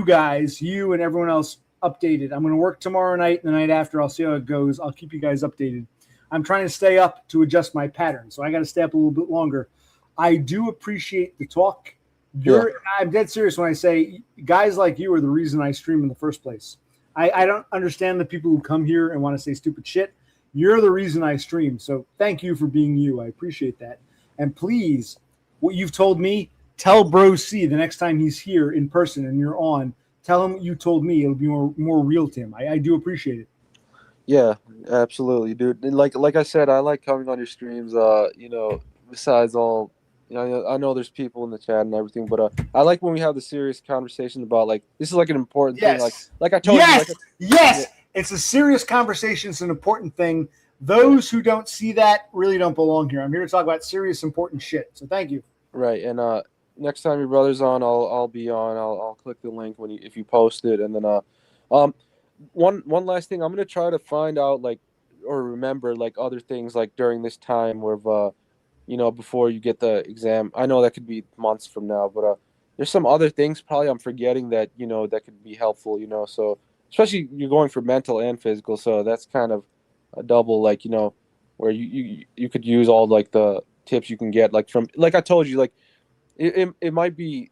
guys, you and everyone else updated. I'm going to work tomorrow night and the night after. I'll see how it goes. I'll keep you guys updated. I'm trying to stay up to adjust my pattern, so I got to stay up a little bit longer. I do appreciate the talk. I'm dead serious when I say guys like you are the reason I stream in the first place. I don't understand the people who come here and want to say stupid shit. You're the reason I stream. So thank you for being you. I appreciate that. And please, what you've told me, tell Bro C the next time he's here in person and you're on. Tell him what you told me. It'll be more real to him. I do appreciate it. Yeah, absolutely, dude. And like I said, I like coming on your streams. Besides all, I know there's people in the chat and everything, but I like when we have the serious conversation about, like, this is like an important thing. Like I told you. Yes. It's a serious conversation. It's an important thing. Those who don't see that really don't belong here. I'm here to talk about serious, important shit. So thank you. Right, and next time your brother's on, I'll be on. I'll click the link if you post it, and then one last thing, I'm gonna try to find out, like, or remember, like, other things, like, during this time where before you get the exam. I know that could be months from now, but there's some other things probably I'm forgetting that that could be helpful. So especially you're going for mental and physical, so that's kind of a double, like, where you could use all, like, the tips you can get, like, from, like I told you, like, it might be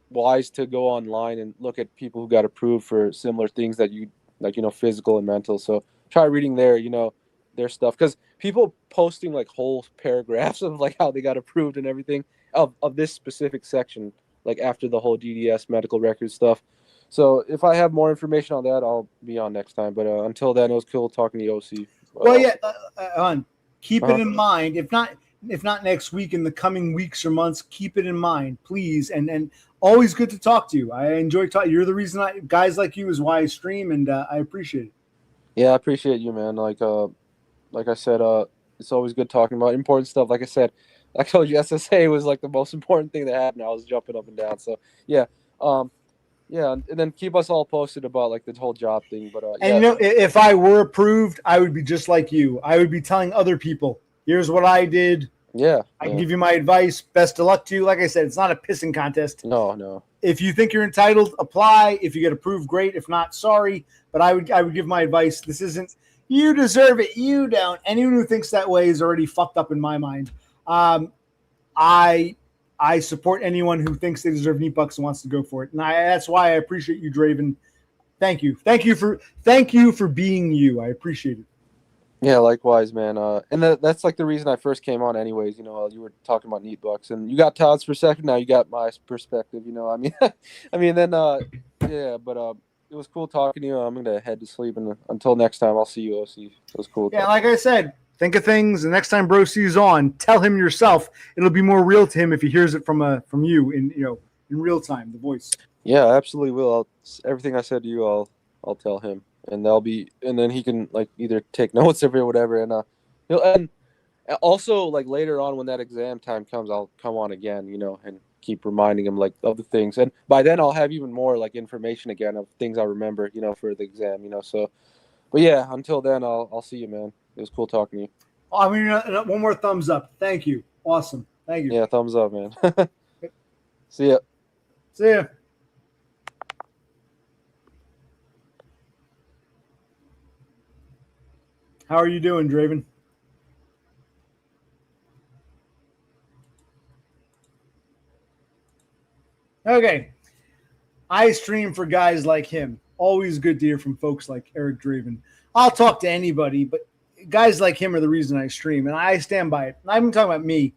wise to go online and look at people who got approved for similar things that you like, physical and mental. So try reading their stuff, because people posting like whole paragraphs of like how they got approved and everything of this specific section, like after the whole DDS medical record stuff. So if I have more information on that, I'll be on next time. But until then, it was cool talking to you, OC. Well, yeah, keep it in mind. If not next week, in the coming weeks or months, keep it in mind, please. And always good to talk to you. I enjoy talking. You're the reason guys like you is why I stream, and I appreciate it. Yeah, I appreciate you, man. Like I said, it's always good talking about important stuff. Like I said, I told you SSA was like the most important thing that happened. I was jumping up and down. So yeah, yeah, and then keep us all posted about like the whole job thing. But And yeah, if I were approved, I would be just like you. I would be telling other people, here's what I did. yeah, I can give you my advice. Best of luck to you. Like I said, it's not a pissing contest. no, If you think you're entitled, apply. If you get approved, great. If not, sorry. But I would give my advice. This isn't you deserve it. You don't. Anyone who thinks that way is already fucked up in my mind. I support anyone who thinks they deserve neat bucks and wants to go for it. And that's why I appreciate you, Draven. Thank you. Thank you for being you. I appreciate it. yeah, likewise, man. And that's like the reason I first came on, anyways. You know, you were talking about neat bucks, and you got Todd's perspective. Now you got my perspective. You know, I mean, then yeah, but it was cool talking to you. I'm gonna head to sleep, and until next time, I'll see you, OC. It was cool. Yeah, like I said, think of things. The next time Bro C's on, tell him yourself. It'll be more real to him if he hears it from you in real time, the voice. Yeah, I absolutely will. Everything I said to you, I'll tell him, and then he can like either take notes of it or whatever, and also like later on when that exam time comes, I'll come on again, and keep reminding him like of the things, and by then I'll have even more like information again of things I remember, for the exam, So, but yeah, until then, I'll see you, man. It was cool talking to you. I mean, one more thumbs up. Thank you. Awesome. Thank you. Yeah, thumbs up, man. See ya. See ya. How are you doing, Draven? Okay. I stream for guys like him. Always good to hear from folks like Eric Draven. I'll talk to anybody, but guys like him are the reason I stream, and I stand by it. I'm talking about me.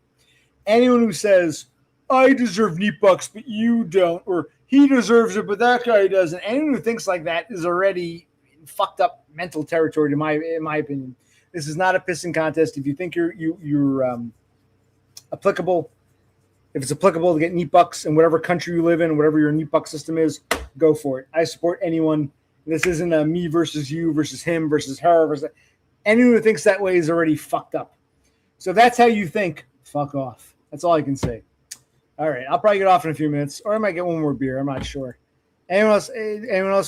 Anyone who says, I deserve neat bucks, but you don't, or he deserves it, but that guy doesn't. Anyone who thinks like that is already in fucked up mental territory, in my opinion. This is not a pissing contest. If you think you're applicable, if it's applicable to get neat bucks in whatever country you live in, whatever your neat buck system is, go for it. I support anyone. This isn't a me versus you versus him versus her versus anyone who thinks that way is already fucked up. So if that's how you think, fuck off. That's all I can say. All right, I'll probably get off in a few minutes, or I might get one more beer. I'm not sure. Anyone else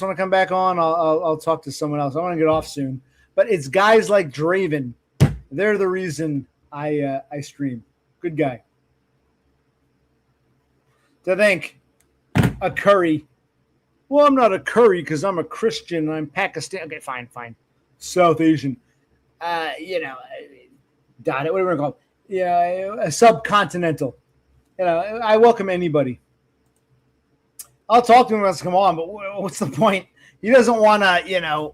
want to come back on? I'll talk to someone else. I want to get off soon. But it's guys like Draven. They're the reason I stream. Good guy. To think a curry. Well, I'm not a curry because I'm a Christian and I'm Pakistan. Okay, fine. South Asian. Dot it, whatever it's called. Yeah, a subcontinental. I welcome anybody. I'll talk to him when he wants to come on, but what's the point? He doesn't want to,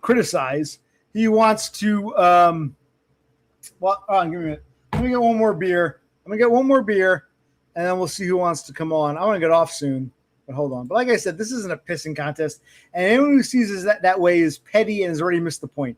criticize. He wants to, hold on, give me a minute. Let me get one more beer. And then we'll see who wants to come on. I want to get off soon, but hold on. But like I said, this isn't a pissing contest. And anyone who sees it that way is petty and has already missed the point,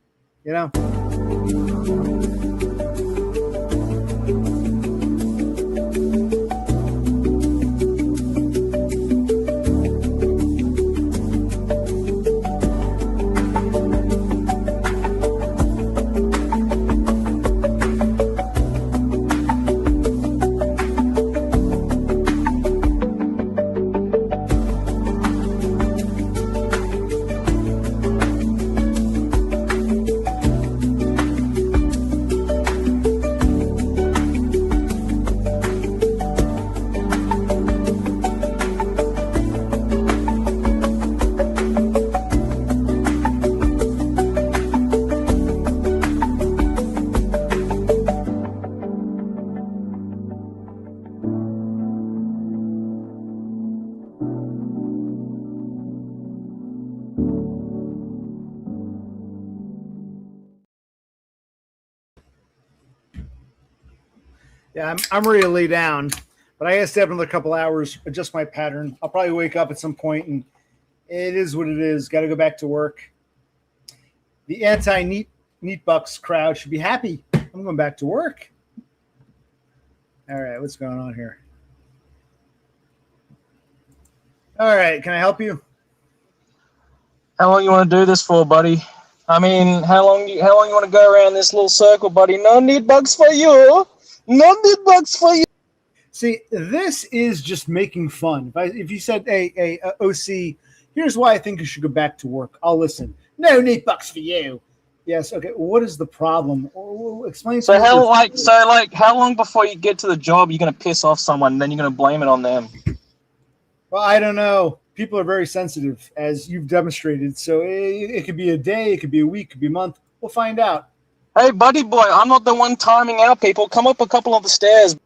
Yeah, I'm ready to lay down, but I got to stay up another couple hours, adjust my pattern. I'll probably wake up at some point, and it is what it is. Got to go back to work. The anti-neat bucks crowd should be happy. I'm going back to work. All right, what's going on here? All right, can I help you? How long you want to do this for, buddy? I mean, how long you want to go around this little circle, buddy? No need bugs for you. No need bugs for you. See, this is just making fun. If you said, hey, OC, here's why I think you should go back to work, I'll listen. No need bucks for you. Yes, okay. What is the problem? Explain. So how long before you get to the job you're gonna piss off someone, and then you're gonna blame it on them? Well, I don't know. People are very sensitive, as you've demonstrated. So it could be a day, it could be a week, it could be a month. We'll find out. Hey, buddy boy, I'm not the one timing out people. Come up a couple of the stairs.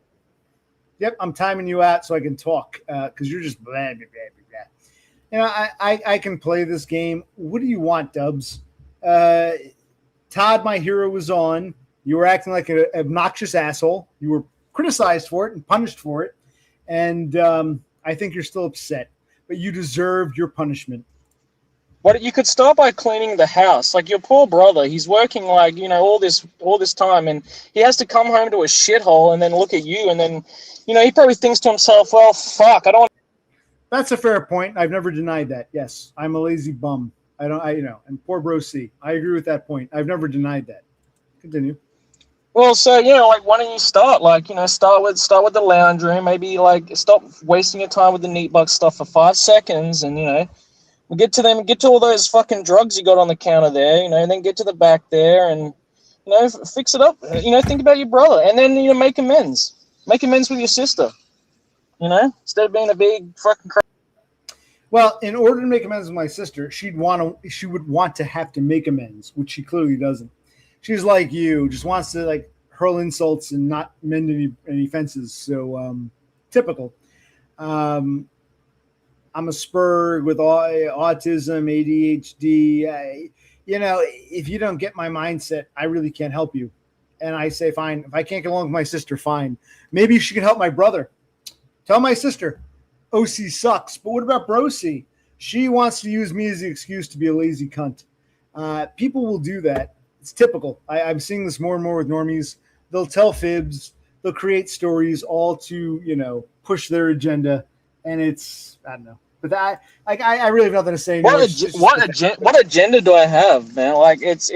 Yep, I'm timing you out so I can talk because you're just blah, blah, blah, blah. You know, I can play this game. What do you want, Dubs? Todd, my hero, was on. You were acting like an obnoxious asshole. You were criticized for it and punished for it. And I think you're still upset. But you deserved your punishment. What, you could start by cleaning the house. Like your poor brother, he's working like, you know, all this time, and he has to come home to a shithole and then look at you, and then, you know, he probably thinks to himself, well, fuck, I don't. That's a fair point. I've never denied that. Yes, I'm a lazy bum. And poor bro C. I agree with that point. I've never denied that. Continue. Well, so, you know, like, why don't you start? Like, you know, start with the lounge room. Maybe, like, stop wasting your time with the neat bug stuff for 5 seconds, and, you know, we'll get to all those fucking drugs you got on the counter there, you know, and then get to the back there and, you know, fix it up. You know, think about your brother, and then, you know, make amends. Make amends with your sister, you know, instead of being a big fucking crap. Well, in order to make amends with my sister, she would want to have to make amends, which she clearly doesn't. She's like you, just wants to like hurl insults and not mend any fences. So typical. I'm a spurg with autism, ADHD. You know, if you don't get my mindset, I really can't help you. And I say, fine. If I can't get along with my sister, fine. Maybe she can help my brother. Tell my sister, OC sucks. But what about Bro C? She wants to use me as the excuse to be a lazy cunt. People will do that. It's typical. I'm seeing this more and more with normies. They'll tell fibs. They'll create stories all to, you know, push their agenda. And it's, I don't know. But I really have nothing to say. What agenda do I have, man? Like, it's.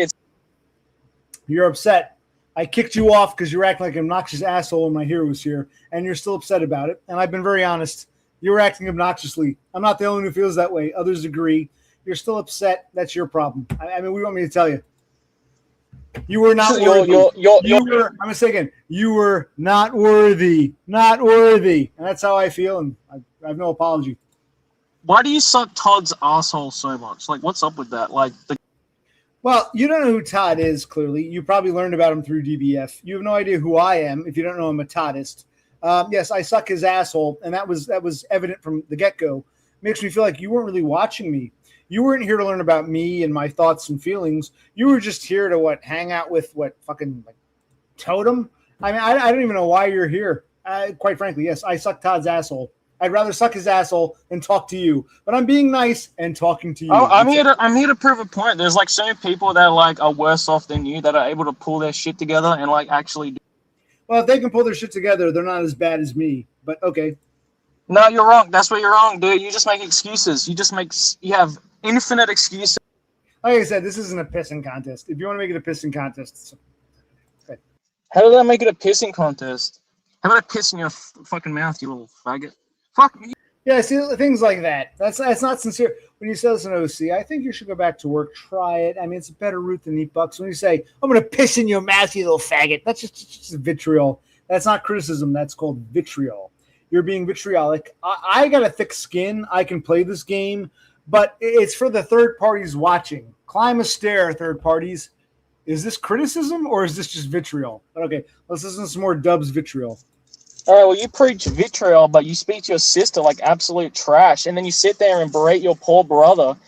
You're upset. I kicked you off because you're acting like an obnoxious asshole when my hero was here, and you're still upset about it. And I've been very honest. You were acting obnoxiously. I'm not the only one who feels that way. Others agree. You're still upset. That's your problem. I mean, what do you want me to tell you? You were not worthy. I'm going to say again, you were not worthy. Not worthy. And that's how I feel, and I have no apology. Why do you suck Todd's asshole so much? Like, what's up with that? Like, Well, you don't know who Todd is, clearly. You probably learned about him through DBF. You have no idea who I am if you don't know I'm a Toddist. Yes, I suck his asshole, and that was evident from the get-go. Makes me feel like you weren't really watching me. You weren't here to learn about me and my thoughts and feelings. You were just here to, hang out with, fucking, Totem? I mean, I don't even know why you're here. Quite frankly, yes, I suck Todd's asshole. I'd rather suck his asshole than talk to you. But I'm being nice and talking to you. Oh, I'm here to prove a point. There's so many people that are worse off than you that are able to pull their shit together and actually do. Well, if they can pull their shit together, they're not as bad as me. But okay. No, you're wrong. That's where you're wrong, dude. You just make excuses. You have infinite excuses. Like I said, this isn't a pissing contest. If you want to make it a pissing contest, okay. How did that make it a pissing contest? How about I piss in your fucking mouth, you little faggot? Fuck me. Yeah, see, things like that. That's not sincere. When you say this in OC, I think you should go back to work. Try it. I mean, it's a better route than eat bucks. When you say, I'm going to piss in your mouth, you little faggot, that's just vitriol. That's not criticism. That's called vitriol. You're being vitriolic. I got a thick skin. I can play this game, but it's for the third parties watching. Climb a stair, third parties. Is this criticism or is this just vitriol? But okay, let's listen to some more Dubs vitriol. All right, well, you preach vitriol, but you speak to your sister like absolute trash, and then you sit there and berate your poor brother.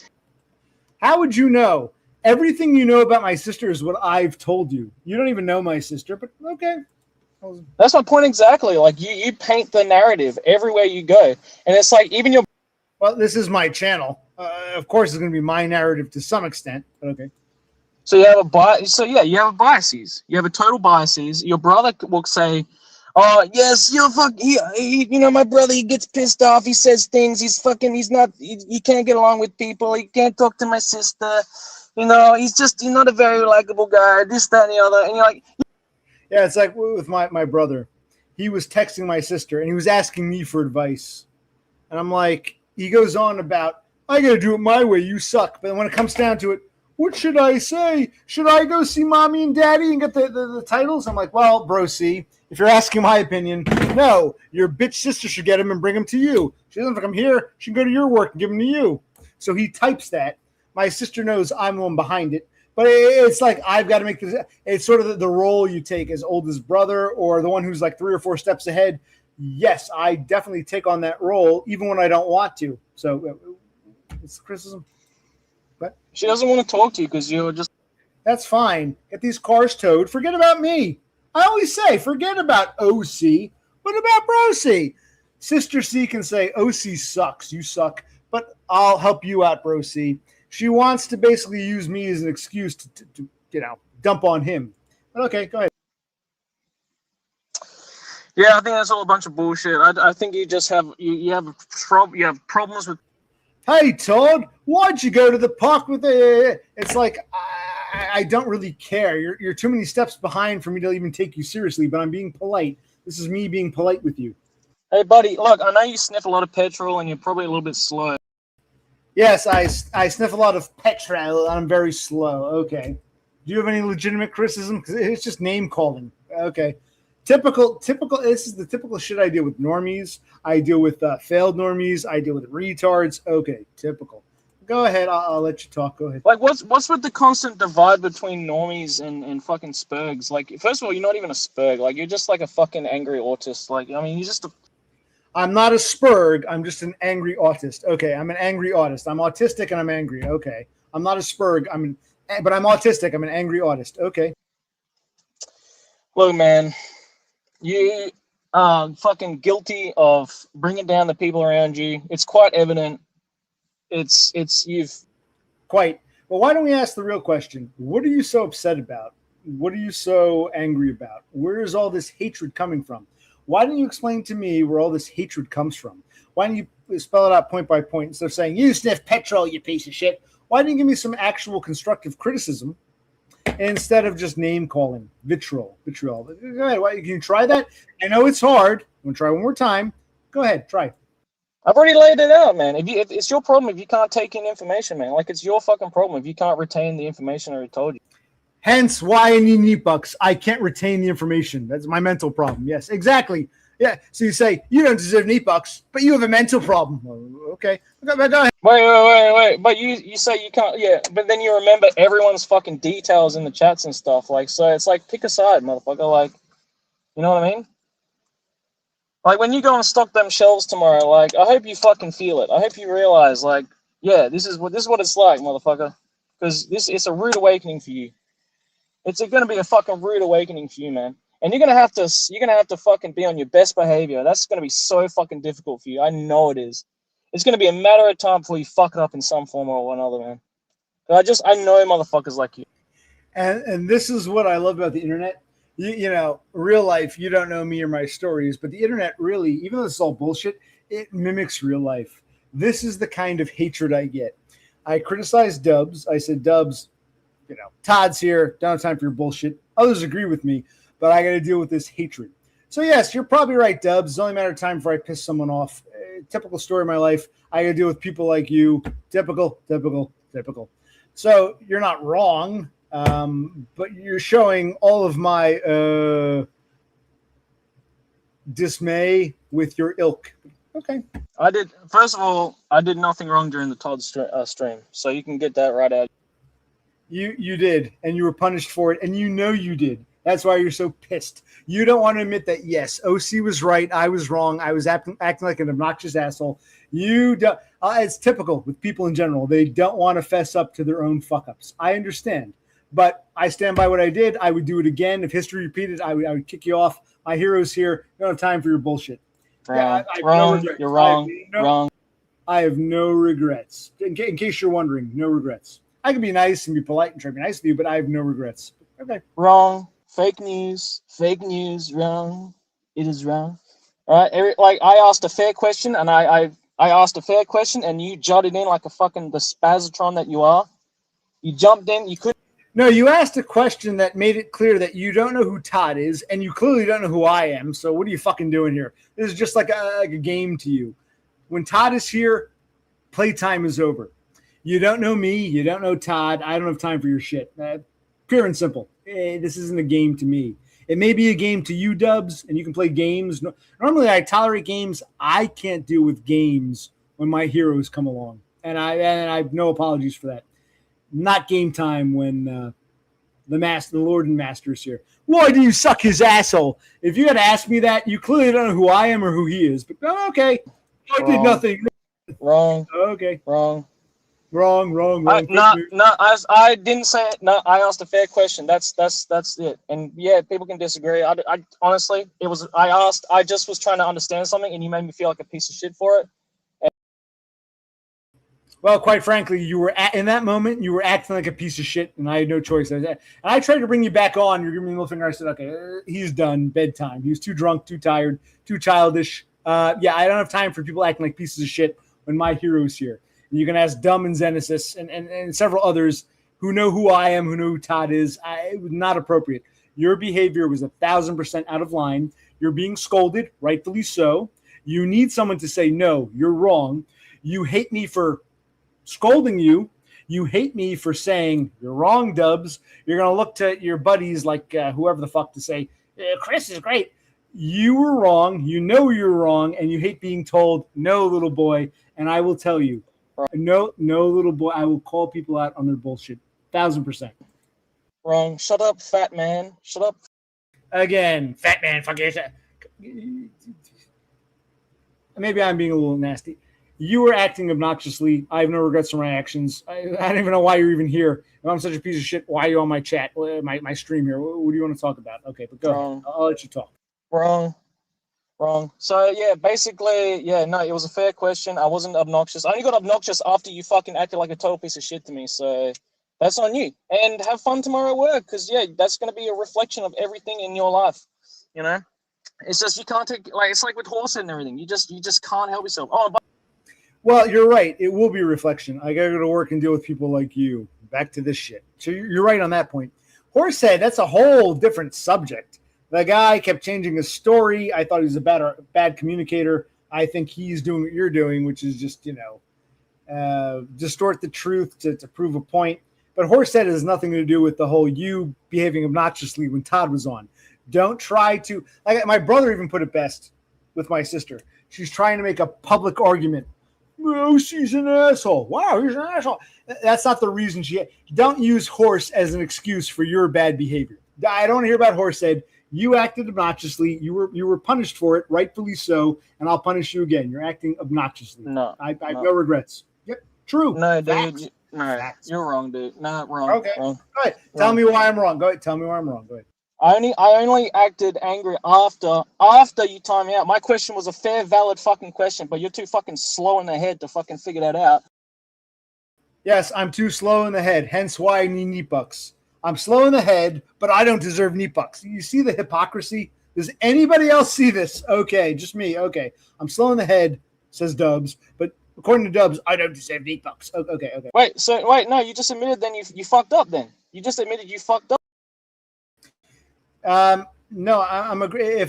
How would you know? Everything you know about my sister is what I've told you. You don't even know my sister, but okay. That's my point exactly. You paint the narrative everywhere you go, and it's even your. Well, this is my channel. Of course, it's going to be my narrative to some extent, but okay. So you have a bias. So yeah, you have biases. You have a total biases. Your brother will say, Oh yes, you fuck. He, you know, my brother. He gets pissed off. He says things. He's fucking. He's not. He can't get along with people. He can't talk to my sister. You know, he's not a very likable guy. This, that, and the other. And you're like, Yeah, it's like with my brother. He was texting my sister and he was asking me for advice. And I'm like, he goes on about, I got to do it my way. You suck. But then when it comes down to it, what should I say? Should I go see mommy and daddy and get the titles? I'm like, well, bro, see, if you're asking my opinion, no, your bitch sister should get them and bring them to you. She doesn't have to come here. She can go to your work and give them to you. So he types that. My sister knows I'm the one behind it. But it's like I've got to make this. It's sort of the role you take as oldest brother or the one who's like 3 or 4 steps ahead. Yes, I definitely take on that role even when I don't want to. So it's criticism. But she doesn't want to talk to you because you're just. That's fine. Get these cars towed. Forget about me. I always say, forget about OC. What about Bro C? Sister C can say, OC sucks. You suck. But I'll help you out, Bro C. She wants to basically use me as an excuse to dump on him. But okay, go ahead. Yeah, I think that's all a bunch of bullshit. I think you just have you have problems with. Hey Todd, why'd you go to the park with the? It's like I don't really care. You're too many steps behind for me to even take you seriously. But I'm being polite. This is me being polite with you. Hey buddy, look, I know you sniff a lot of petrol and you're probably a little bit slow. Yes, I sniff a lot of petrol and I'm very slow. Okay. Do you have any legitimate criticism? Because it's just name calling. Okay. Typical. This is the typical shit I deal with normies. I deal with failed normies. I deal with retards. Okay. Typical. Go ahead. I'll let you talk. Go ahead. Like, what's with the constant divide between normies and fucking spurgs? Like, first of all, you're not even a spurg. Like, you're just like a fucking angry autist. Like, I mean, you're just a. I'm not a spurg. I'm just an angry autist. Okay, I'm an angry autist. I'm autistic and I'm angry. Okay, I'm not a spurg. But I'm autistic. I'm an angry autist. Okay. Look, man, you are fucking guilty of bringing down the people around you. It's quite evident. It's you've quite. Well, why don't we ask the real question? What are you so upset about? What are you so angry about? Where is all this hatred coming from? Why don't you explain to me where all this hatred comes from? Why don't you spell it out point by point instead of saying, you sniff petrol, you piece of shit? Why don't you give me some actual constructive criticism instead of just name calling? Vitriol. Go ahead. Can you try that? I know it's hard. I'm going to try one more time. Go ahead. Try. I've already laid it out, man. If it's your problem if you can't take in information, man. Like, it's your fucking problem if you can't retain the information I already told you. Hence why I need neat bucks. I can't retain the information. That's my mental problem. Yes, exactly. Yeah. So you say you don't deserve neat bucks, but you have a mental problem. Okay. Go ahead. Wait. But you say you can't. Yeah. But then you remember everyone's fucking details in the chats and stuff. Like, so it's like, pick a side, motherfucker. Like, you know what I mean? Like, when you go and stock them shelves tomorrow, like, I hope you fucking feel it. I hope you realize, like, yeah, this is what it's like, motherfucker. Because it's a rude awakening for you. It's going to be a fucking rude awakening for you, man. And you're gonna have to fucking be on your best behavior. That's gonna be so fucking difficult for you. I know it is. It's gonna be a matter of time before you fuck it up in some form or another, man. I know motherfuckers like you. And this is what I love about the internet. You know, real life, you don't know me or my stories, but the internet really, even though this is all bullshit, it mimics real life. This is the kind of hatred I get. I criticized Dubs. I said, Dubs, you know, Todd's here. Don't have time for your bullshit. Others agree with me, but I got to deal with this hatred. So, yes, you're probably right, Dubs. It's only a matter of time before I piss someone off. Typical story of my life. I got to deal with people like you. Typical. So, you're not wrong, but you're showing all of my dismay with your ilk. Okay. First of all, I did nothing wrong during the Todd stream, so you can get that right out. You did, and you were punished for it, and you know you did. That's why you're so pissed. You don't want to admit that, yes, OC was right, I was wrong, I was acting like an obnoxious asshole. You don't. It's typical with people in general. They don't want to fess up to their own fuck-ups. I understand, but I stand by what I did. I would do it again. If history repeated, I would kick you off. My hero's here. You don't have time for your bullshit. Wrong. Wrong. You're wrong. Wrong. I have no regrets. In case you're wondering, no regrets. I can be nice and be polite and try to be nice with you, but I have no regrets. Okay. Wrong. Fake news. Wrong. It is wrong. All right, like I asked a fair question, and I asked a fair question, and you jutted in like a fucking the spazatron that you are. You jumped in. You couldn't. No, you asked a question that made it clear that you don't know who Todd is, and you clearly don't know who I am. So what are you fucking doing here? This is just like a game to you. When Todd is here, playtime is over. You don't know me. You don't know Todd. I don't have time for your shit. Pure and simple. This isn't a game to me. It may be a game to you, Dubs, and you can play games. Normally, I tolerate games. I can't deal with games when my heroes come along, and I have no apologies for that. Not game time when the Lord and Master is here. Why do you suck his asshole? If you had to ask me that, you clearly don't know who I am or who he is. But okay, I did nothing. Wrong. Okay. Wrong. I didn't say it. No, I asked a fair question. That's it. And yeah, people can disagree. I honestly, I just was trying to understand something, and you made me feel like a piece of shit for it. Well, quite frankly, in that moment, you were acting like a piece of shit, and I had no choice. And I tried to bring you back on. You're giving me a little finger. I said, okay, he's done. Bedtime. He was too drunk, too tired, too childish. Yeah, I don't have time for people acting like pieces of shit when my hero's here. And you can ask Dumb and Zenesis and several others who know who I am, who know who Todd is. It was not appropriate. Your behavior was 1,000% out of line. You're being scolded, rightfully so. You need someone to say, no, you're wrong. You hate me for scolding you. You hate me for saying you're wrong, Dubs. You're going to look to your buddies like whoever the fuck to say, Chris is great. You were wrong. You know you're wrong, and you hate being told, no, little boy. And I will tell you, no, little boy. I will call people out on their bullshit. 1,000%. Wrong. Shut up, fat man. Shut up. Again, fat man, fuck you. Maybe I'm being a little nasty. You were acting obnoxiously. I have no regrets for my actions. I don't even know why you're even here. If I'm such a piece of shit, why are you on my chat, my stream here? What do you want to talk about? Okay, but go ahead. I'll let you talk. Wrong. So, yeah, basically, yeah, no, it was a fair question. I wasn't obnoxious. I only got obnoxious after you fucking acted like a total piece of shit to me. So that's on you. And have fun tomorrow at work because, yeah, that's going to be a reflection of everything in your life, you know? It's just you can't take, like, it's like with horse and everything. You just can't help yourself. Well, you're right. It will be a reflection. I got to go to work and deal with people like you. Back to this shit. So you're right on that point. Horsehead, that's a whole different subject. The guy kept changing his story. I thought he was a bad communicator. I think he's doing what you're doing, which is just, distort the truth to prove a point. But Horsehead has nothing to do with the whole you behaving obnoxiously when Todd was on. Don't try to, like my brother even put it best with my sister. She's trying to make a public argument. Oh, she's an asshole. Wow, he's an asshole. That's not the reason don't use horse as an excuse for your bad behavior. I don't want to hear about Horsehead. You acted obnoxiously. You were punished for it, rightfully so, and I'll punish you again. You're acting obnoxiously. No. I have no regrets. Yep, true. No, dude. You're wrong, dude. No, wrong. Okay. Wrong. Go ahead. Tell me why I'm wrong. Go ahead. Tell me why I'm wrong. Go ahead. I only acted angry after you time me out. My question was a fair, valid fucking question, but you're too fucking slow in the head to fucking figure that out. Yes, I'm too slow in the head, hence why I need neat bucks. I'm slow in the head, but I don't deserve neat bucks. You see the hypocrisy? Does anybody else see this? Okay, just me. Okay. I'm slow in the head, says Dubs, but according to Dubs, I don't deserve neat bucks. Okay. Wait, no, you just admitted then you fucked up then. You just admitted you fucked up. No, I'm agree.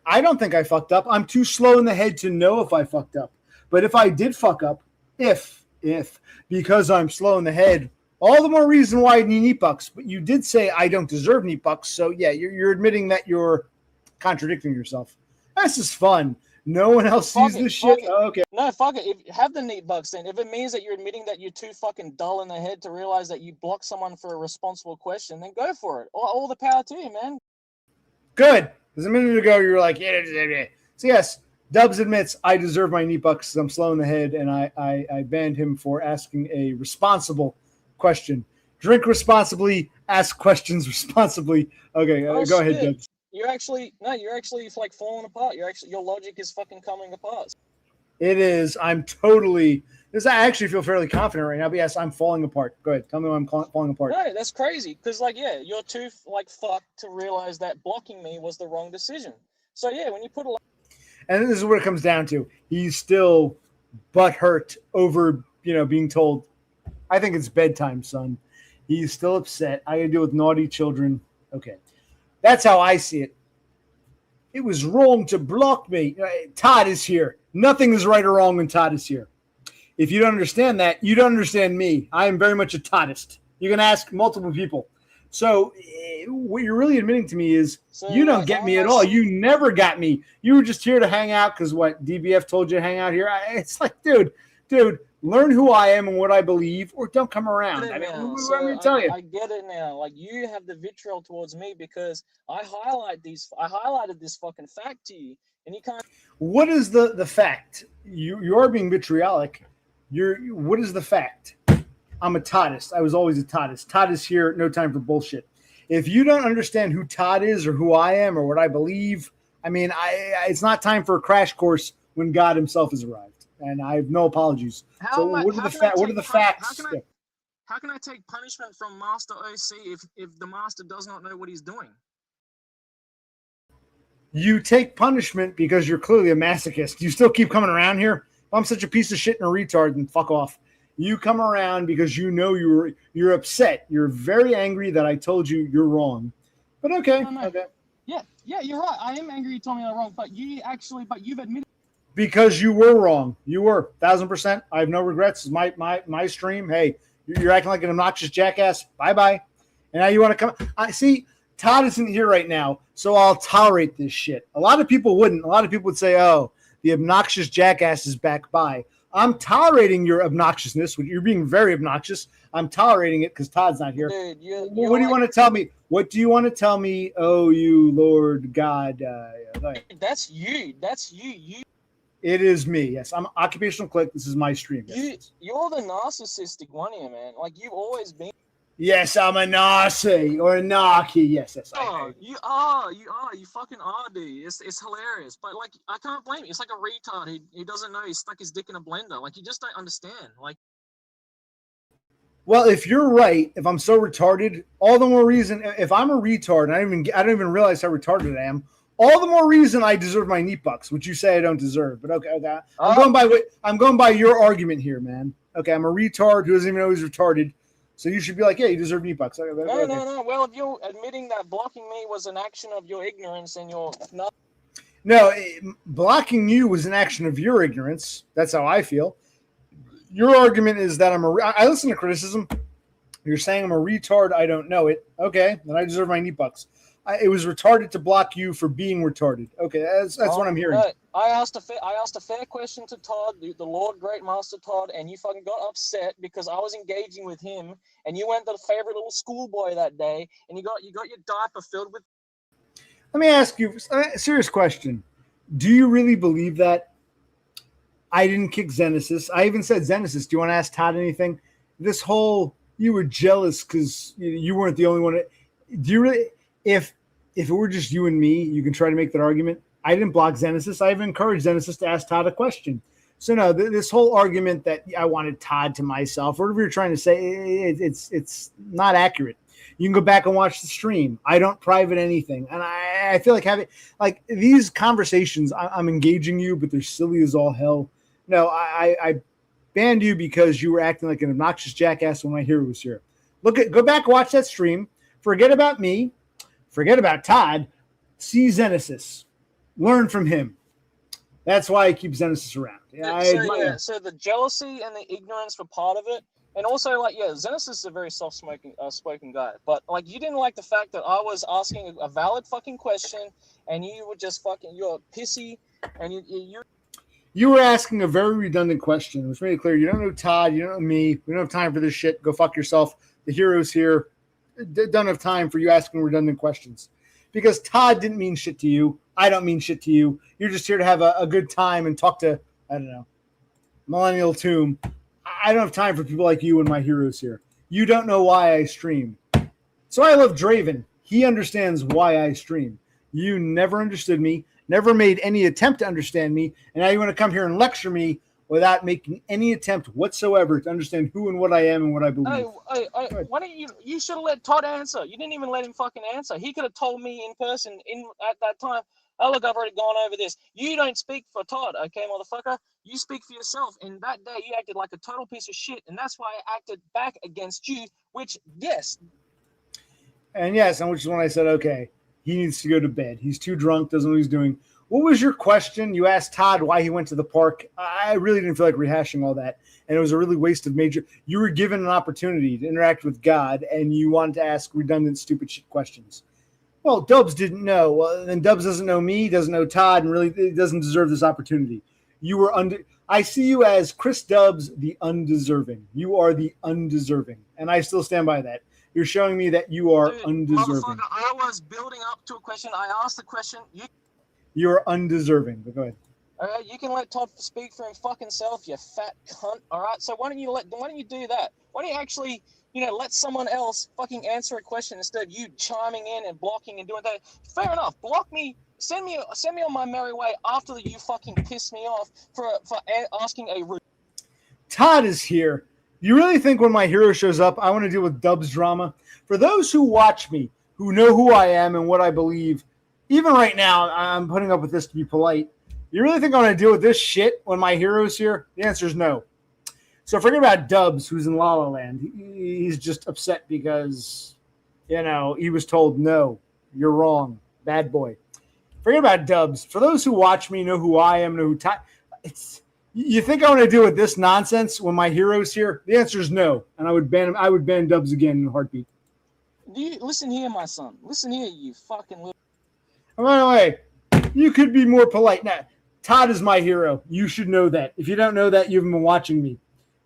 I don't think I fucked up. I'm too slow in the head to know if I fucked up. But if I did fuck up, because I'm slow in the head, all the more reason why I need neat bucks. But you did say I don't deserve neat bucks, so yeah, you're admitting that you're contradicting yourself. This is fun. No one else sees this shit. Oh, okay. No, fuck it. Have the neat bucks then. If it means that you're admitting that you're too fucking dull in the head to realize that you blocked someone for a responsible question, then go for it. All the power to you, man. Good. Because a minute ago you were like, yeah. So yes, Dubs admits I deserve my neat bucks because I'm slow in the head, and I banned him for asking a responsible question. Drink responsibly, ask questions responsibly. Okay, go ahead, Dubs. You're actually like falling apart. Your logic is fucking coming apart. It is. I actually feel fairly confident right now, but yes, I'm falling apart. Go ahead. Tell me why I'm falling apart. No, that's crazy. Because, you're too, fucked to realize that blocking me was the wrong decision. So yeah, when you put a lot. And this is what it comes down to. He's still butthurt over, being told, I think it's bedtime, son. He's still upset. I got to deal with naughty children. Okay. That's how I see it. It was wrong to block me. Todd is here. Nothing is right or wrong when Todd is here. If you don't understand that, you don't understand me. I am very much a Toddist. You can ask multiple people. So what you're really admitting to me is you don't get me at all. You never got me. You were just here to hang out because what DBF told you to hang out here. It's like, dude, learn who I am and what I believe, or don't come around. I mean, what am I going to tell you? I get it now. Like, you have the vitriol towards me because I highlighted this fucking fact to you, and you can't. What is the fact? You are being vitriolic. What is the fact? I'm a Toddist. I was always a Toddist. Todd is here. No time for bullshit. If you don't understand who Todd is or who I am or what I believe, I mean, it's not time for a crash course when God himself has arrived. And I have no apologies. What are the facts? How can I take punishment from Master OC if the Master does not know what he's doing? You take punishment because you're clearly a masochist. You still keep coming around here? If I'm such a piece of shit and a retard, then fuck off. You come around because you know you're upset. You're very angry that I told you you're wrong. But okay. No. Okay. Yeah, you're right. I am angry you told me I'm wrong, but you've admitted. Because you were wrong. You were 1,000%. I have no regrets. It's my stream. Hey, you're acting like an obnoxious jackass. Bye-bye. And now you want to come. I see Todd isn't here right now, so I'll tolerate this shit. A lot of people wouldn't. A lot of people would say, oh, the obnoxious jackass is back by. I'm tolerating your obnoxiousness. You're being very obnoxious. I'm tolerating it because Todd's not here. Dude, what do you want to tell me? What do you want to tell me? Oh, you Lord God. That's you. That's you. It is me. Yes, I'm Occupational Click. This is my stream. Yes. You're the narcissistic one here, man. Like, you've always been. Yes, I'm a Nazi or a Naki. Yes. You are. You fucking are, dude. It's hilarious. But, like, I can't blame you. It's like a retard. He doesn't know. He stuck his dick in a blender. Like, you just don't understand. Like. Well, if you're right, if I'm so retarded, all the more reason. If I'm a retard and I don't even realize how retarded I am, all the more reason I deserve my neat bucks, which you say I don't deserve. But okay. I'm going by your argument here, man. Okay, I'm a retard who doesn't even know he's retarded. So you should be like, yeah, you deserve meat bucks. Okay. No. Well, if you're admitting that blocking me was an action of your ignorance and your no, blocking you was an action of your ignorance. That's how I feel. Your argument is that I listen to criticism. You're saying I'm a retard. I don't know it. Okay, then I deserve my neat bucks. It was retarded to block you for being retarded. Okay, that's what I'm hearing. No, I asked a fair question to Todd, the Lord Great Master Todd, and you fucking got upset because I was engaging with him, and you went to the favorite little schoolboy that day, and you got your diaper filled with. Let me ask you a serious question. Do you really believe that? I didn't kick Xenesis. I even said Xenesis. Do you want to ask Todd anything? This whole you were jealous because you weren't the only one. Do you really? If it were just you and me, you can try to make that argument. I didn't block Xenesis. I even encouraged Xenesis to ask Todd a question. So no, this whole argument that I wanted Todd to myself, whatever you're trying to say, it's not accurate. You can go back and watch the stream. I don't private anything, and I feel like having like these conversations. I'm engaging you, but they're silly as all hell. No, I banned you because you were acting like an obnoxious jackass when my hero was here. Go back and watch that stream. Forget about me. Forget about Todd. See Xenesis. Learn from him. That's why I keep Xenesis around. So the jealousy and the ignorance were part of it. And also, like, Xenesis is a very soft-spoken guy. But, like, you didn't like the fact that I was asking a valid fucking question, and you were just you're pissy, and You were asking a very redundant question. It was really clear. You don't know Todd. You don't know me. We don't have time for this shit. Go fuck yourself. The hero's here. Don't have time for you asking redundant questions because Todd didn't mean shit to you. I don't mean shit to you. You're just here to have a good time and talk to, I don't know, Millennial Tomb. I don't have time for people like you and my heroes here. You don't know why I stream. So I love Draven. He understands why I stream. You never understood me, never made any attempt to understand me, and now you want to come here and lecture me without making any attempt whatsoever to understand who and what I am and what I believe. Why don't you should have let Todd answer. You didn't even let him fucking answer. He could have told me in person at that time, Oh, look, I've already gone over this. You don't speak for Todd, okay, motherfucker? You speak for yourself. And that day, you acted like a total piece of shit, and that's why I acted back against you, which, yes. And yes, and which is when I said, okay, he needs to go to bed. He's too drunk, doesn't know what he's doing. What was your question? You asked Todd why he went to the park. I really didn't feel like rehashing all that. And it was a really waste of major. You were given an opportunity to interact with God, and you wanted to ask redundant, stupid shit questions. Well, Dubs didn't know. Well, then Dubs doesn't know me, doesn't know Todd, and really doesn't deserve this opportunity. You were I see you as Chris Dubs, the undeserving. You are the undeserving, and I still stand by that. You're showing me that you are undeserving. I was building up to a question. I asked the question. You're undeserving. But go ahead. All right, you can let Todd speak for him fucking self, you fat cunt. All right, so why don't you do that? Why don't you actually, let someone else fucking answer a question instead of you chiming in and blocking and doing that? Fair enough. Block me. Send me on my merry way after you fucking piss me off for asking a rude. Todd is here. You really think when my hero shows up, I want to deal with Dubs drama? For those who watch me, who know who I am and what I believe, even right now, I'm putting up with this to be polite. You really think I'm going to deal with this shit when my hero's here? The answer is no. So forget about Dubs, who's in La La Land. He's just upset because, he was told, no, you're wrong, bad boy. Forget about Dubs. For those who watch me, know who I am, know who you think I want to deal with this nonsense when my hero's here? The answer is no, and I would ban Dubs again in a heartbeat. Listen here, my son. Listen here, you fucking little. And by the way, you could be more polite. Now, Todd is my hero. You should know that. If you don't know that, you haven't been watching me.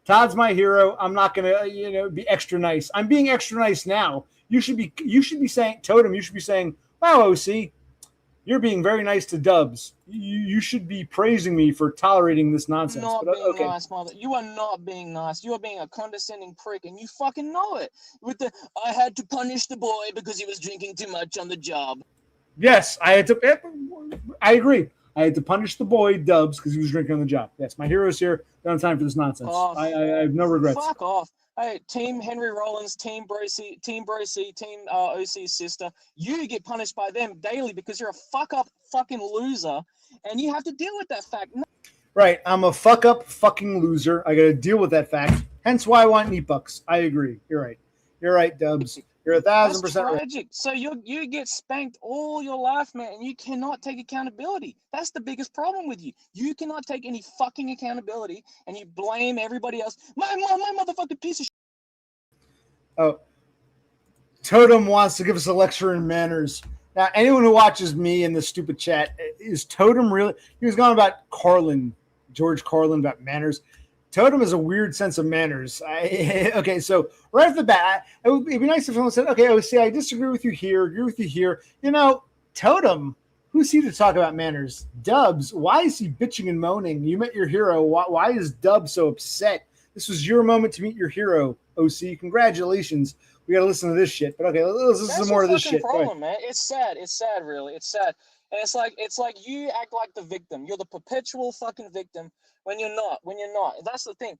Todd's my hero. I'm not gonna, be extra nice. I'm being extra nice now. You should be saying, Totem. You should be saying, "Wow, OC, you're being very nice to Dubs. You should be praising me for tolerating this nonsense." Nice, mother. You are not being nice. You are being a condescending prick, and you fucking know it. I had to punish the boy because he was drinking too much on the job. Yes, I agree. I had to punish the boy, Dubs, because he was drinking on the job. Yes, my hero's here. Don't have time for this nonsense. I have no regrets. Fuck off. Hey, Team Henry Rollins, Team Bracey, Team OC Sister. You get punished by them daily because you're a fuck-up fucking loser, and you have to deal with that fact. Right, I'm a fuck-up fucking loser. I got to deal with that fact. Hence why I want neat bucks. I agree. You're right. You're right, Dubs. You're 1,000% right. Tragic. So you get spanked all your life, man, and you cannot take accountability. That's the biggest problem with you. You cannot take any fucking accountability, and you blame everybody else. My motherfucking piece of shit. Oh, Totem wants to give us a lecture in manners. Now, anyone who watches me in this stupid chat, is Totem really? He was going about George Carlin, about manners. Totem has a weird sense of manners. Okay, so right off the bat, it'd be nice if someone said, okay, OC, I disagree with you here, agree with you here. Totem, who's he to talk about manners? Dubs, why is he bitching and moaning? You met your hero. Why is Dubs so upset? This was your moment to meet your hero, OC. Congratulations. We got to listen to this shit. But okay, let's listen to more of this shit. Problem, man. It's sad. It's sad, really. It's sad. And it's like you act like the victim. You're the perpetual fucking victim when you're not. That's the thing.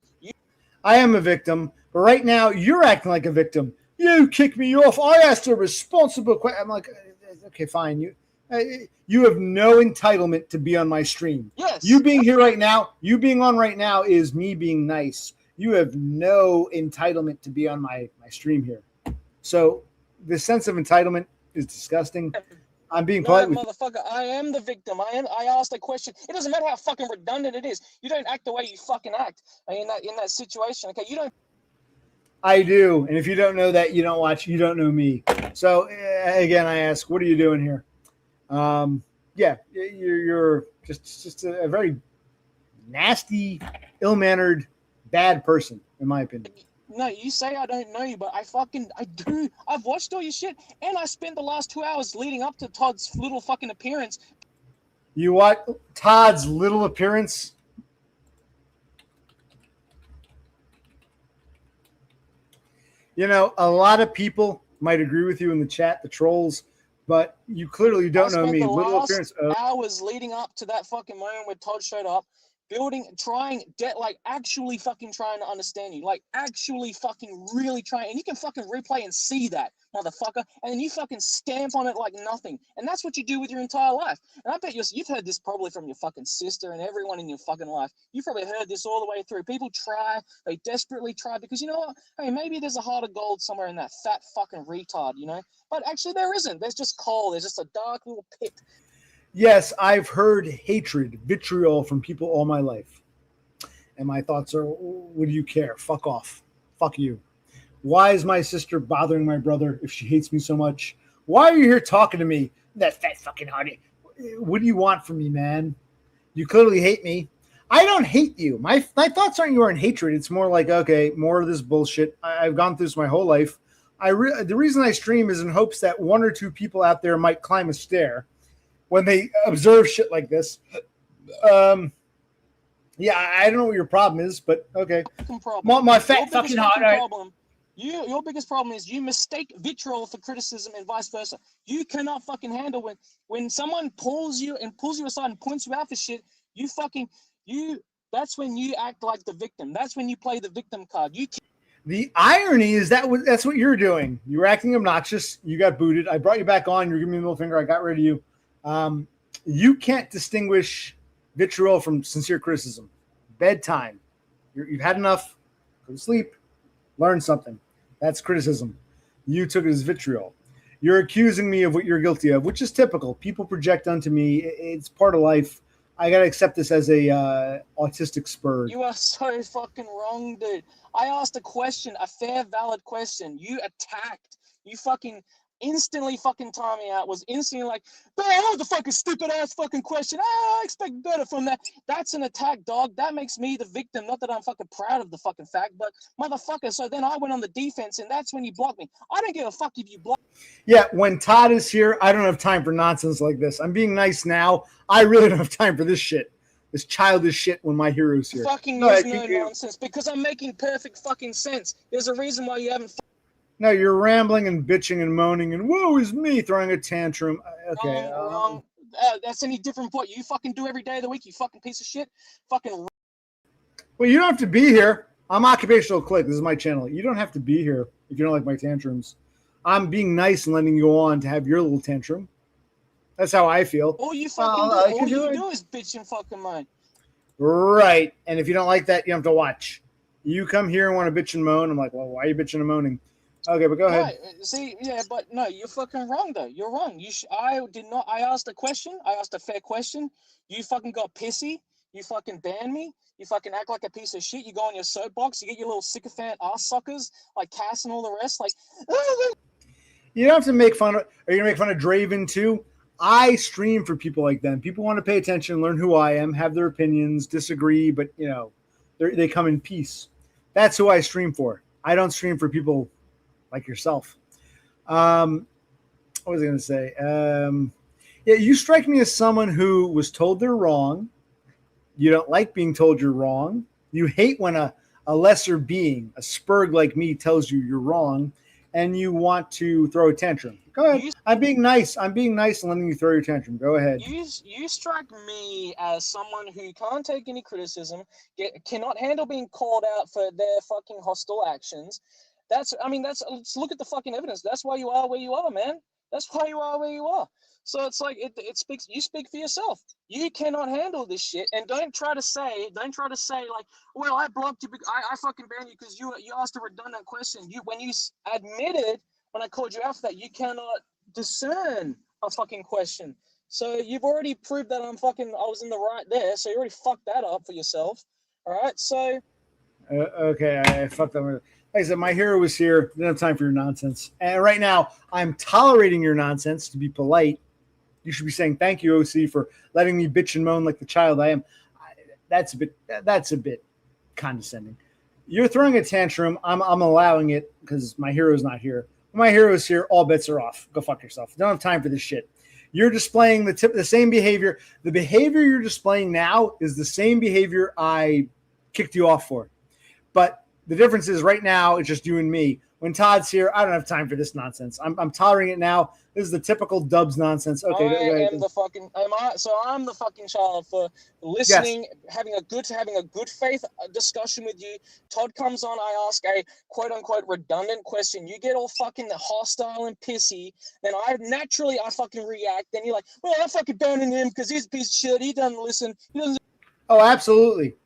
I am a victim, but right now you're acting like a victim. You kick me off. I asked a responsible question. I'm like, okay, fine. You have no entitlement to be on my stream. Yes. You being here right now, you being on right now is me being nice. You have no entitlement to be on my stream here. So the sense of entitlement is disgusting. I'm being polite with motherfucker. I am the victim. I asked a question. It doesn't matter how fucking redundant it is. You don't act the way you fucking act in that situation. Okay, you don't. I do, and if you don't know that, you don't watch. You don't know me. So again, I ask, what are you doing here? Yeah, you're just a very nasty, ill-mannered, bad person, in my opinion. No, you say I don't know you, but I do. I've watched all your shit, and I spent the last 2 hours leading up to Todd's little fucking appearance. You what? Todd's little appearance? A lot of people might agree with you in the chat, the trolls, but you clearly don't know me. Little appearance. Hours leading up to that fucking moment where Todd showed up, actually fucking trying to understand you, like actually fucking really trying, and you can fucking replay and see that, motherfucker, and then you fucking stamp on it like nothing, and that's what you do with your entire life. And I bet you've heard this probably from your fucking sister and everyone in your fucking life. You've probably heard this all the way through. People try, they desperately try, because you know what? Hey, maybe there's a heart of gold somewhere in that fat fucking retard, you know? But actually there isn't. There's just coal. There's just a dark little pit. Yes, I've heard hatred, vitriol from people all my life. And my thoughts are, what do you care? Fuck off. Fuck you. Why is my sister bothering my brother if she hates me so much? Why are you here talking to me? That fat fucking hearty. What do you want from me, man? You clearly hate me. I don't hate you. My thoughts aren't you are in hatred. It's more like, okay, more of this bullshit. I've gone through this my whole life. The reason I stream is in hopes that one or two people out there might climb a stair when they observe shit like this. Yeah, I don't know what your problem is, but okay. My fat fucking heart. Your biggest problem is you mistake vitriol for criticism and vice versa. You cannot fucking handle when someone pulls you aside and points you out for shit. That's when you act like the victim. That's when you play the victim card. The irony is that's what you're doing. You were acting obnoxious. You got booted. I brought you back on. You're giving me the middle finger. I got rid of you. You can't distinguish vitriol from sincere criticism. Bedtime. You've had enough. Go to sleep. Learn something. That's criticism. You took it as vitriol. You're accusing me of what you're guilty of, which is typical. People project onto me. It's part of life. I got to accept this as a autistic spur. You are so fucking wrong, dude. I asked a question, a fair, valid question. You attacked. You fucking instantly fucking time me out. Was instantly like, man, that was a fucking stupid ass fucking question. I expect better from that. That's an attack, dog. That makes me the victim. Not that I'm fucking proud of the fucking fact, but motherfucker. So then I went on the defense, and that's when you blocked me. I don't give a fuck if you block. Yeah, when Todd is here, I don't have time for nonsense like this. I'm being nice now. I really don't have time for this shit. This childish shit when my hero's here. Fucking nonsense, because I'm making perfect fucking sense. There's a reason why you haven't. No, you're rambling and bitching and moaning and woe is me throwing a tantrum. Okay. Wrong. That's any different from what you fucking do every day of the week, you fucking piece of shit. Fucking. Well, you don't have to be here. I'm Occupational Click. This is my channel. You don't have to be here if you don't like my tantrums. I'm being nice and letting you go on to have your little tantrum. That's how I feel. All you fucking do is bitch and fucking moan. Right. And if you don't like that, you have to watch. You come here and want to bitch and moan. I'm like, well, why are you bitching and moaning? Okay, but go ahead. Right. See, yeah, but no, you're fucking wrong, though. You're wrong. I did not. I asked a question. I asked a fair question. You fucking got pissy. You fucking banned me. You fucking act like a piece of shit. You go on your soapbox. You get your little sycophant ass suckers like Cass and all the rest. Like, you don't have to make fun of. Are you gonna make fun of Draven too? I stream for people like them. People want to pay attention, learn who I am, have their opinions, disagree, but you know, they come in peace. That's who I stream for. I don't stream for people like yourself. What was I going to say? Yeah, you strike me as someone who was told they're wrong. You don't like being told you're wrong. You hate when a lesser being, a spurg like me, tells you you're wrong, and you want to throw a tantrum. Go ahead. I'm being nice. I'm being nice and letting you throw your tantrum. Go ahead. You strike me as someone who can't take any criticism, cannot handle being called out for their fucking hostile actions. Let's look at the fucking evidence. That's why you are where you are, man. That's why you are where you are. So it's like you speak for yourself. You cannot handle this shit, and don't try to say like, well, I blocked you because I fucking banned you because you asked a redundant question. When you admitted when I called you out for that, you cannot discern a fucking question. So you've already proved that I was in the right there. So you already fucked that up for yourself. All right. So okay, I fucked up. Like I said, my hero was here. Didn't have time for your nonsense. And right now, I'm tolerating your nonsense to be polite. You should be saying thank you, OC, for letting me bitch and moan like the child I am. That's a bit condescending. You're throwing a tantrum. I'm allowing it because my hero's not here. When my hero is here, all bets are off. Go fuck yourself. Don't have time for this shit. You're displaying the same behavior. The behavior you're displaying now is the same behavior I kicked you off for. But the difference is right now it's just you and me. when Todd's here, I don't have time for this nonsense. I'm tolerating it now. This is the typical Dubs nonsense. Okay, I'm the fucking child for listening, having a good faith discussion with you. Todd comes on, I ask a quote unquote redundant question. You get all fucking hostile and pissy. Then I fucking react. Then you're like, well, I'm fucking banning him because he's a piece of shit. He doesn't listen. He doesn't. Oh, absolutely.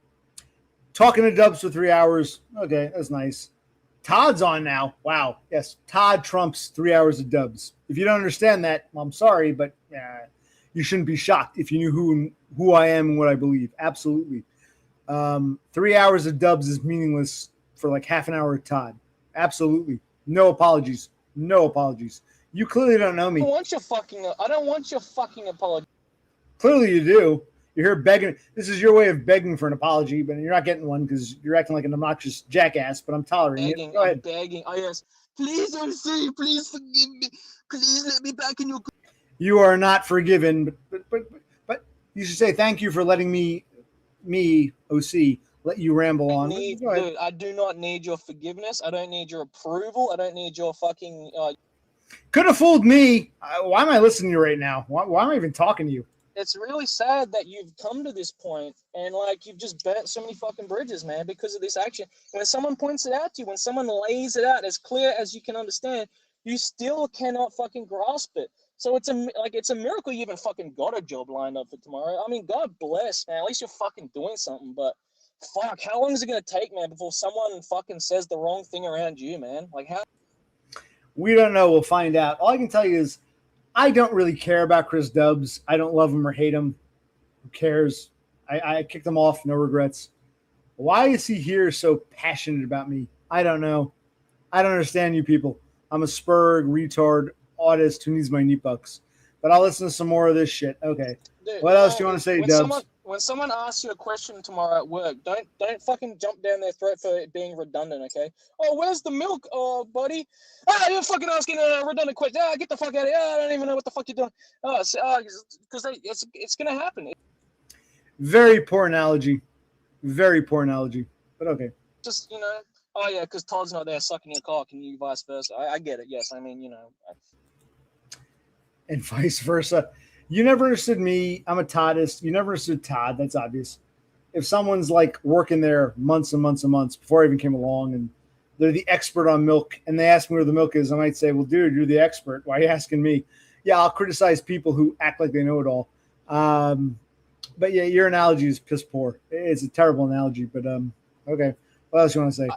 Talking to Dubs for 3 hours. Okay, that's nice. Todd's on now. Wow. Yes, Todd trumps 3 hours of Dubs. If you don't understand that, well, I'm sorry, but you shouldn't be shocked if you knew who I am and what I believe. Absolutely. 3 hours of Dubs is meaningless for like half an hour of Todd. Absolutely. No apologies. No apologies. You clearly don't know me. I don't want your fucking apology. Clearly you do. You're here begging. This is your way of begging for an apology, but you're not getting one because you're acting like an obnoxious jackass, but I'm tolerating it. Go ahead. Begging. Oh, yes. Please, MC, please forgive me. Please let me back in your... You are not forgiven, but you should say thank you for letting me, OC, let you ramble on. Dude, I do not need your forgiveness. I don't need your approval. I don't need your fucking... Could have fooled me. Why am I listening to you right now? Why am I even talking to you? It's really sad that you've come to this point and like you've just burnt so many fucking bridges, man, because of this action. When someone points it out to you, when someone lays it out as clear as you can understand, you still cannot fucking grasp it. So it's a miracle you even fucking got a job lined up for tomorrow. I mean, God bless, man. At least you're fucking doing something. But fuck, how long is it gonna take, man, before someone fucking says the wrong thing around you, man? Like how? We don't know. We'll find out. All I can tell you is, I don't really care about Chris Dubs. I don't love him or hate him. Who cares? I kicked him off. No regrets. Why is he here so passionate about me? I don't know. I don't understand you people. I'm a spurg, retard, autist who needs my knee bucks. But I'll listen to some more of this shit. Okay. Dude, what else do you want to say, Dubs? When someone asks you a question tomorrow at work, don't fucking jump down their throat for it being redundant, okay? Oh, where's the milk, buddy? You're fucking asking a redundant question. Get the fuck out of here. I don't even know what the fuck you're doing. Because it's going to happen. Very poor analogy. Very poor analogy. But okay. Just, oh yeah, because Todd's not there sucking your cock and you vice versa. I get it, yes. I mean, And vice versa. You never understood me. I'm a Toddist. You never understood Todd. That's obvious. If someone's like working there months and months and months before I even came along and they're the expert on milk and they ask me where the milk is, I might say, well, dude, you're the expert. Why are you asking me? Yeah, I'll criticize people who act like they know it all. But yeah, your analogy is piss poor. It's a terrible analogy, but okay. What else you want to say?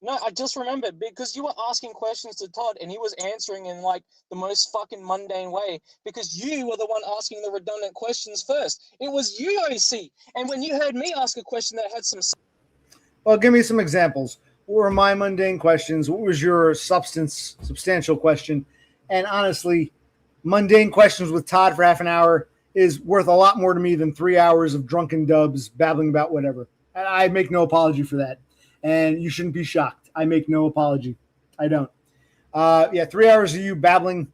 No, I just remembered because you were asking questions to Todd and he was answering in like the most fucking mundane way because you were the one asking the redundant questions first. It was you, OC. And when you heard me ask a question that had some... Well, give me some examples. What were my mundane questions? What was your substantial question? And honestly, mundane questions with Todd for half an hour is worth a lot more to me than 3 hours of drunken Dubs babbling about whatever. And I make no apology for that. And you shouldn't be shocked. I make no apology. I don't. 3 hours of you babbling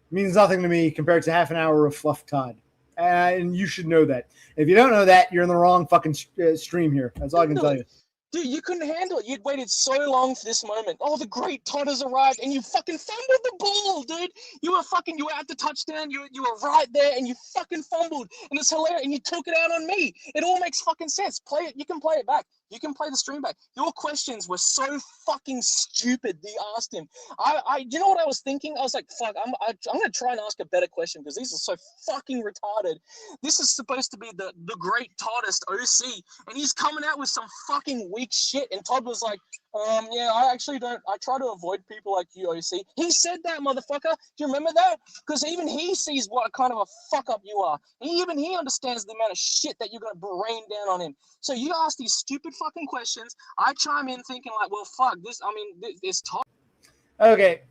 means nothing to me compared to half an hour of fluff Todd. And you should know that. If you don't know that, you're in the wrong fucking stream here. That's all I can tell you. Dude, you couldn't handle it. You'd waited so long for this moment. Oh, the great Todd has arrived, and you fucking fumbled the ball, dude. You were at the touchdown. You were right there, and you fucking fumbled. And it's hilarious, and you took it out on me. It all makes fucking sense. Play it. You can play it back. You can play the stream back. Your questions were so fucking stupid that you asked him. You know what I was thinking? I was like, fuck, I'm going to try and ask a better question because these are so fucking retarded. This is supposed to be the great Toddist OC, and he's coming out with some fucking weak shit. And Todd was like, I actually don't. I try to avoid people like you, OC. He said that, motherfucker. Do you remember that? Because even he sees what kind of a fuck up you are. Even he understands the amount of shit that you're going to rain down on him. So you ask these stupid fucking questions. I chime in thinking like, well, fuck this. I mean, it's Todd. Okay.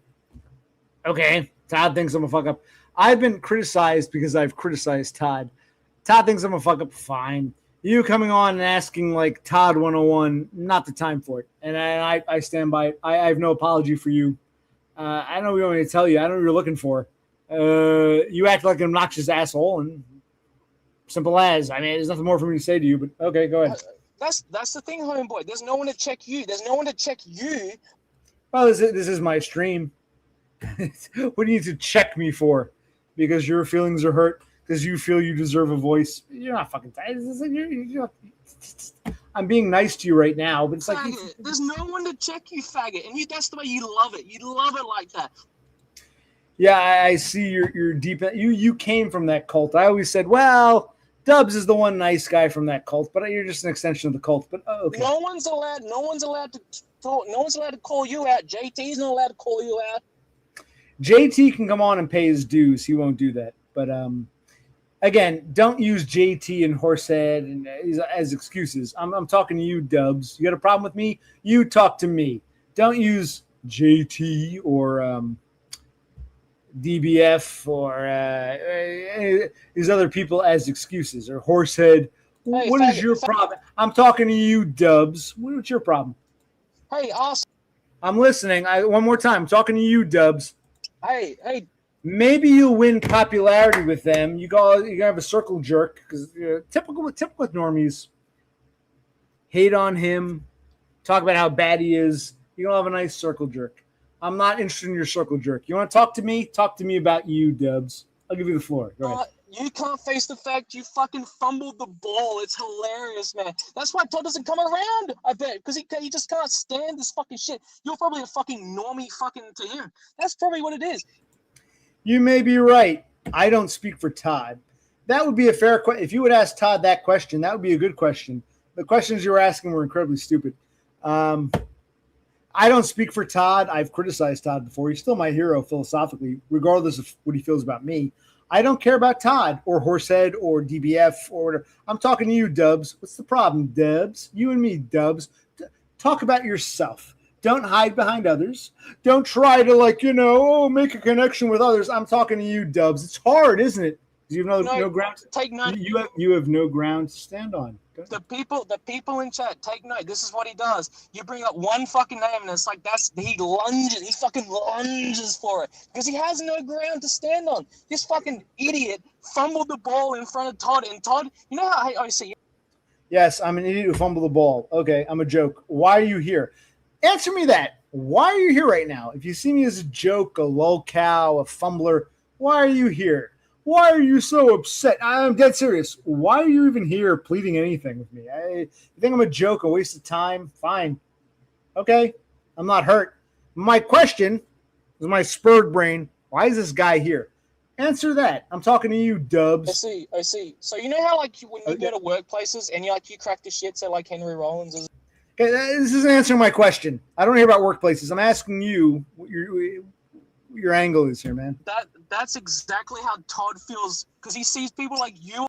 Todd thinks I'm a fuck up. I've been criticized because I've criticized Todd. Todd thinks I'm a fuck up. Fine. You coming on and asking like Todd 101, not the time for it. And I stand by it. I have no apology for you. I don't know what you want me to tell you. I don't know what you're looking for. You act like an obnoxious asshole, and simple as. I mean, there's nothing more for me to say to you, but okay, go ahead. That's the thing, homeboy. There's no one to check you. There's no one to check you. Well, this is my stream. What do you need to check me for? Because your feelings are hurt? Because you feel you deserve a voice? You're not fucking tired. I'm being nice to you right now, but it's like faggot. There's no one to check you, faggot, and that's the way you love it. You love it like that. Yeah, I see you're deep. You came from that cult. I always said, well, Dubs is the one nice guy from that cult, but you're just an extension of the cult. But okay. No one's allowed to talk. No one's allowed to call you out. JT's not allowed to call you out. JT can come on and pay his dues. He won't do that. But again, don't use JT and Horsehead and as excuses. I'm talking to you, Dubs. You got a problem with me? You talk to me. Don't use JT or DBF or these other people as excuses, or Horsehead. Hey, what is your problem? I'm talking to you, Dubs. What's your problem? Hey, awesome. I'm listening. One more time. I'm talking to you, Dubs. Hey. Maybe you'll win popularity with them. You have a circle jerk because typical with normies. Hate on him, talk about how bad he is. You're gonna have a nice circle jerk. I'm not interested in your circle jerk. You want to talk to me? Talk to me about you, Dubs. I'll give you the floor. Go ahead. You can't face the fact you fucking fumbled the ball. It's hilarious, man. That's why Todd doesn't come around, I bet, because he just can't stand this fucking shit. You're probably a fucking normie fucking to him. That's probably what it is. You may be right. I don't speak for Todd. That would be a fair question. If you would ask Todd that question, that would be a good question. The questions you were asking were incredibly stupid. I don't speak for Todd. I've criticized Todd before. He's still my hero philosophically, regardless of what he feels about me. I don't care about Todd or Horsehead or DBF or whatever. I'm talking to you, Dubs. What's the problem, Dubs? You and me, Dubs. Talk about yourself. Don't hide behind others. Don't try to make a connection with others. I'm talking to you, Dubs. It's hard, isn't it? You have no ground. Take note. You have no ground to stand on. The people in chat, take note. This is what he does. You bring up one fucking name, and it's like he lunges. He fucking lunges for it because he has no ground to stand on. This fucking idiot fumbled the ball in front of Todd, and Todd, you know how I see. Yes, I'm an idiot who fumbled the ball. Okay, I'm a joke. Why are you here? Answer me that. Why are you here right now? If you see me as a joke, a lolcow, a fumbler, why are you here? Why are you so upset? I'm dead serious. Why are you even here pleading anything with me? You think I'm a joke, a waste of time? Fine. Okay. I'm not hurt. My question is my spurred brain. Why is this guy here? Answer that. I'm talking to you, Dubs. I see. So you know how when you go to workplaces and you crack the shit, so like Henry Rollins is. Okay, this isn't answering my question. I don't hear about workplaces. I'm asking you what your angle is here, man. That's exactly how Todd feels because he sees people like you.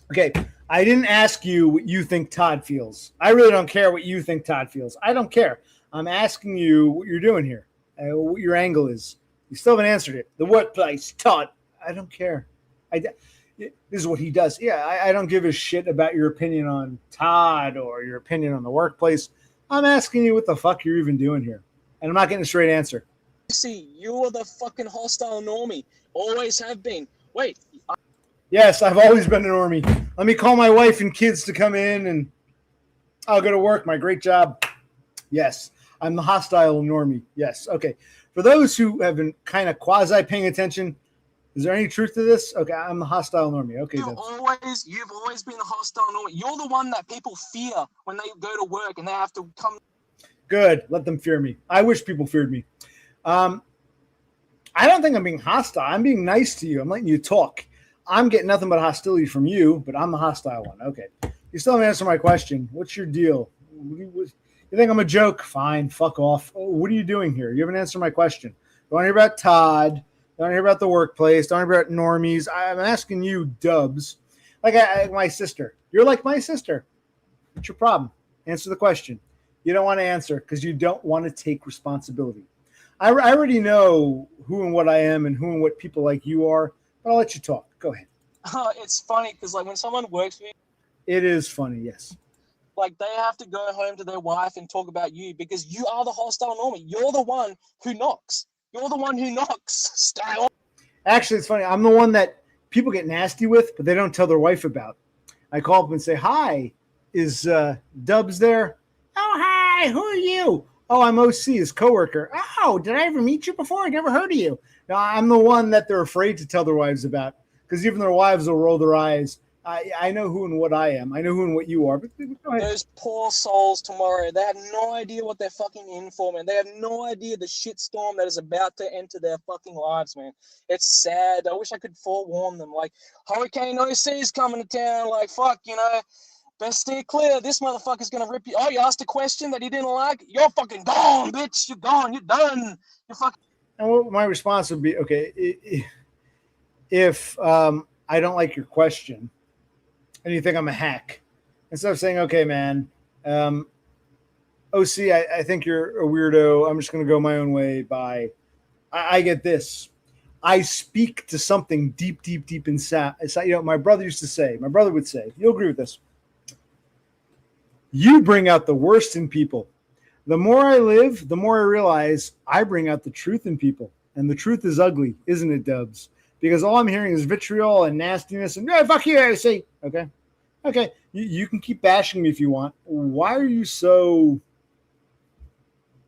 Okay, I didn't ask you what you think Todd feels. I really don't care what you think Todd feels. I don't care. I'm asking you what you're doing here, what your angle is. You still haven't answered it. The workplace, Todd. I don't care. This is what he does. Yeah, I don't give a shit about your opinion on Todd or your opinion on the workplace. I'm asking you what the fuck you're even doing here. And I'm not getting a straight answer. See, you're the fucking hostile normie. Always have been. Wait. Yes, I've always been a normie. Let me call my wife and kids to come in and I'll go to work. My great job. Yes, I'm the hostile normie. Yes. Okay. For those who have been kind of quasi paying attention, is there any truth to this? Okay, I'm the hostile normie. Okay, you've always been the hostile normie. You're the one that people fear when they go to work and they have to come. Good. Let them fear me. I wish people feared me. I don't think I'm being hostile. I'm being nice to you. I'm letting you talk. I'm getting nothing but hostility from you, but I'm the hostile one. Okay. You still haven't answered my question. What's your deal? You think I'm a joke? Fine. Fuck off. Oh, what are you doing here? You haven't answered my question. Don't want to hear about Todd. Don't hear about the workplace. Don't hear about normies. I'm asking you, Dubs. Like my sister. You're like my sister. What's your problem? Answer the question. You don't want to answer because you don't want to take responsibility. I already know who and what I am and who and what people like you are, but I'll let you talk. Go ahead. It's funny because when someone works for you. It is funny, yes. They have to go home to their wife and talk about you because you are the hostile normie. You're the one who knocks. You're the one who knocks. Stay on. Actually, it's funny. I'm the one that people get nasty with, but they don't tell their wife about. I call up and say, hi, is Dubs there? Oh, hi, who are you? Oh, I'm OC, his coworker. Oh, did I ever meet you before? I never heard of you. No, I'm the one that they're afraid to tell their wives about because even their wives will roll their eyes. I know who and what I am. I know who and what you are. But go ahead. Those poor souls tomorrow, they have no idea what they're fucking in for, man. They have no idea the shitstorm that is about to enter their fucking lives, man. It's sad. I wish I could forewarn them. Like, Hurricane OC is coming to town. Like, fuck, best steer clear. This motherfucker's gonna rip you. Oh, you asked a question that he didn't like? You're fucking gone, bitch. You're gone. You're done. You're fucking. And what my response would be, okay, if I don't like your question and you think I'm a hack, instead of saying, okay, man, OC, I think you're a weirdo. I'm just going to go my own way by, I get this. I speak to something deep, deep, deep inside. My brother would say, you'll agree with this. You bring out the worst in people. The more I live, the more I realize I bring out the truth in people. And the truth is ugly, isn't it, Dubs? Because all I'm hearing is vitriol and nastiness and, hey, fuck you, OC. Okay. You can keep bashing me if you want. Why are you so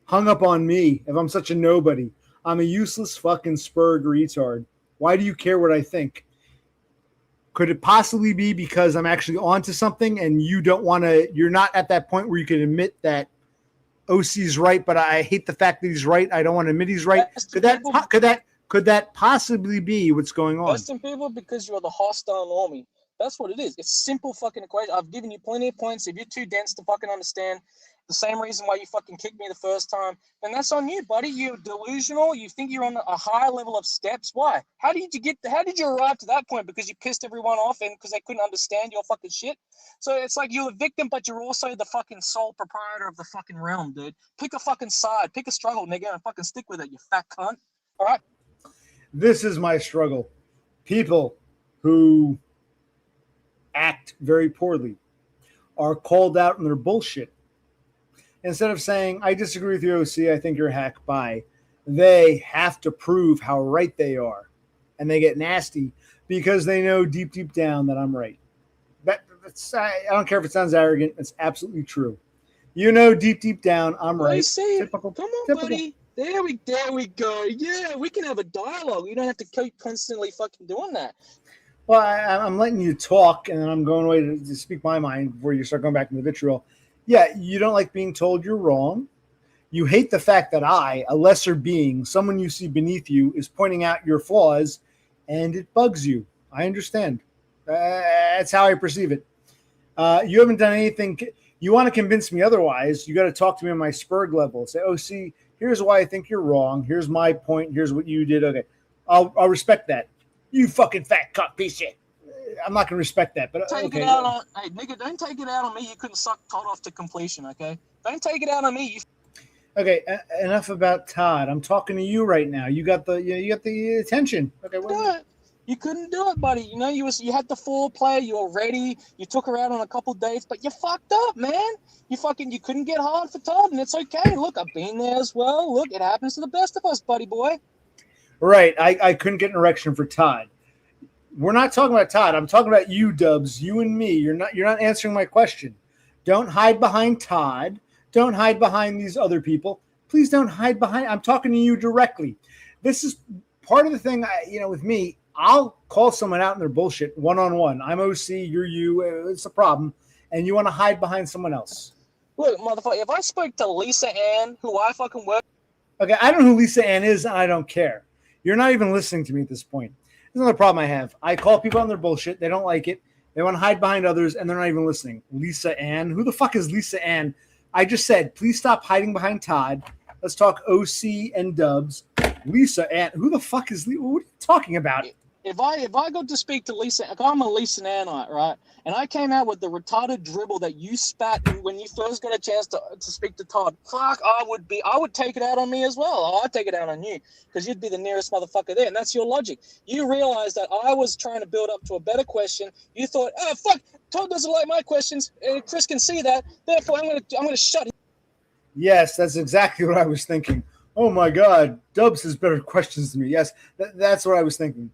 hung up on me if I'm such a nobody? I'm a useless fucking spurg retard. Why do you care what I think? Could it possibly be because I'm actually onto something and you don't want to, you're not at that point where you can admit that OC's right, but I hate the fact that he's right. I don't want to admit he's right. Could that possibly be what's going on? Most people, because you're the hostile normie. That's what it is. It's simple fucking equation. I've given you plenty of points. If you're too dense to fucking understand the same reason why you fucking kicked me the first time, then that's on you, buddy. You're delusional. You think you're on a higher level of steps. Why? How did you arrive to that point? Because you pissed everyone off and because they couldn't understand your fucking shit. So it's like you're a victim, but you're also the fucking sole proprietor of the fucking realm, dude. Pick a fucking side. Pick a struggle, nigga, and fucking stick with it, you fat cunt. All right? This is my struggle. People who act very poorly are called out in their bullshit. Instead of saying, I disagree with you, OC, I think you're a hack, bye, they have to prove how right they are. And they get nasty because they know deep, deep down that I'm right. I don't care if it sounds arrogant. It's absolutely true. You know deep, deep down I'm right. Typical. Come on, buddy. There we go. Yeah, we can have a dialogue. You don't have to keep constantly fucking doing that. Well, I'm letting you talk, and then I'm going away to speak my mind before you start going back into the vitriol. Yeah, you don't like being told you're wrong. You hate the fact that I, a lesser being, someone you see beneath you, is pointing out your flaws, and it bugs you. I understand. That's how I perceive it. You haven't done anything. You want to convince me otherwise, you got to talk to me on my spurg level. Say, oh, see, here's why I think you're wrong. Here's my point. Here's what you did. Okay, I'll respect that. You fucking fat cuck piece of shit. I'm not going to respect that. But hey, nigga, don't take it out on me. You couldn't suck Todd off to completion, okay? Don't take it out on me. Okay, enough about Todd. I'm talking to you right now. You got the attention. Okay, you couldn't do it, buddy. You had the foreplay. You were ready. You took her out on a couple dates, but you fucked up, man. You couldn't get hard for Todd, and it's okay. Look, I've been there as well. Look, it happens to the best of us, buddy boy. Right. I couldn't get an erection for Todd. We're not talking about Todd. I'm talking about you, Dubs. You and me. You're not answering my question. Don't hide behind Todd. Don't hide behind these other people. Please don't hide behind. I'm talking to you directly. This is part of the thing. With me, I'll call someone out in their bullshit one-on-one. I'm OC. You're you. It's a problem, and you want to hide behind someone else. Look, motherfucker. If I spoke to Lisa Ann, who I fucking work. Okay, I don't know who Lisa Ann is, and I don't care. You're not even listening to me at this point. There's another problem I have. I call people on their bullshit. They don't like it. They want to hide behind others, and they're not even listening. Lisa Ann? Who the fuck is Lisa Ann? I just said, please stop hiding behind Todd. Let's talk OC and Dubs. Lisa Ann. Who the fuck is Lisa? What are you talking about? If I got to speak to Lisa, like I'm a Lisa Annite, right? And I came out with the retarded dribble that you spat when you first got a chance to speak to Todd. Fuck, I would take it out on me as well. I'd take it out on you because you'd be the nearest motherfucker there, and that's your logic. You realized that I was trying to build up to a better question. You thought, oh fuck, Todd doesn't like my questions, and Chris can see that. Therefore, I'm gonna shut him. Yes, that's exactly what I was thinking. Oh my God, Dubs has better questions than me. Yes, that's what I was thinking.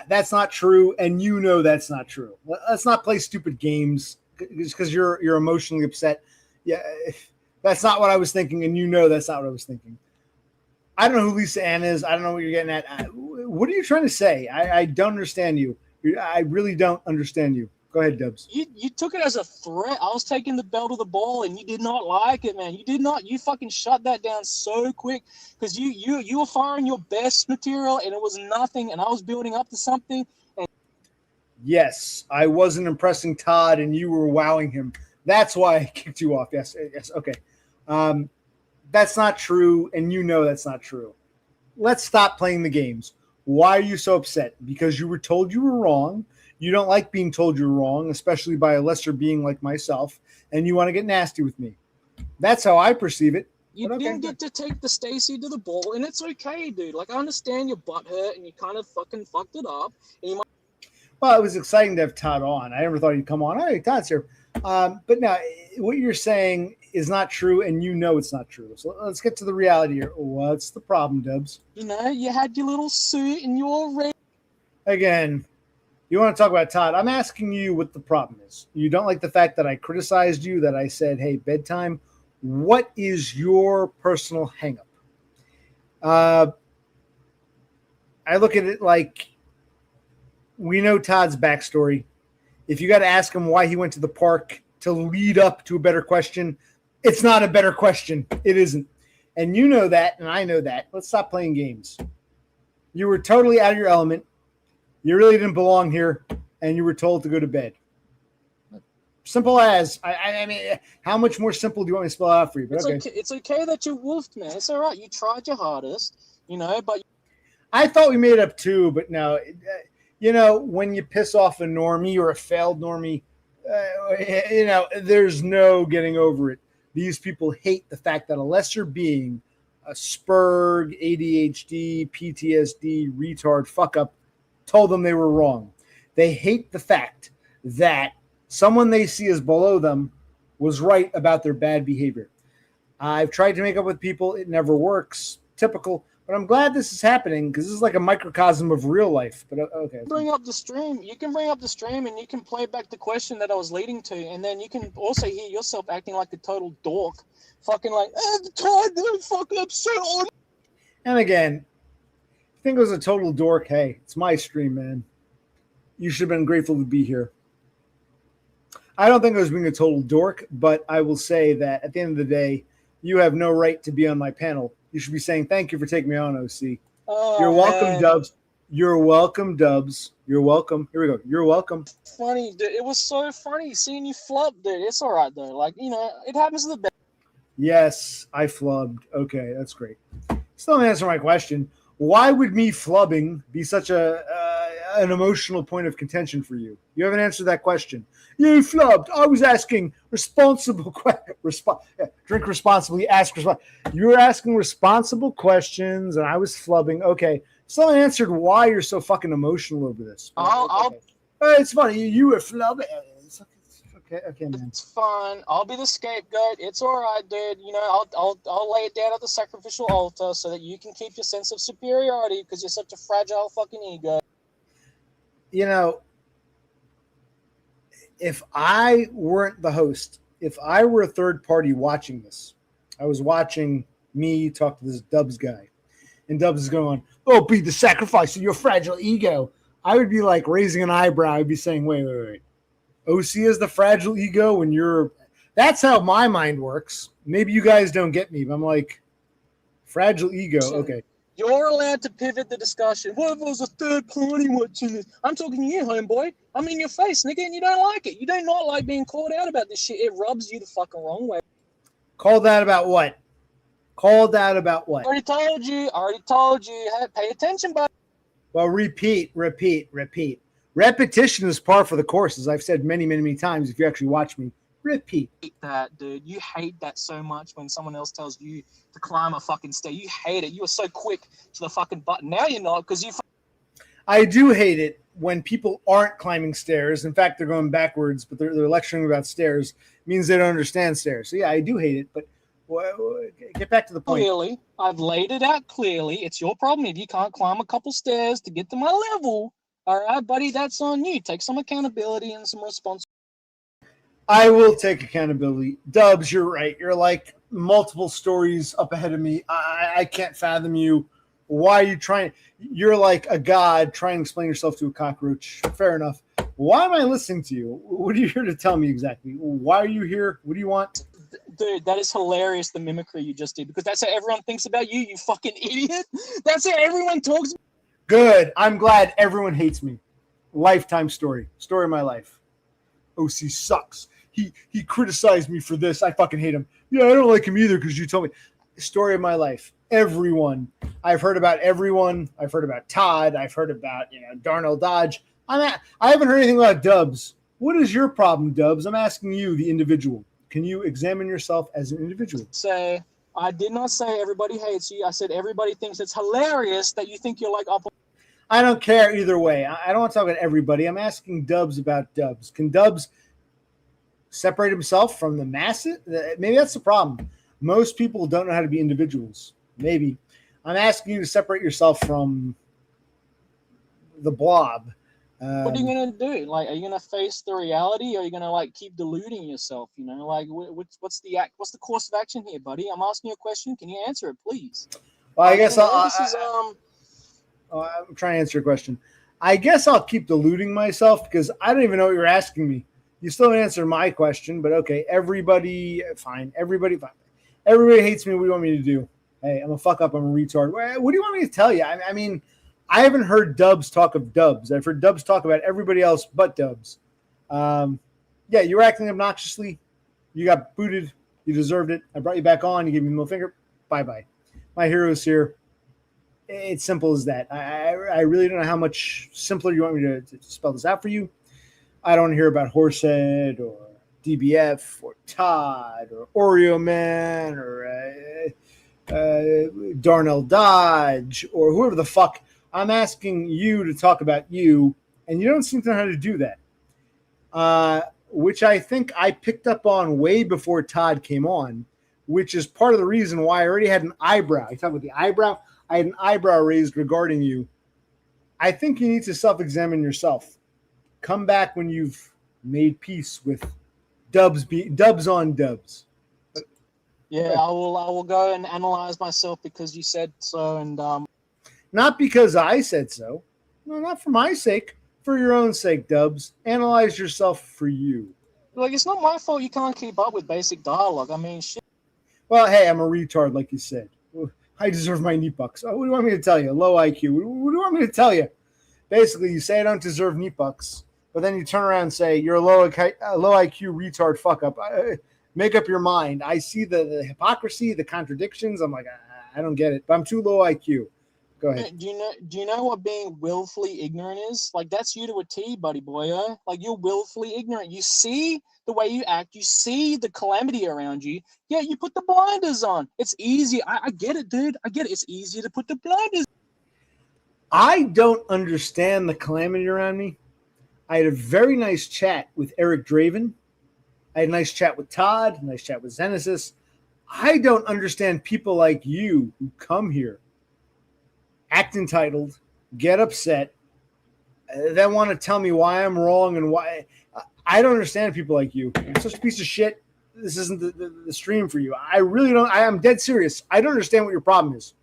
That's not true, and you know that's not true. Let's not play stupid games just because you're emotionally upset. Yeah, That's not what I was thinking, and you know that's not what I was thinking. I don't know who Lisa Ann is. I don't know what you're getting at. What are you trying to say? I don't understand you. I really don't understand you. Go ahead, Dubs. You took it as a threat. I was taking the belt of the ball, and you did not like it, man. You did not. You fucking shut that down so quick because you were firing your best material, and it was nothing. And I was building up to something. And yes, I wasn't impressing Todd, and you were wowing him. That's why I kicked you off. Yes, okay. That's not true, and you know that's not true. Let's stop playing the games. Why are you so upset? Because you were told you were wrong. You don't like being told you're wrong, especially by a lesser being like myself, and you want to get nasty with me. That's how I perceive it. You didn't get to take the Stacy to the ball, and it's okay, dude. Like, I understand your butt hurt, and you kind of fucking fucked it up. And you might... Well, it was exciting to have Todd on. I never thought he'd come on. Hey, Todd's here. But no, what you're saying is not true, and you know it's not true. So let's get to the reality here. What's the problem, Dubs? You know, you had your little suit, and you were ready. Again, you want to talk about Todd. I'm asking you what the problem is. You don't like the fact that I criticized you, that I said, hey, bedtime. What is your personal hang-up? I look at it like we know Todd's backstory. If you got to ask him why he went to the park to lead up to a better question, it's not a better question. It isn't. And you know that, and I know that. Let's stop playing games. You were totally out of your element. You really didn't belong here, and you were told to go to bed. Simple as. I mean, how much more simple do you want me to spell out for you? But it's okay that you wolfed, man. It's all right. You tried your hardest, you know, but... I thought we made up two, but no. You know, when you piss off a normie or a failed normie, you know, there's no getting over it. These people hate the fact that a lesser being, a spurg, ADHD, PTSD, retard, fuck up, told them they were wrong. They hate the fact that someone they see as below them was right about their bad behavior. I've tried to make up with people. It never works. Typical. But I'm glad this is happening because this is like a microcosm of real life. But okay. Bring up the stream. You can bring up the stream and you can play back the question that I was leading to. And then you can also hear yourself acting like a total dork. Fucking like, the time that fucking upset on. And again, I think it was a total dork. Hey, it's my stream, man. You should have been grateful to be here. I don't think I was being a total dork, but I will say that at the end of the day, you have no right to be on my panel. You should be saying thank you for taking me on, OC. Oh, you're welcome, man. Dubs. You're welcome, Dubs. You're welcome. Here we go. You're welcome. Funny, dude. It was so funny seeing you flop, dude. It's all right, though. Like, you know, it happens to the best. Yes, I flubbed. Okay, that's great. Still don't answer my question. Why would me flubbing be such an emotional point of contention for you? You haven't answered that question. You flubbed. I was asking responsible questions. Drink responsibly, ask responsibly. You were asking responsible questions, and I was flubbing. Okay. Still answered why you're so fucking emotional over this. Okay. It's funny. You were flubbing. Okay, man. It's fine. I'll be the scapegoat. It's all right, dude. You know, I'll lay it down at the sacrificial altar so that you can keep your sense of superiority because you're such a fragile fucking ego. You know, if I weren't the host, if I were a third party watching this, I was watching me talk to this Dubs guy, and Dubs is going, "Oh, be the sacrifice of your fragile ego." I would be like raising an eyebrow. I'd be saying, wait. OC is the fragile ego when you're – that's how my mind works. Maybe you guys don't get me, but I'm like, fragile ego, okay. You're allowed to pivot the discussion. What if it was a third party watching this? I'm talking to you, homeboy. I'm in your face, nigga, and you don't like it. You do not like being called out about this shit. It rubs you the fucking wrong way. Called out about what? Called out about what? I already told you. Hey, pay attention, bud. Well, repeat. Repetition is par for the course, as I've said many, many, many times. If you actually watch me, repeat. Hate that, dude. You hate that so much when someone else tells you to climb a fucking stair. You hate it. You are so quick to the fucking button. Now you're not because you. I do hate it when people aren't climbing stairs. In fact, they're going backwards, but they're lecturing about stairs. It means they don't understand stairs. So yeah, I do hate it. But get back to the point. Clearly, I've laid it out clearly. It's your problem if you can't climb a couple stairs to get to my level. All right, buddy, that's on you. Take some accountability and some responsibility. I will take accountability. Dubs, you're right. You're like multiple stories up ahead of me. I can't fathom you. Why are you trying? You're like a god trying to explain yourself to a cockroach. Fair enough. Why am I listening to you? What are you here to tell me exactly? Why are you here? What do you want? Dude, that is hilarious, the mimicry you just did, because that's how everyone thinks about you, you fucking idiot. That's how everyone talks. Good. I'm glad everyone hates me. Lifetime story. Story of my life. OC sucks. He criticized me for this. I fucking hate him. Yeah, I don't like him either because you told me. Story of my life. Everyone. I've heard about everyone. I've heard about Todd. I've heard about, Darnell Dodge. I haven't heard anything about Dubs. What is your problem, Dubs? I'm asking you, the individual. Can you examine yourself as an individual? Say, I did not say everybody hates you. I said everybody thinks it's hilarious that you think you're like up. I don't care either way. I don't want to talk about everybody. I'm asking Dubs about Dubs. Can Dubs separate himself from the masses? Maybe that's the problem. Most people don't know how to be individuals. Maybe. I'm asking you to separate yourself from the blob. What are you going to do? Like, are you going to face the reality, or are you going to, keep deluding yourself? What's the course of action here, buddy? I'm asking you a question. Can you answer it, please? Well, I guess I'm trying to answer your question. I guess I'll keep deluding myself because I don't even know what you're asking me. You still didn't answer my question, but okay. Everybody, fine. Everybody, fine. Everybody hates me. What do you want me to do? Hey, I'm a fuck up. I'm a retard. What do you want me to tell you? I mean, I haven't heard Dubs talk of Dubs. I've heard Dubs talk about everybody else but Dubs. Yeah, you were acting obnoxiously. You got booted. You deserved it. I brought you back on. You gave me the middle finger. Bye-bye. My hero's here. It's simple as that. I really don't know how much simpler you want me to spell this out for you. I don't hear about Horsehead or DBF or Todd or Oreo Man or Darnell Dodge or whoever the fuck. I'm asking you to talk about you, and you don't seem to know how to do that, which I think I picked up on way before Todd came on, which is part of the reason why I already had an eyebrow. You talk about the eyebrow? I had an eyebrow raised regarding you. I think you need to self-examine yourself. Come back when you've made peace with Dubs on Dubs. Yeah, I will go and analyze myself because you said so, and not because I said so. No, not for my sake. For your own sake, Dubs. Analyze yourself for you. It's not my fault you can't keep up with basic dialogue. I mean, shit. Well, hey, I'm a retard, like you said. I deserve my knee bucks. What do you want me to tell you? Low IQ. What do you want me to tell you? Basically, you say I don't deserve knee bucks, but then you turn around and say you're a low IQ retard fuck up. Make up your mind. I see the hypocrisy, the contradictions. I'm like, I don't get it, but I'm too low IQ. Go ahead. Do you know what being willfully ignorant is? That's you to a T, buddy boyo. You're willfully ignorant. You see the way you act. You see the calamity around you. Yeah, you put the blinders on. It's easy. I get it, dude. I get it. It's easier to put the blinders. I don't understand the calamity around me. I had a very nice chat with Eric Draven. I had a nice chat with Todd. A nice chat with Xenesis. I don't understand people like you who come here, act entitled, get upset, then want to tell me why I'm wrong and why. I don't understand people like you. You're such a piece of shit. This isn't the stream for you. I really don't. I am dead serious. I don't understand what your problem is.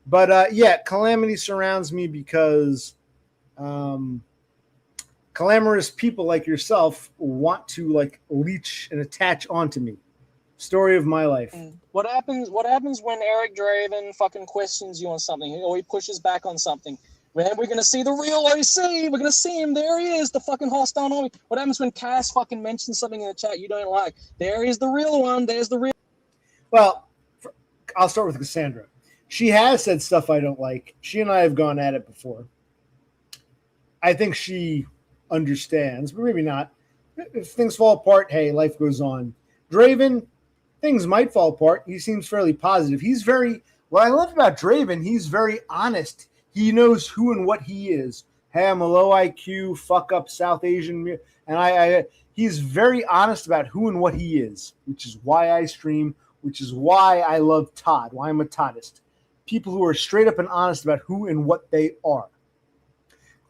But yeah, calamity surrounds me because calamitous people like yourself want to leech and attach onto me. Story of my life. What happens when Eric Draven fucking questions you on something, or he pushes back on something? Man, we're gonna see the real OC. We're gonna see him. There he is, the fucking hostile army. What happens when Cass fucking mentions something in the chat you don't like? There is the real one. There's the real. Well, I'll start with Cassandra. She has said stuff I don't like. She and I have gone at it before. I think she understands, but maybe not. If things fall apart, hey, life goes on. Draven, things might fall apart. He seems fairly positive. What I love about Draven, he's very honest. He knows who and what he is. Hey, I'm a low IQ, fuck up South Asian. And he's very honest about who and what he is, which is why I stream, which is why I love Todd, why I'm a Toddist. People who are straight up and honest about who and what they are.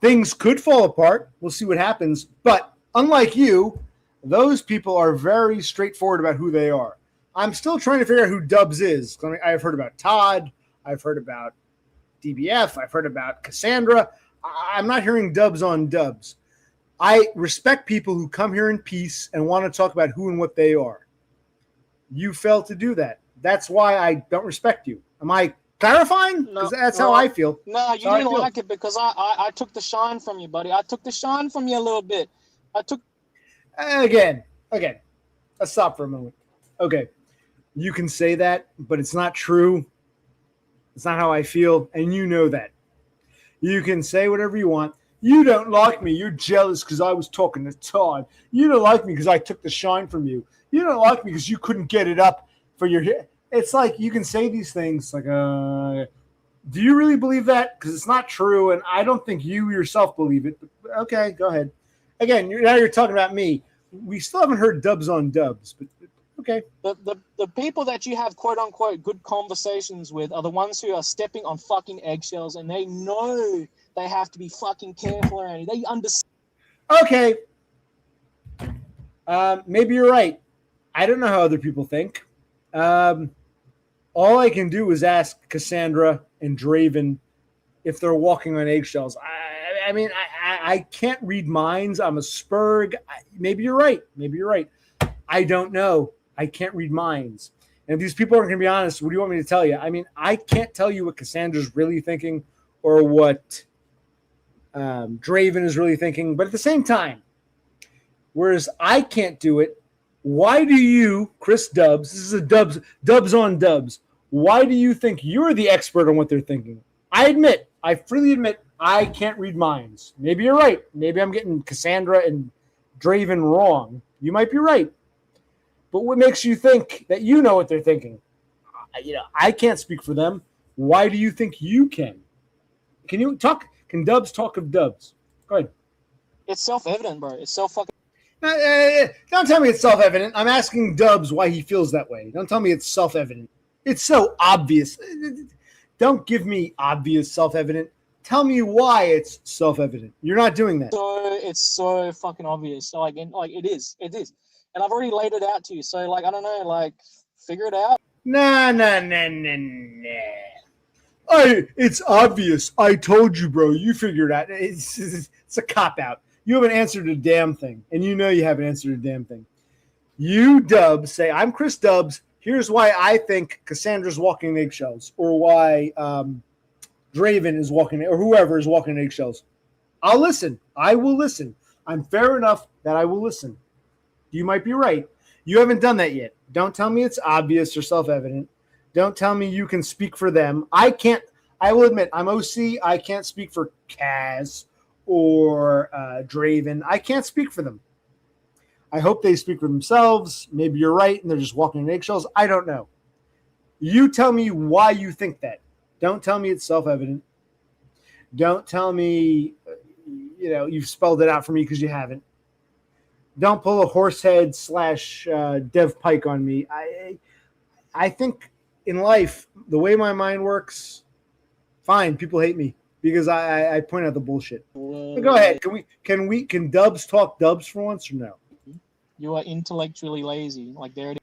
Things could fall apart. We'll see what happens. But unlike you, those people are very straightforward about who they are. I'm still trying to figure out who Dubs is. I mean, I've heard about Todd. I've heard about DBF. I've heard about Cassandra. I'm not hearing Dubs on Dubs. I respect people who come here in peace and want to talk about who and what they are. You failed to do that. That's why I don't respect you. Am I clarifying? Because that's how I feel. No, you didn't like it because I took the shine from you, buddy. I took the shine from you a little bit. Again. Let's stop for a moment. Okay. You can say that, but it's not true. It's not how I feel, and you know that. You can say whatever you want. You don't like me. You're jealous because I was talking to Todd. You don't like me because I took the shine from you. You don't like me because you couldn't get it up for your hair. It's like you can say these things like, do you really believe that? Because it's not true, and I don't think you yourself believe it. But okay, go ahead. Again, now you're talking about me. We still haven't heard Dubs on Dubs, but okay. The people that you have quote unquote good conversations with are the ones who are stepping on fucking eggshells, and they know they have to be fucking careful around you. They understand. Okay. Maybe you're right. I don't know how other people think. All I can do is ask Cassandra and Draven if they're walking on eggshells. I mean, I can't read minds. I'm a Spurg. Maybe you're right. I don't know. I can't read minds. And if these people aren't going to be honest, what do you want me to tell you? I mean, I can't tell you what Cassandra's really thinking or what Draven is really thinking. But at the same time, whereas I can't do it, why do you, Chris Dubs, this is a Dubs on Dubs, why do you think you're the expert on what they're thinking? I freely admit, I can't read minds. Maybe you're right. Maybe I'm getting Cassandra and Draven wrong. You might be right. But what makes you think that you know what they're thinking? I can't speak for them. Why do you think you can? Can you talk? Can Dubs talk of Dubs? Go ahead. It's self-evident, bro. It's self-fucking. Don't tell me it's self-evident. I'm asking Dubs why he feels that way. Don't tell me it's self-evident. It's so obvious. Don't give me obvious self-evident. Tell me why it's self-evident. You're not doing that. So it's so fucking obvious. So it is. And I've already laid it out to you. So I don't know, figure it out. Nah. It's obvious. I told you, bro. You figured it out. It's a cop-out. You haven't answered a damn thing, and you know you haven't answered a damn thing. You, Dubs, say, I'm Chris Dubs. Here's why I think Cassandra's walking in eggshells, or why Draven is walking, or whoever is walking in eggshells. I'll listen. I will listen. I'm fair enough that I will listen. You might be right. You haven't done that yet. Don't tell me it's obvious or self-evident. Don't tell me you can speak for them. I can't. I will admit, I'm OC. I can't speak for Kaz or Draven. I can't speak for them. I hope they speak for themselves. Maybe you're right and they're just walking in eggshells. I don't know. You tell me why you think that. Don't tell me it's self-evident. Don't tell me, you've spelled it out for me because you haven't. Don't pull a horsehead / Dev Pike on me. I think in life, the way my mind works, fine, people hate me because I point out the bullshit. Go ahead. Can Dubs talk Dubs for once or no? You are intellectually lazy. There it is.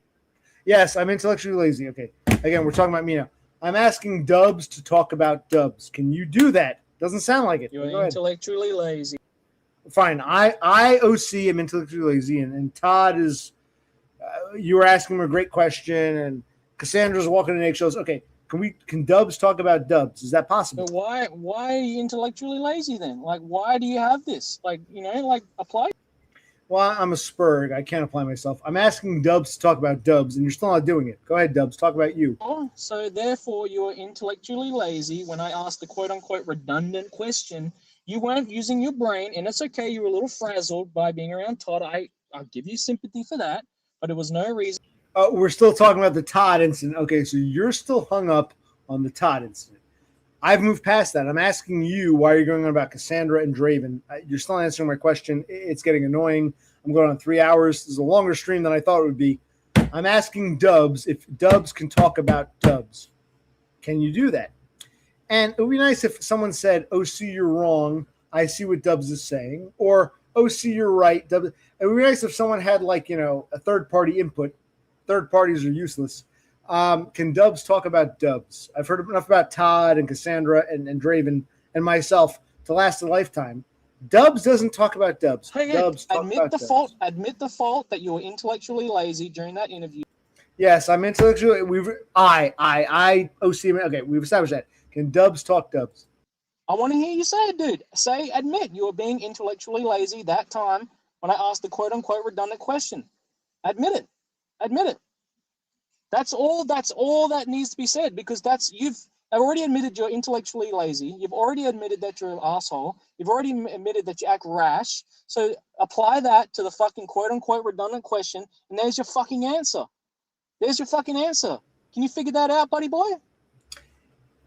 Yes, I'm intellectually lazy. Okay. Again, we're talking about me now. I'm asking Dubs to talk about Dubs. Can you do that? Doesn't sound like it. You are intellectually lazy. Fine. I OC am intellectually lazy, and Todd is. You were asking him a great question, and Cassandra's walking in eggshells. Okay. Can Dubs talk about Dubs? Is that possible? So why are you intellectually lazy then? Why do you have this? Apply. Well, I'm a Spurg. I can't apply myself. I'm asking Dubs to talk about Dubs, and you're still not doing it. Go ahead, Dubs. Talk about you. Oh, so therefore you are intellectually lazy. When I asked the quote-unquote redundant question, you weren't using your brain, and it's okay. You were a little frazzled by being around Todd. I'll give you sympathy for that, but it was no reason. We're still talking about the Todd incident. Okay, so you're still hung up on the Todd incident. I've moved past that. I'm asking you why you're going on about Cassandra and Draven. You're still answering my question. It's getting annoying. I'm going on 3 hours. This is a longer stream than I thought it would be. I'm asking Dubs if Dubs can talk about Dubs. Can you do that? And it would be nice if someone said, OC, you're wrong. I see what Dubs is saying. Or, OC, you're right. Dubs. It would be nice if someone had a third-party input, third parties are useless. Can Dubs talk about Dubs? I've heard enough about Todd and Cassandra and Draven and myself to last a lifetime. Dubs doesn't talk about Dubs. Hey, Dubs talk admit about the Dubs. fault. Admit the fault that you were intellectually lazy during that interview. Yes, I'm intellectually. OC. Okay, we've established that. Can Dubs talk Dubs? I want to hear you say it, dude. Admit you were being intellectually lazy that time when I asked the quote unquote redundant question. Admit it. Admit it. That's all that needs to be said, because you've already admitted you're intellectually lazy. You've already admitted that you're an asshole. You've already admitted that you act rash. So apply that to the fucking quote unquote redundant question, and there's your fucking answer. There's your fucking answer. Can you figure that out, buddy boy?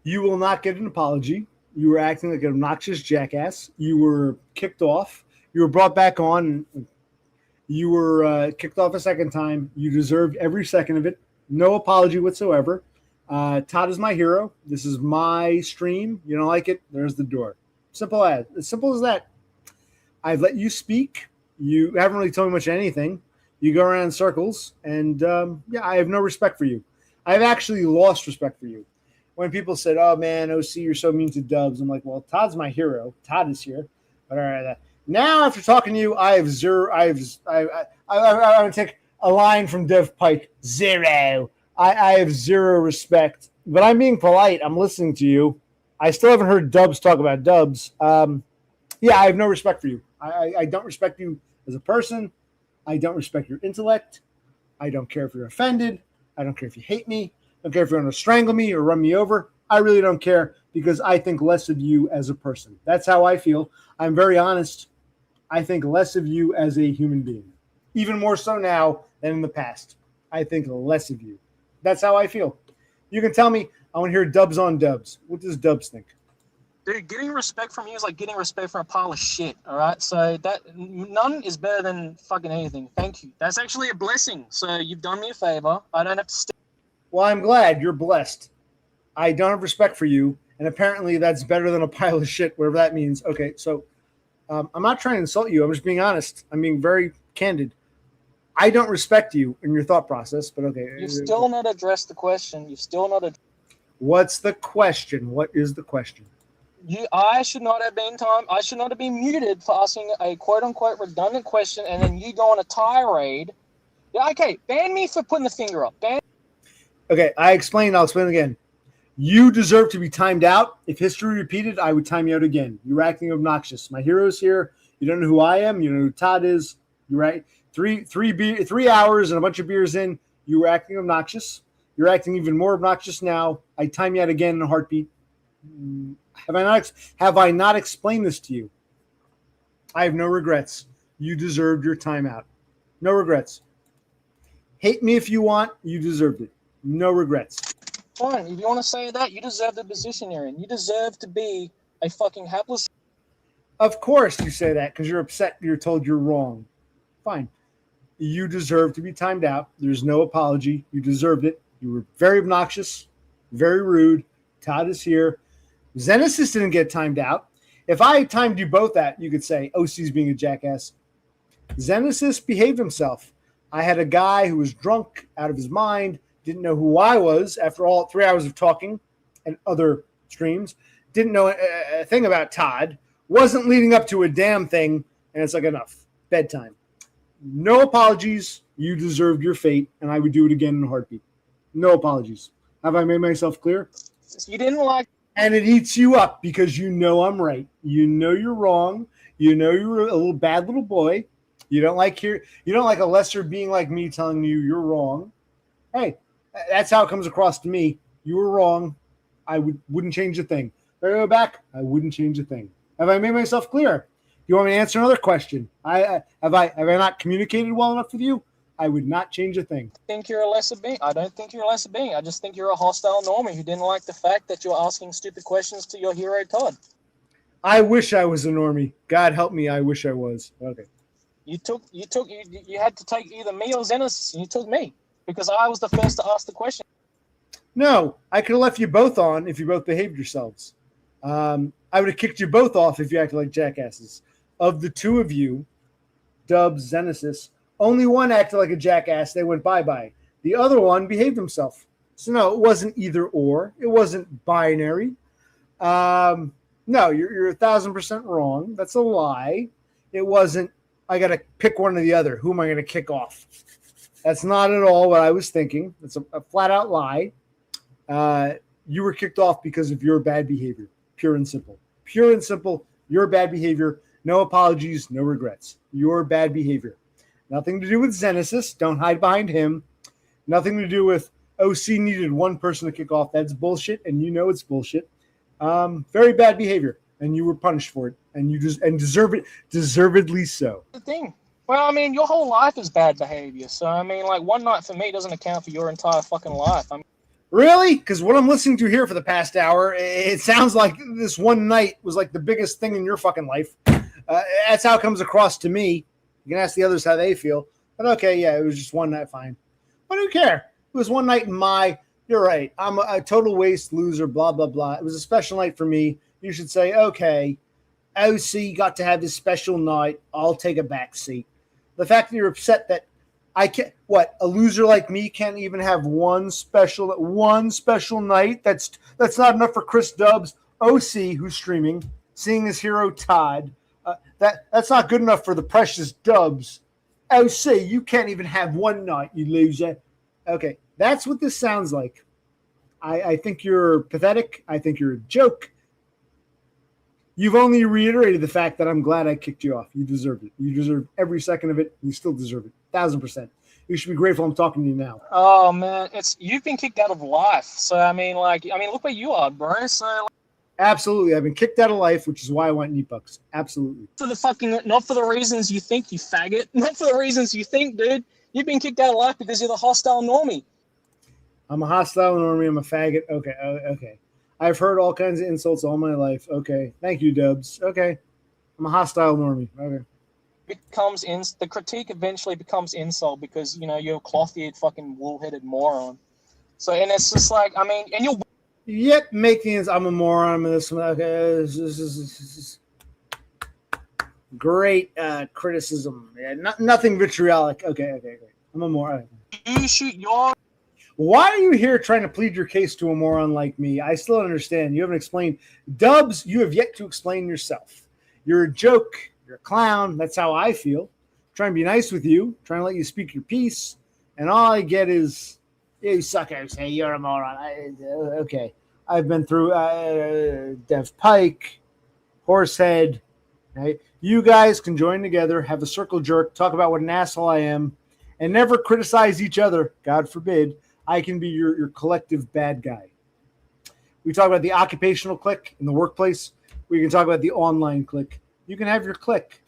You will not get an apology. You were acting like an obnoxious jackass. You were kicked off. You were brought back on. You were kicked off a second time. You deserved every second of it. No apology whatsoever. Todd is my hero. This is my stream. You don't like it? There's the door. Simple as that. I've let you speak. You haven't really told me much of anything. You go around in circles, and I have no respect for you. I've actually lost respect for you. When people said, "Oh man, OC, you're so mean to Dubs," I'm like, "Well, Todd's my hero. Todd is here." But all right, now after talking to you, I have zero. I'm gonna take a line from Dev Pike. Zero. I have zero respect. But I'm being polite. I'm listening to you. I still haven't heard Dubs talk about Dubs. I have no respect for you. I don't respect you as a person. I don't respect your intellect. I don't care if you're offended. I don't care if you hate me. I don't care if you're going to strangle me or run me over. I really don't care, because I think less of you as a person. That's how I feel. I'm very honest. I think less of you as a human being. Even more so now than in the past. I think less of you. That's how I feel. You can tell me, I want to hear Dubs on Dubs. What does Dubs think? Dude, getting respect from you is like getting respect from a pile of shit, all right? So that none is better than fucking anything. Thank you. That's actually a blessing. So you've done me a favor. I don't have to stay. Well, I'm glad you're blessed. I don't have respect for you, and apparently that's better than a pile of shit, whatever that means. Okay, so I'm not trying to insult you. I'm just being honest. I'm being very candid. I don't respect you in your thought process, but okay. You've still not addressed the question. You've still not addressed. What's the question? What is the question? I should not have been muted for asking a quote unquote redundant question, and then you go on a tirade. Yeah, okay, ban me for putting the finger up. Okay, I'll explain again. You deserve to be timed out. If history repeated, I would time you out again. You're acting obnoxious. My hero's here. You don't know who I am. You know who Todd is. You're right. 3 hours and a bunch of beers in, you were acting obnoxious. You're acting even more obnoxious now. I time you out again in a heartbeat. Have I not explained this to you? I have no regrets. You deserved your timeout. No regrets. Hate me if you want. You deserved it. No regrets. Fine. If you want to say that, you deserve the position you're in. You deserve to be a fucking hapless. Of course you say that because you're upset. You're told you're wrong. Fine. You deserve to be timed out. There's no apology. You deserved it. You were very obnoxious, very rude. Todd is here. Xenesis didn't get timed out. If I timed you both out, you could say OC's being a jackass. Xenesis behaved himself. I had a guy who was drunk out of his mind, didn't know who I was after all 3 hours of talking and other streams, didn't know a thing about Todd, wasn't leading up to a damn thing, and it's like enough. Bedtime. No apologies. You deserved your fate, and I would do it again in a heartbeat. No apologies. Have I made myself clear? You didn't like. And it eats you up because you know I'm right. You know you're wrong. You know you're a little bad little boy. You don't like a lesser being like me telling you you're wrong. Hey, that's how it comes across to me. You were wrong. I wouldn't change a thing. If I go back, I wouldn't change a thing. Have I made myself clear? You want me to answer another question? Have I not communicated well enough with you? I would not change a thing. I think you're a lesser being. I don't think you're a lesser being. I just think you're a hostile normie who didn't like the fact that you're asking stupid questions to your hero Todd. I wish I was a normie. God help me, I wish I was. Okay. You had to take either me or Xenesis, and you took me because I was the first to ask the question. No, I could have left you both on if you both behaved yourselves. I would have kicked you both off if you acted like jackasses. Of the two of you, Dubs, Xenesis, only one acted like a jackass. They went bye-bye. The other one behaved himself. So no, it wasn't either or. It wasn't binary. No, you're 1,000% wrong. That's a lie. It wasn't, I got to pick one or the other. Who am I going to kick off? That's not at all what I was thinking. It's a flat out lie. You were kicked off because of your bad behavior. Pure and simple. Pure and simple. Your bad behavior. No apologies, no regrets. Your bad behavior. Nothing to do with Xenesis. Don't hide behind him. Nothing to do with OC needed one person to kick off. That's bullshit, and you know it's bullshit. Very bad behavior, and you were punished for it, and you deserve it, deservedly so. The thing. Well, I mean, your whole life is bad behavior. So, I mean, like, one night for me doesn't account for your entire fucking life. I mean, really? Because what I'm listening to here for the past hour, it sounds like this one night was like the biggest thing in your fucking life. That's how it comes across to me. You can ask the others how they feel. But okay, yeah, it was just one night, fine. But who cares? It was one night in my, you're right, I'm a total waste loser, blah, blah, blah. It was a special night for me. You should say, okay, OC got to have this special night. I'll take a back seat. The fact that you're upset that I can't, what, a loser like me can't even have one special night? That's not enough for Chris Dubs, OC, who's streaming, seeing his hero Todd. That's not good enough for the precious Dubs. OC, you can't even have one night, you loser. Okay, that's what this sounds like. I think you're pathetic. I think you're a joke. You've only reiterated the fact that I'm glad I kicked you off. You deserve it. You deserve every second of it. You still deserve it. 1,000%. You should be grateful I'm talking to you now. Oh man, you've been kicked out of life. So I mean, look where you are, bro. So absolutely, I've been kicked out of life, which is why I want Neat Bucks. Absolutely. Not for the reasons you think, you faggot. Not for the reasons you think, dude. You've been kicked out of life because you're the hostile normie. I'm a hostile normie. I'm a faggot. Okay. I've heard all kinds of insults all my life. Okay. Thank you, Dubs. Okay. I'm a hostile normie. Okay. The critique eventually becomes insult because, you know, you're a cloth-eared fucking wool-headed moron. So, and it's just like, I mean, and you're... Yep, I'm a moron. I'm this one. Okay. This is great criticism. Yeah, nothing vitriolic. Okay. I'm a moron. You shoot your... Why are you here trying to plead your case to a moron like me? I still don't understand. You haven't explained. Dubs, you have yet to explain yourself. You're a joke. You're a clown. That's how I feel. I'm trying to be nice with you. Trying to let you speak your piece. And all I get is, you suckers. Hey, you're a moron. Okay. I've been through Dev Pike, Horsehead. Right? You guys can join together, have a circle jerk, talk about what an asshole I am, and never criticize each other. God forbid. I can be your collective bad guy. We talk about the occupational clique in the workplace. We can talk about the online clique. You can have your clique.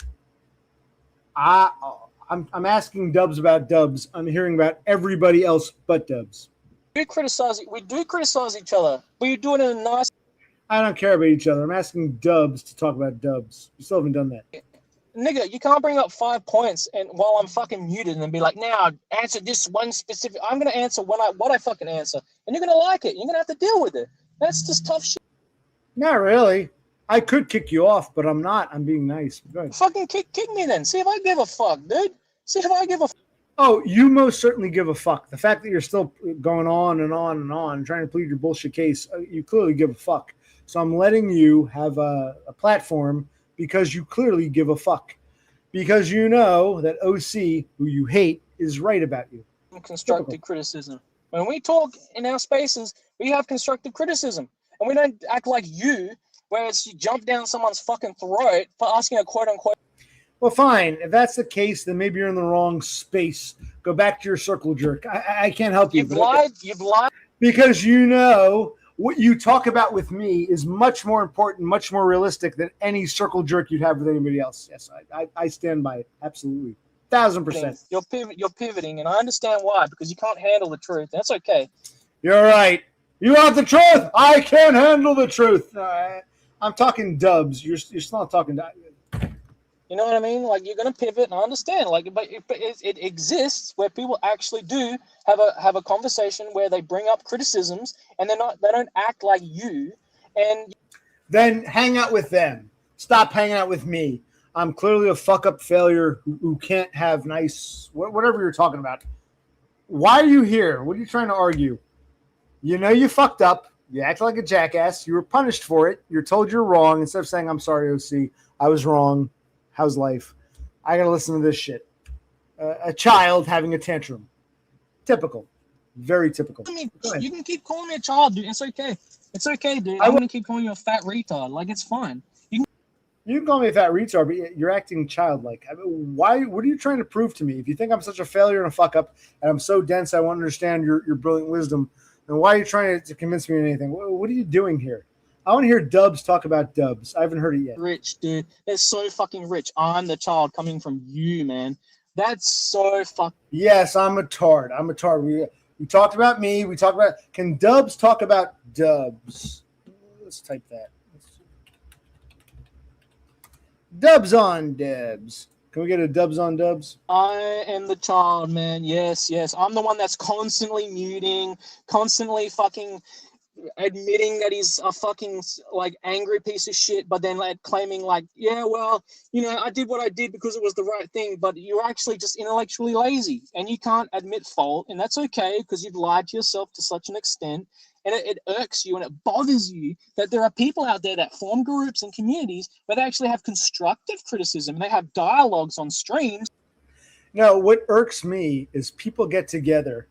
I'm asking Dubs about Dubs. I'm hearing about everybody else but Dubs. We do criticize each other, but you do it in a nice... I don't care about each other. I'm asking Dubs to talk about Dubs. You still haven't done that. Nigga, you can't bring up 5 points and while I'm fucking muted and be like, now answer this one specific. I'm gonna answer what I fucking answer, and you're gonna like it. You're gonna have to deal with it. That's just tough shit. Not really. I could kick you off, but I'm not. I'm being nice. Go ahead. Fucking kick me then. See if I give a fuck, dude. See if I give a fuck. Oh, you most certainly give a fuck. The fact that you're still going on and on and on, trying to plead your bullshit case, you clearly give a fuck. So I'm letting you have a platform because you clearly give a fuck. Because you know that OC, who you hate, is right about you. Constructive criticism. When we talk in our spaces, we have constructive criticism. And we don't act like you, where it's you jump down someone's fucking throat for asking a quote-unquote... Well, fine. If that's the case, then maybe you're in the wrong space. Go back to your circle jerk. I can't help you. You've lied. Because you know what you talk about with me is much more important, much more realistic than any circle jerk you'd have with anybody else. Yes, I stand by it. Absolutely. 1,000%. You're pivoting, and I understand why, because you can't handle the truth. That's okay. You're right. You want the truth? I can't handle the truth. I'm talking Dubs. You're still not talking to... You know what I mean? Like, you're gonna pivot, and I understand. Like, but it exists where people actually do have a conversation where they bring up criticisms, and they don't act like you. And then hang out with them. Stop hanging out with me. I'm clearly a fuck up failure who can't have nice whatever you're talking about. Why are you here? What are you trying to argue? You know you fucked up. You act like a jackass. You were punished for it. You're told you're wrong. Instead of saying, I'm sorry, OC, I was wrong. How's life? I got to listen to this shit. A child having a tantrum. Typical. Very typical. You can keep calling me a child, dude. It's okay. It's okay, dude. I'm going to keep calling you a fat retard. Like, it's fine. You can call me a fat retard, but you're acting childlike. I mean, why? What are you trying to prove to me? If you think I'm such a failure and a fuck up, and I'm so dense, I won't understand your brilliant wisdom, then why are you trying to convince me of anything? What are you doing here? I want to hear Dubs talk about Dubs. I haven't heard it yet. Rich, dude. They're so fucking rich. I'm the child coming from you, man. That's so fucking... Yes, I'm a tard. I'm a tard. We talked about me. We talked about... Can Dubs talk about Dubs? Let's type that. Dubs on Dubs. Can we get a Dubs on Dubs? I am the child, man. Yes, yes. I'm the one that's constantly muting, constantly fucking admitting that he's a fucking like angry piece of shit, but then like claiming like, yeah, well, you know, I did what I did because it was the right thing, but you're actually just intellectually lazy and you can't admit fault, and that's okay because you've lied to yourself to such an extent. And it irks you and it bothers you that there are people out there that form groups and communities where they actually have constructive criticism. They have dialogues on streams. No, what irks me is people get together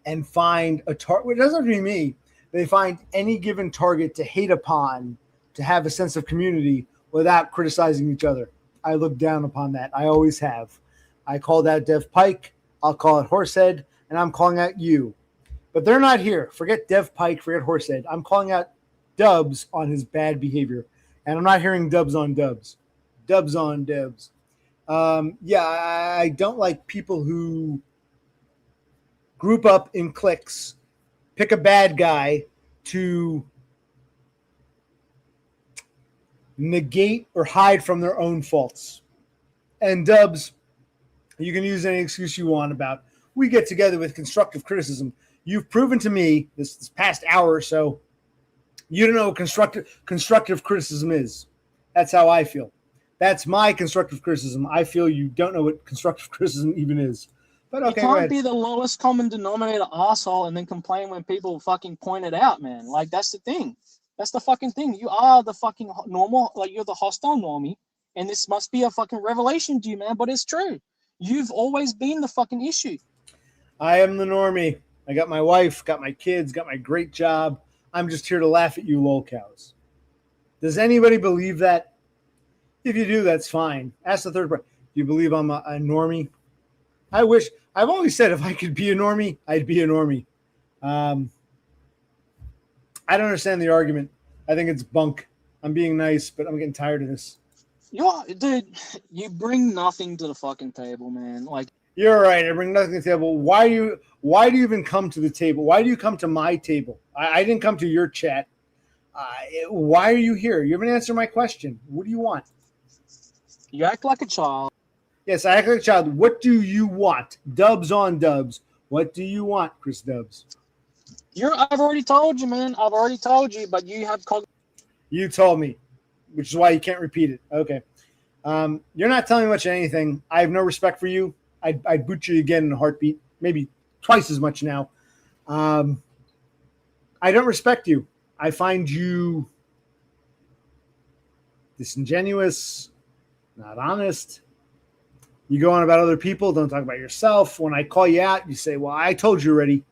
and find a target. It doesn't have to be me. They find any given target to hate upon, to have a sense of community without criticizing each other. I look down upon that. I always have. I called out Dev Pike. I'll call it Horsehead, and I'm calling out you. But they're not here. Forget Dev Pike, forget Horsehead. I'm calling out Dubs on his bad behavior. And I'm not hearing Dubs on Dubs. Dubs on Dubs. Yeah, I don't like people who group up in cliques, pick a bad guy to negate or hide from their own faults. And Dubs, you can use any excuse you want about, we get together with constructive criticism. You've proven to me this past hour or so, you don't know what constructive criticism is. That's how I feel. That's my constructive criticism. I feel you don't know what constructive criticism even is. But okay, you can't be the lowest common denominator asshole and then complain when people fucking point it out, man. Like, that's the thing. That's the fucking thing. You are the fucking normal, like, you're the hostile normie, and this must be a fucking revelation to you, man, but it's true. You've always been the fucking issue. I am the normie. I got my wife, got my kids, got my great job. I'm just here to laugh at you lolcows. Does anybody believe that? If you do, that's fine. Ask the third part. Do you believe I'm a normie? I wish. I've always said if I could be a normie, I'd be a normie. I don't understand the argument. I think it's bunk. I'm being nice, but I'm getting tired of this. Dude, you bring nothing to the fucking table, man. Like, you're right. I bring nothing to the table. Why do you even come to the table? Why do you come to my table? I didn't come to your chat. Why are you here? You haven't answered my question. What do you want? You act like a child. Yes, I act like a child. What do you want? Dubs on Dubs. What do you want, Chris Dubs? I've already told you, man. I've already told you, but you have... You told me, which is why you can't repeat it. Okay. You're not telling me much of anything. I have no respect for you. I'd boot you again in a heartbeat, maybe twice as much now. I don't respect you. I find you disingenuous, not honest. You go on about other people, don't talk about yourself. When I call you out, you say, well, I told you already.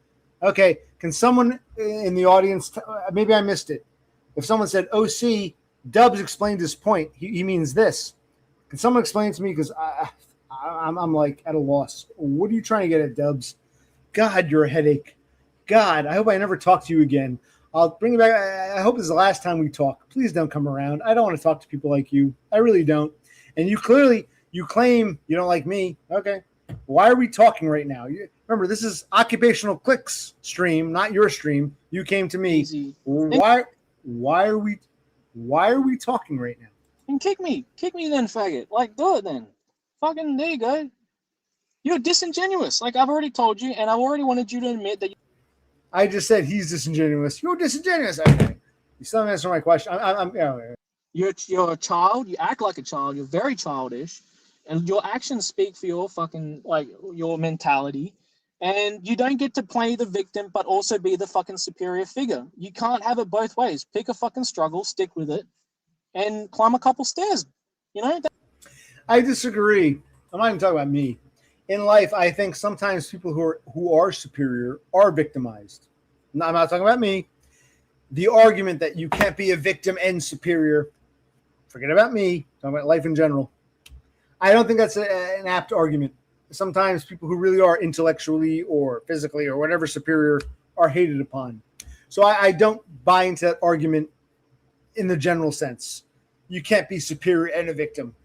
Okay, can someone in the audience, maybe I missed it. If someone said, OC, Dubs explained his point, he means this. Can someone explain it to me? Because I'm like at a loss. What are you trying to get at, Dubs? God, you're a headache. God, I hope I never talk to you again. I'll bring you back. I hope this is the last time we talk. Please don't come around. I don't want to talk to people like you. I really don't. And you claim you don't like me. Okay. Why are we talking right now? Remember, this is Occupational Clicks stream, not your stream. You came to me. Easy. Why are we talking right now? And kick me then, faggot. Like, do it then. Fucking, there you go. You're disingenuous. Like, I've already told you, and I've already wanted you to admit that. I just said he's disingenuous. You're disingenuous. Okay. You still haven't answered my question. You're a child. You act like a child. You're very childish, and your actions speak for your fucking, like, your mentality. And you don't get to play the victim, but also be the fucking superior figure. You can't have it both ways. Pick a fucking struggle, stick with it, and climb a couple stairs. You know? I disagree. I'm not even talking about me. In life, I think sometimes people who are superior are victimized. No, I'm not talking about me. The argument that you can't be a victim and superior, forget about me. Talking about life in general. I don't think that's an apt argument. Sometimes people who really are intellectually or physically or whatever superior are hated upon. So I don't buy into that argument in the general sense. You can't be superior and a victim.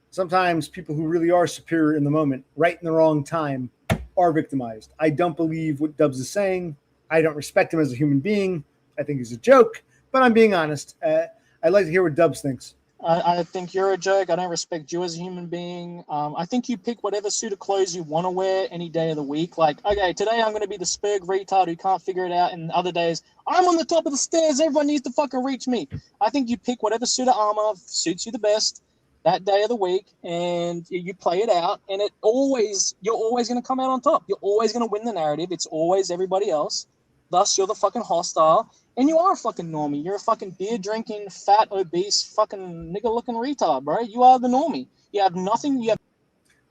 Sometimes people who really are superior in the moment, right in the wrong time, are victimized. I don't believe what Dubs is saying. I don't respect him as a human being. I think he's a joke, but I'm being honest. I'd like to hear what Dubs thinks. I think you're a joke. I don't respect you as a human being. I think you pick whatever suit of clothes you want to wear any day of the week. Like, okay, today I'm going to be the spurg retard who can't figure it out, and other days, I'm on the top of the stairs. Everyone needs to fucking reach me. I think you pick whatever suit of armor suits you the best that day of the week, and you play it out, and you're always going to come out on top. You're always going to win the narrative. It's always everybody else. Thus, you're the fucking hostile, and you are a fucking normie. You're a fucking beer-drinking, fat, obese, fucking nigger-looking retard, bro. You are the normie. You have nothing.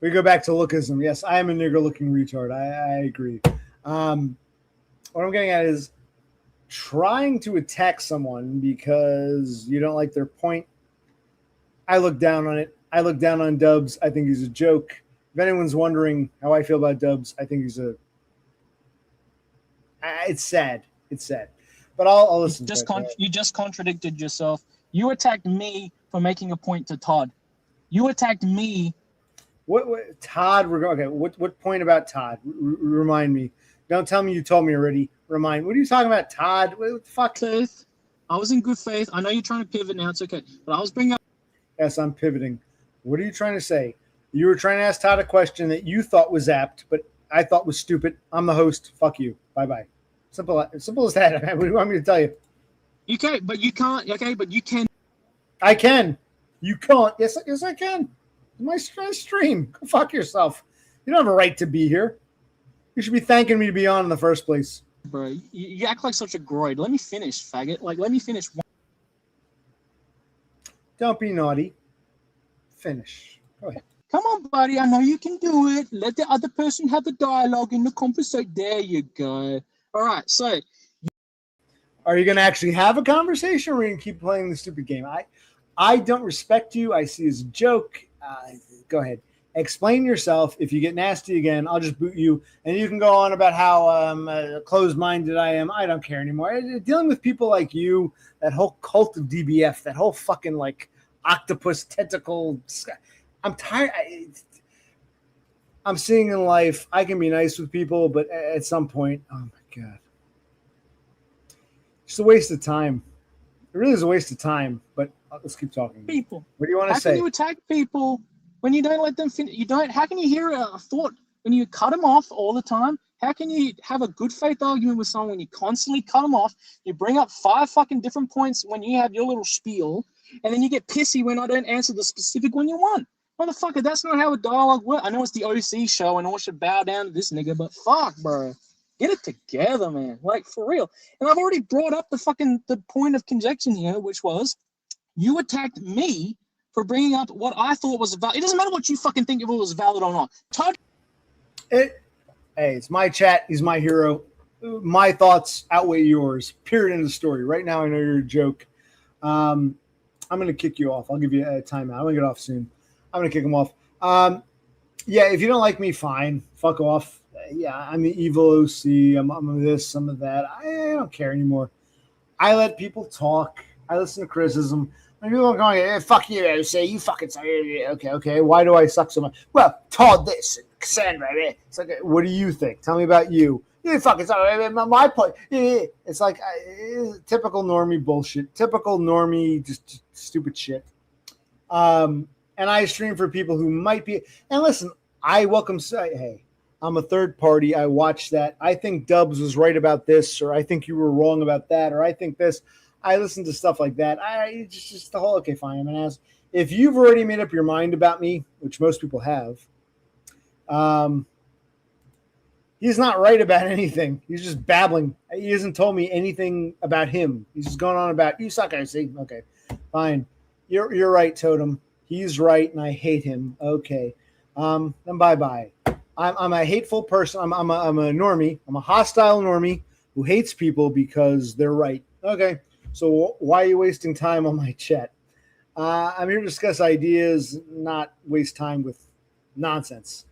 We go back to lookism. Yes, I am a nigger-looking retard. I agree. What I'm getting at is trying to attack someone because you don't like their point. I look down on it. I look down on Dubs. I think he's a joke. If anyone's wondering how I feel about Dubs, I think he's a. It's sad. It's sad. But I'll listen. You just contradicted yourself. You attacked me for making a point to Todd. You attacked me. What Todd? Okay. What point about Todd? Remind me. Don't tell me you told me already. Remind. What are you talking about, Todd? What the fuck? Faith. I was in good faith. I know you're trying to pivot now. It's okay. But I was bringing up. Yes, I'm pivoting. What are you trying to say? You were trying to ask Todd a question that you thought was apt, but I thought was stupid. I'm the host. Fuck you. Bye-bye. Simple as that. What do you want me to tell you? You can't, but you can't. Okay, but you can. I can. You can't. Yes, I can. My stream. Go fuck yourself. You don't have a right to be here. You should be thanking me to be on in the first place. Bro, you act like such a groid. Let me finish, faggot. Like, let me finish. Don't be naughty. Finish. Go ahead. Come on, buddy. I know you can do it. Let the other person have the dialogue in the conversation. There you go. All right. So, are you going to actually have a conversation, or are you going to keep playing the stupid game? I don't respect you. I see it as a joke. Go ahead. Explain yourself. If you get nasty again, I'll just boot you, and you can go on about how closed-minded I am. I don't care anymore. Dealing with people like you, that whole cult of DBF, that whole fucking like octopus tentacle. I'm tired. I'm seeing in life, I can be nice with people, but at some point, oh my God. It's a waste of time. It really is a waste of time, but let's keep talking. People. What do you want to say? How can you attack people when you don't let them finish? How can you hear a thought when you cut them off all the time? How can you have a good faith argument with someone when you constantly cut them off? You bring up 5 fucking different points when you have your little spiel, and then you get pissy when I don't answer the specific one you want. Motherfucker, that's not how a dialogue works. I know it's the OC show and all should bow down to this nigga, but fuck, bro. Get it together, man. Like, for real. And I've already brought up the point of conjecture here, which was you attacked me for bringing up what I thought was valid. It doesn't matter what you fucking think if it was valid or not. Hey, it's my chat. He's my hero. My thoughts outweigh yours. Period. End of story. Right now, I know you're a joke. I'm going to kick you off. I'll give you a timeout. I'm going to get off soon. I'm going to kick him off. Yeah, if you don't like me, fine. Fuck off. Yeah, I'm the evil OC. I'm this, I'm that. I don't care anymore. I let people talk. I listen to criticism. When people are going, hey, fuck you, OC. You fucking suck. Okay. Why do I suck so much? Well, Todd this, Cassandra. It's like, what do you think? Tell me about you. You fucking suck. My point. It's like typical normie bullshit. Typical normie, just stupid shit. And I stream for people who might be. And listen, I welcome. Hey, I'm a third party. I watch that. I think Dubs was right about this, or I think you were wrong about that, or I think this. I listen to stuff like that. I just the whole. Okay, fine. I'm gonna ask if you've already made up your mind about me, which most people have. He's not right about anything. He's just babbling. He hasn't told me anything about him. He's just going on about you suck. I see. Okay, fine. You're right, Totem. He's right, and I hate him. Okay, then bye. I'm a hateful person. I'm a normie. I'm a hostile normie who hates people because they're right. Okay, so why are you wasting time on my chat? I'm here to discuss ideas, not waste time with nonsense.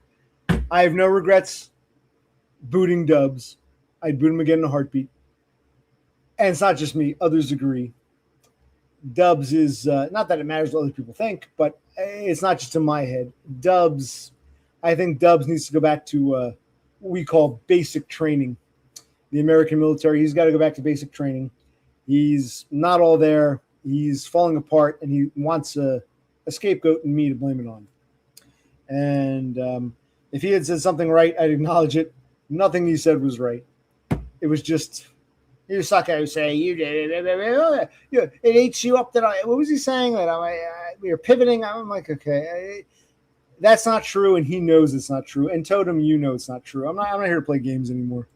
I have no regrets booting Dubs. I'd boot him again in a heartbeat. And it's not just me. Others agree. Dubs is, not that it matters what other people think, but it's not just in my head. I think Dubs needs to go back to what we call basic training. The American military, he's got to go back to basic training. He's not all there. He's falling apart, and he wants a scapegoat and me to blame it on. And if he had said something right, I'd acknowledge it. Nothing he said was right. It was just, you suck, I say, you did it. It ate you up that what was he saying? That we were pivoting. I'm like, okay, that's not true, and he knows it's not true. And Totem, you know it's not true. I'm not here to play games anymore.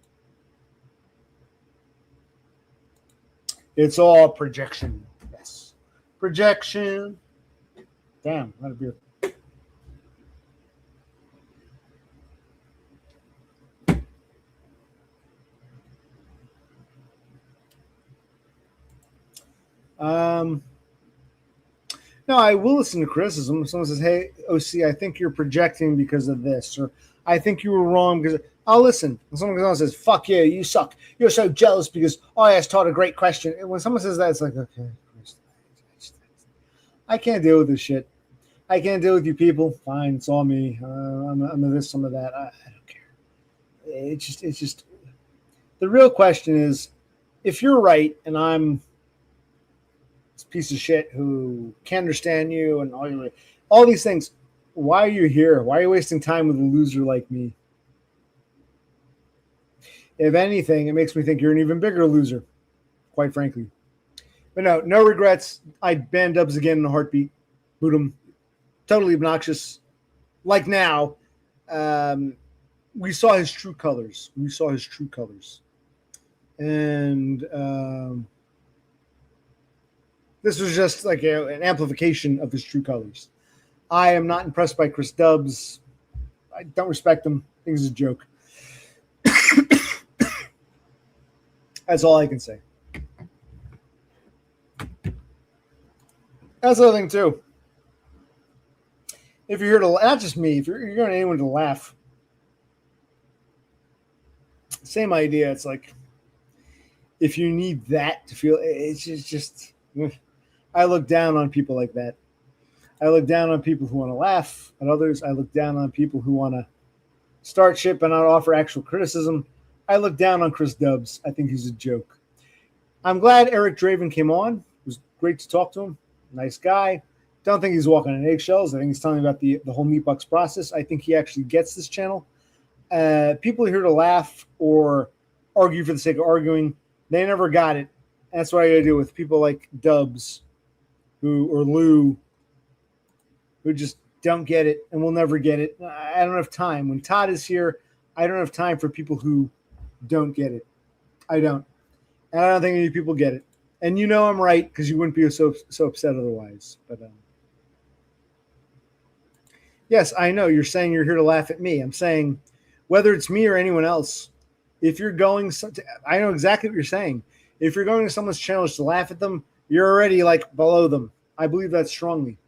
It's all projection. Yes. Projection. Damn, not a beer. No, I will listen to criticism. If someone says, hey, OC, I think you're projecting because of this, or I think you were wrong because I'll listen. When someone comes on and says, fuck you, you suck. You're so jealous because I asked Todd a great question. And when someone says that, it's like, okay, I can't deal with this shit. I can't deal with you people. Fine, it's all me. I'm a this, some of that. I don't care. It's just the real question is, if you're right and I'm this piece of shit who can't understand you and all these things, why are you here? Why are you wasting time with a loser like me? If anything, it makes me think you're an even bigger loser, quite frankly. But no regrets. I'd ban Dubs again in a heartbeat. Boot him. Totally obnoxious. Like now, we saw his true colors. And this was just like an amplification of his true colors. I am not impressed by Chris Dubs. I don't respect him. I think it's a joke. That's all I can say. That's the other thing, too. If you're here to, not just me, if you're going to anyone to laugh, same idea. It's like, if you need that to feel, it's just I look down on people like that. I look down on people who want to laugh at others. I look down on people who want to start shit but not offer actual criticism. I look down on Chris Dubs. I think he's a joke. I'm glad Eric Draven came on. It was great to talk to him. Nice guy. Don't think he's walking on eggshells. I think he's telling me about the whole Meatbucks process. I think he actually gets this channel. People are here to laugh or argue for the sake of arguing. They never got it. That's what I got to do with people like Dubs or Lou who just don't get it and will never get it. I don't have time. When Todd is here, I don't have time for people who don't get it. I don't. And I don't think any people get it. And you know I'm right because you wouldn't be so upset otherwise. But yes, I know you're saying you're here to laugh at me. I'm saying whether it's me or anyone else, if you're going – I know exactly what you're saying. If you're going to someone's channel to laugh at them, you're already like below them. I believe that strongly.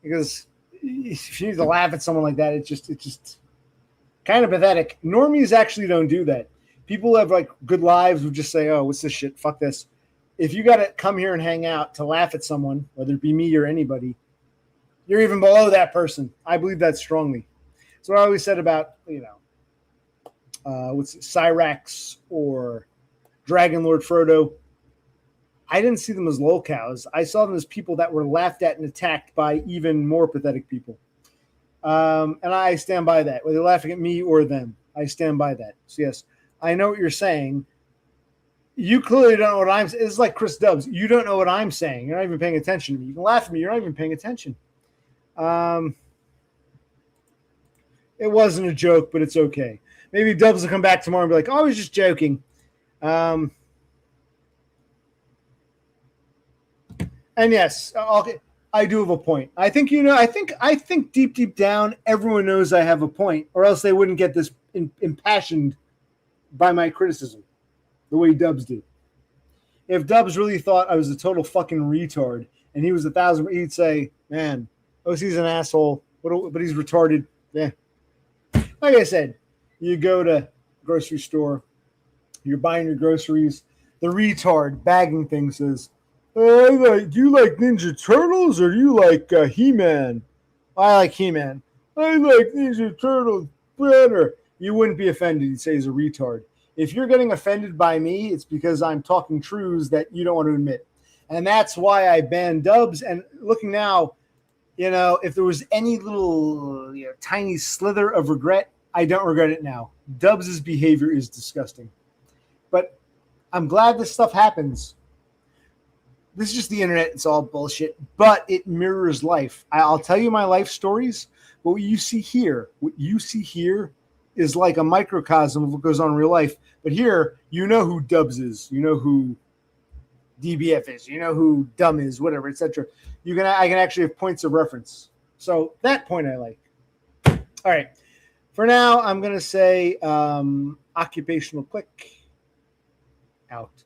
Because if you need to laugh at someone like that, it's just kind of pathetic. Normies actually don't do that. People who have like good lives would just say, oh, what's this shit? Fuck this. If you got to come here and hang out to laugh at someone, whether it be me or anybody, you're even below that person. I believe that strongly. So I always said about, what's it, Cyrax or Dragon Lord Frodo. I didn't see them as lolcows. I saw them as people that were laughed at and attacked by even more pathetic people. And I stand by that. Whether they're laughing at me or them, I stand by that. So, yes, I know what you're saying. You clearly don't know what I'm saying. It's like Chris Dubs. You don't know what I'm saying. You're not even paying attention to me. You can laugh at me. You're not even paying attention. It wasn't a joke, but it's okay. Maybe Dubs will come back tomorrow and be like, "Oh, I was just joking." And yes, I do have a point. I think I think deep down, everyone knows I have a point, or else they wouldn't get this impassioned by my criticism, the way Dubs did. If Dubs really thought I was a total fucking retard and he was 1,000, he'd say, "Man, OC's an asshole, but he's retarded." Yeah. Like I said, you go to grocery store, you're buying your groceries. The retard bagging thing says, do you like Ninja Turtles or do you like He-Man? I like He-Man. I like Ninja Turtles better. You wouldn't be offended. You'd say he's a retard. If you're getting offended by me, it's because I'm talking truths that you don't want to admit. And that's why I banned Dubs. And looking now, if there was any little tiny slither of regret, I don't regret it now. Dubs' behavior is disgusting. But I'm glad this stuff happens. This is just the internet. It's all bullshit. But it mirrors life. I'll tell you my life stories. But what you see here is like a microcosm of what goes on in real life. But here, you know who Dubs is. You know who DBF is. You know who Dumb is, whatever, etc. I can actually have points of reference. So that point I like. All right. For now, I'm going to say occupational click out.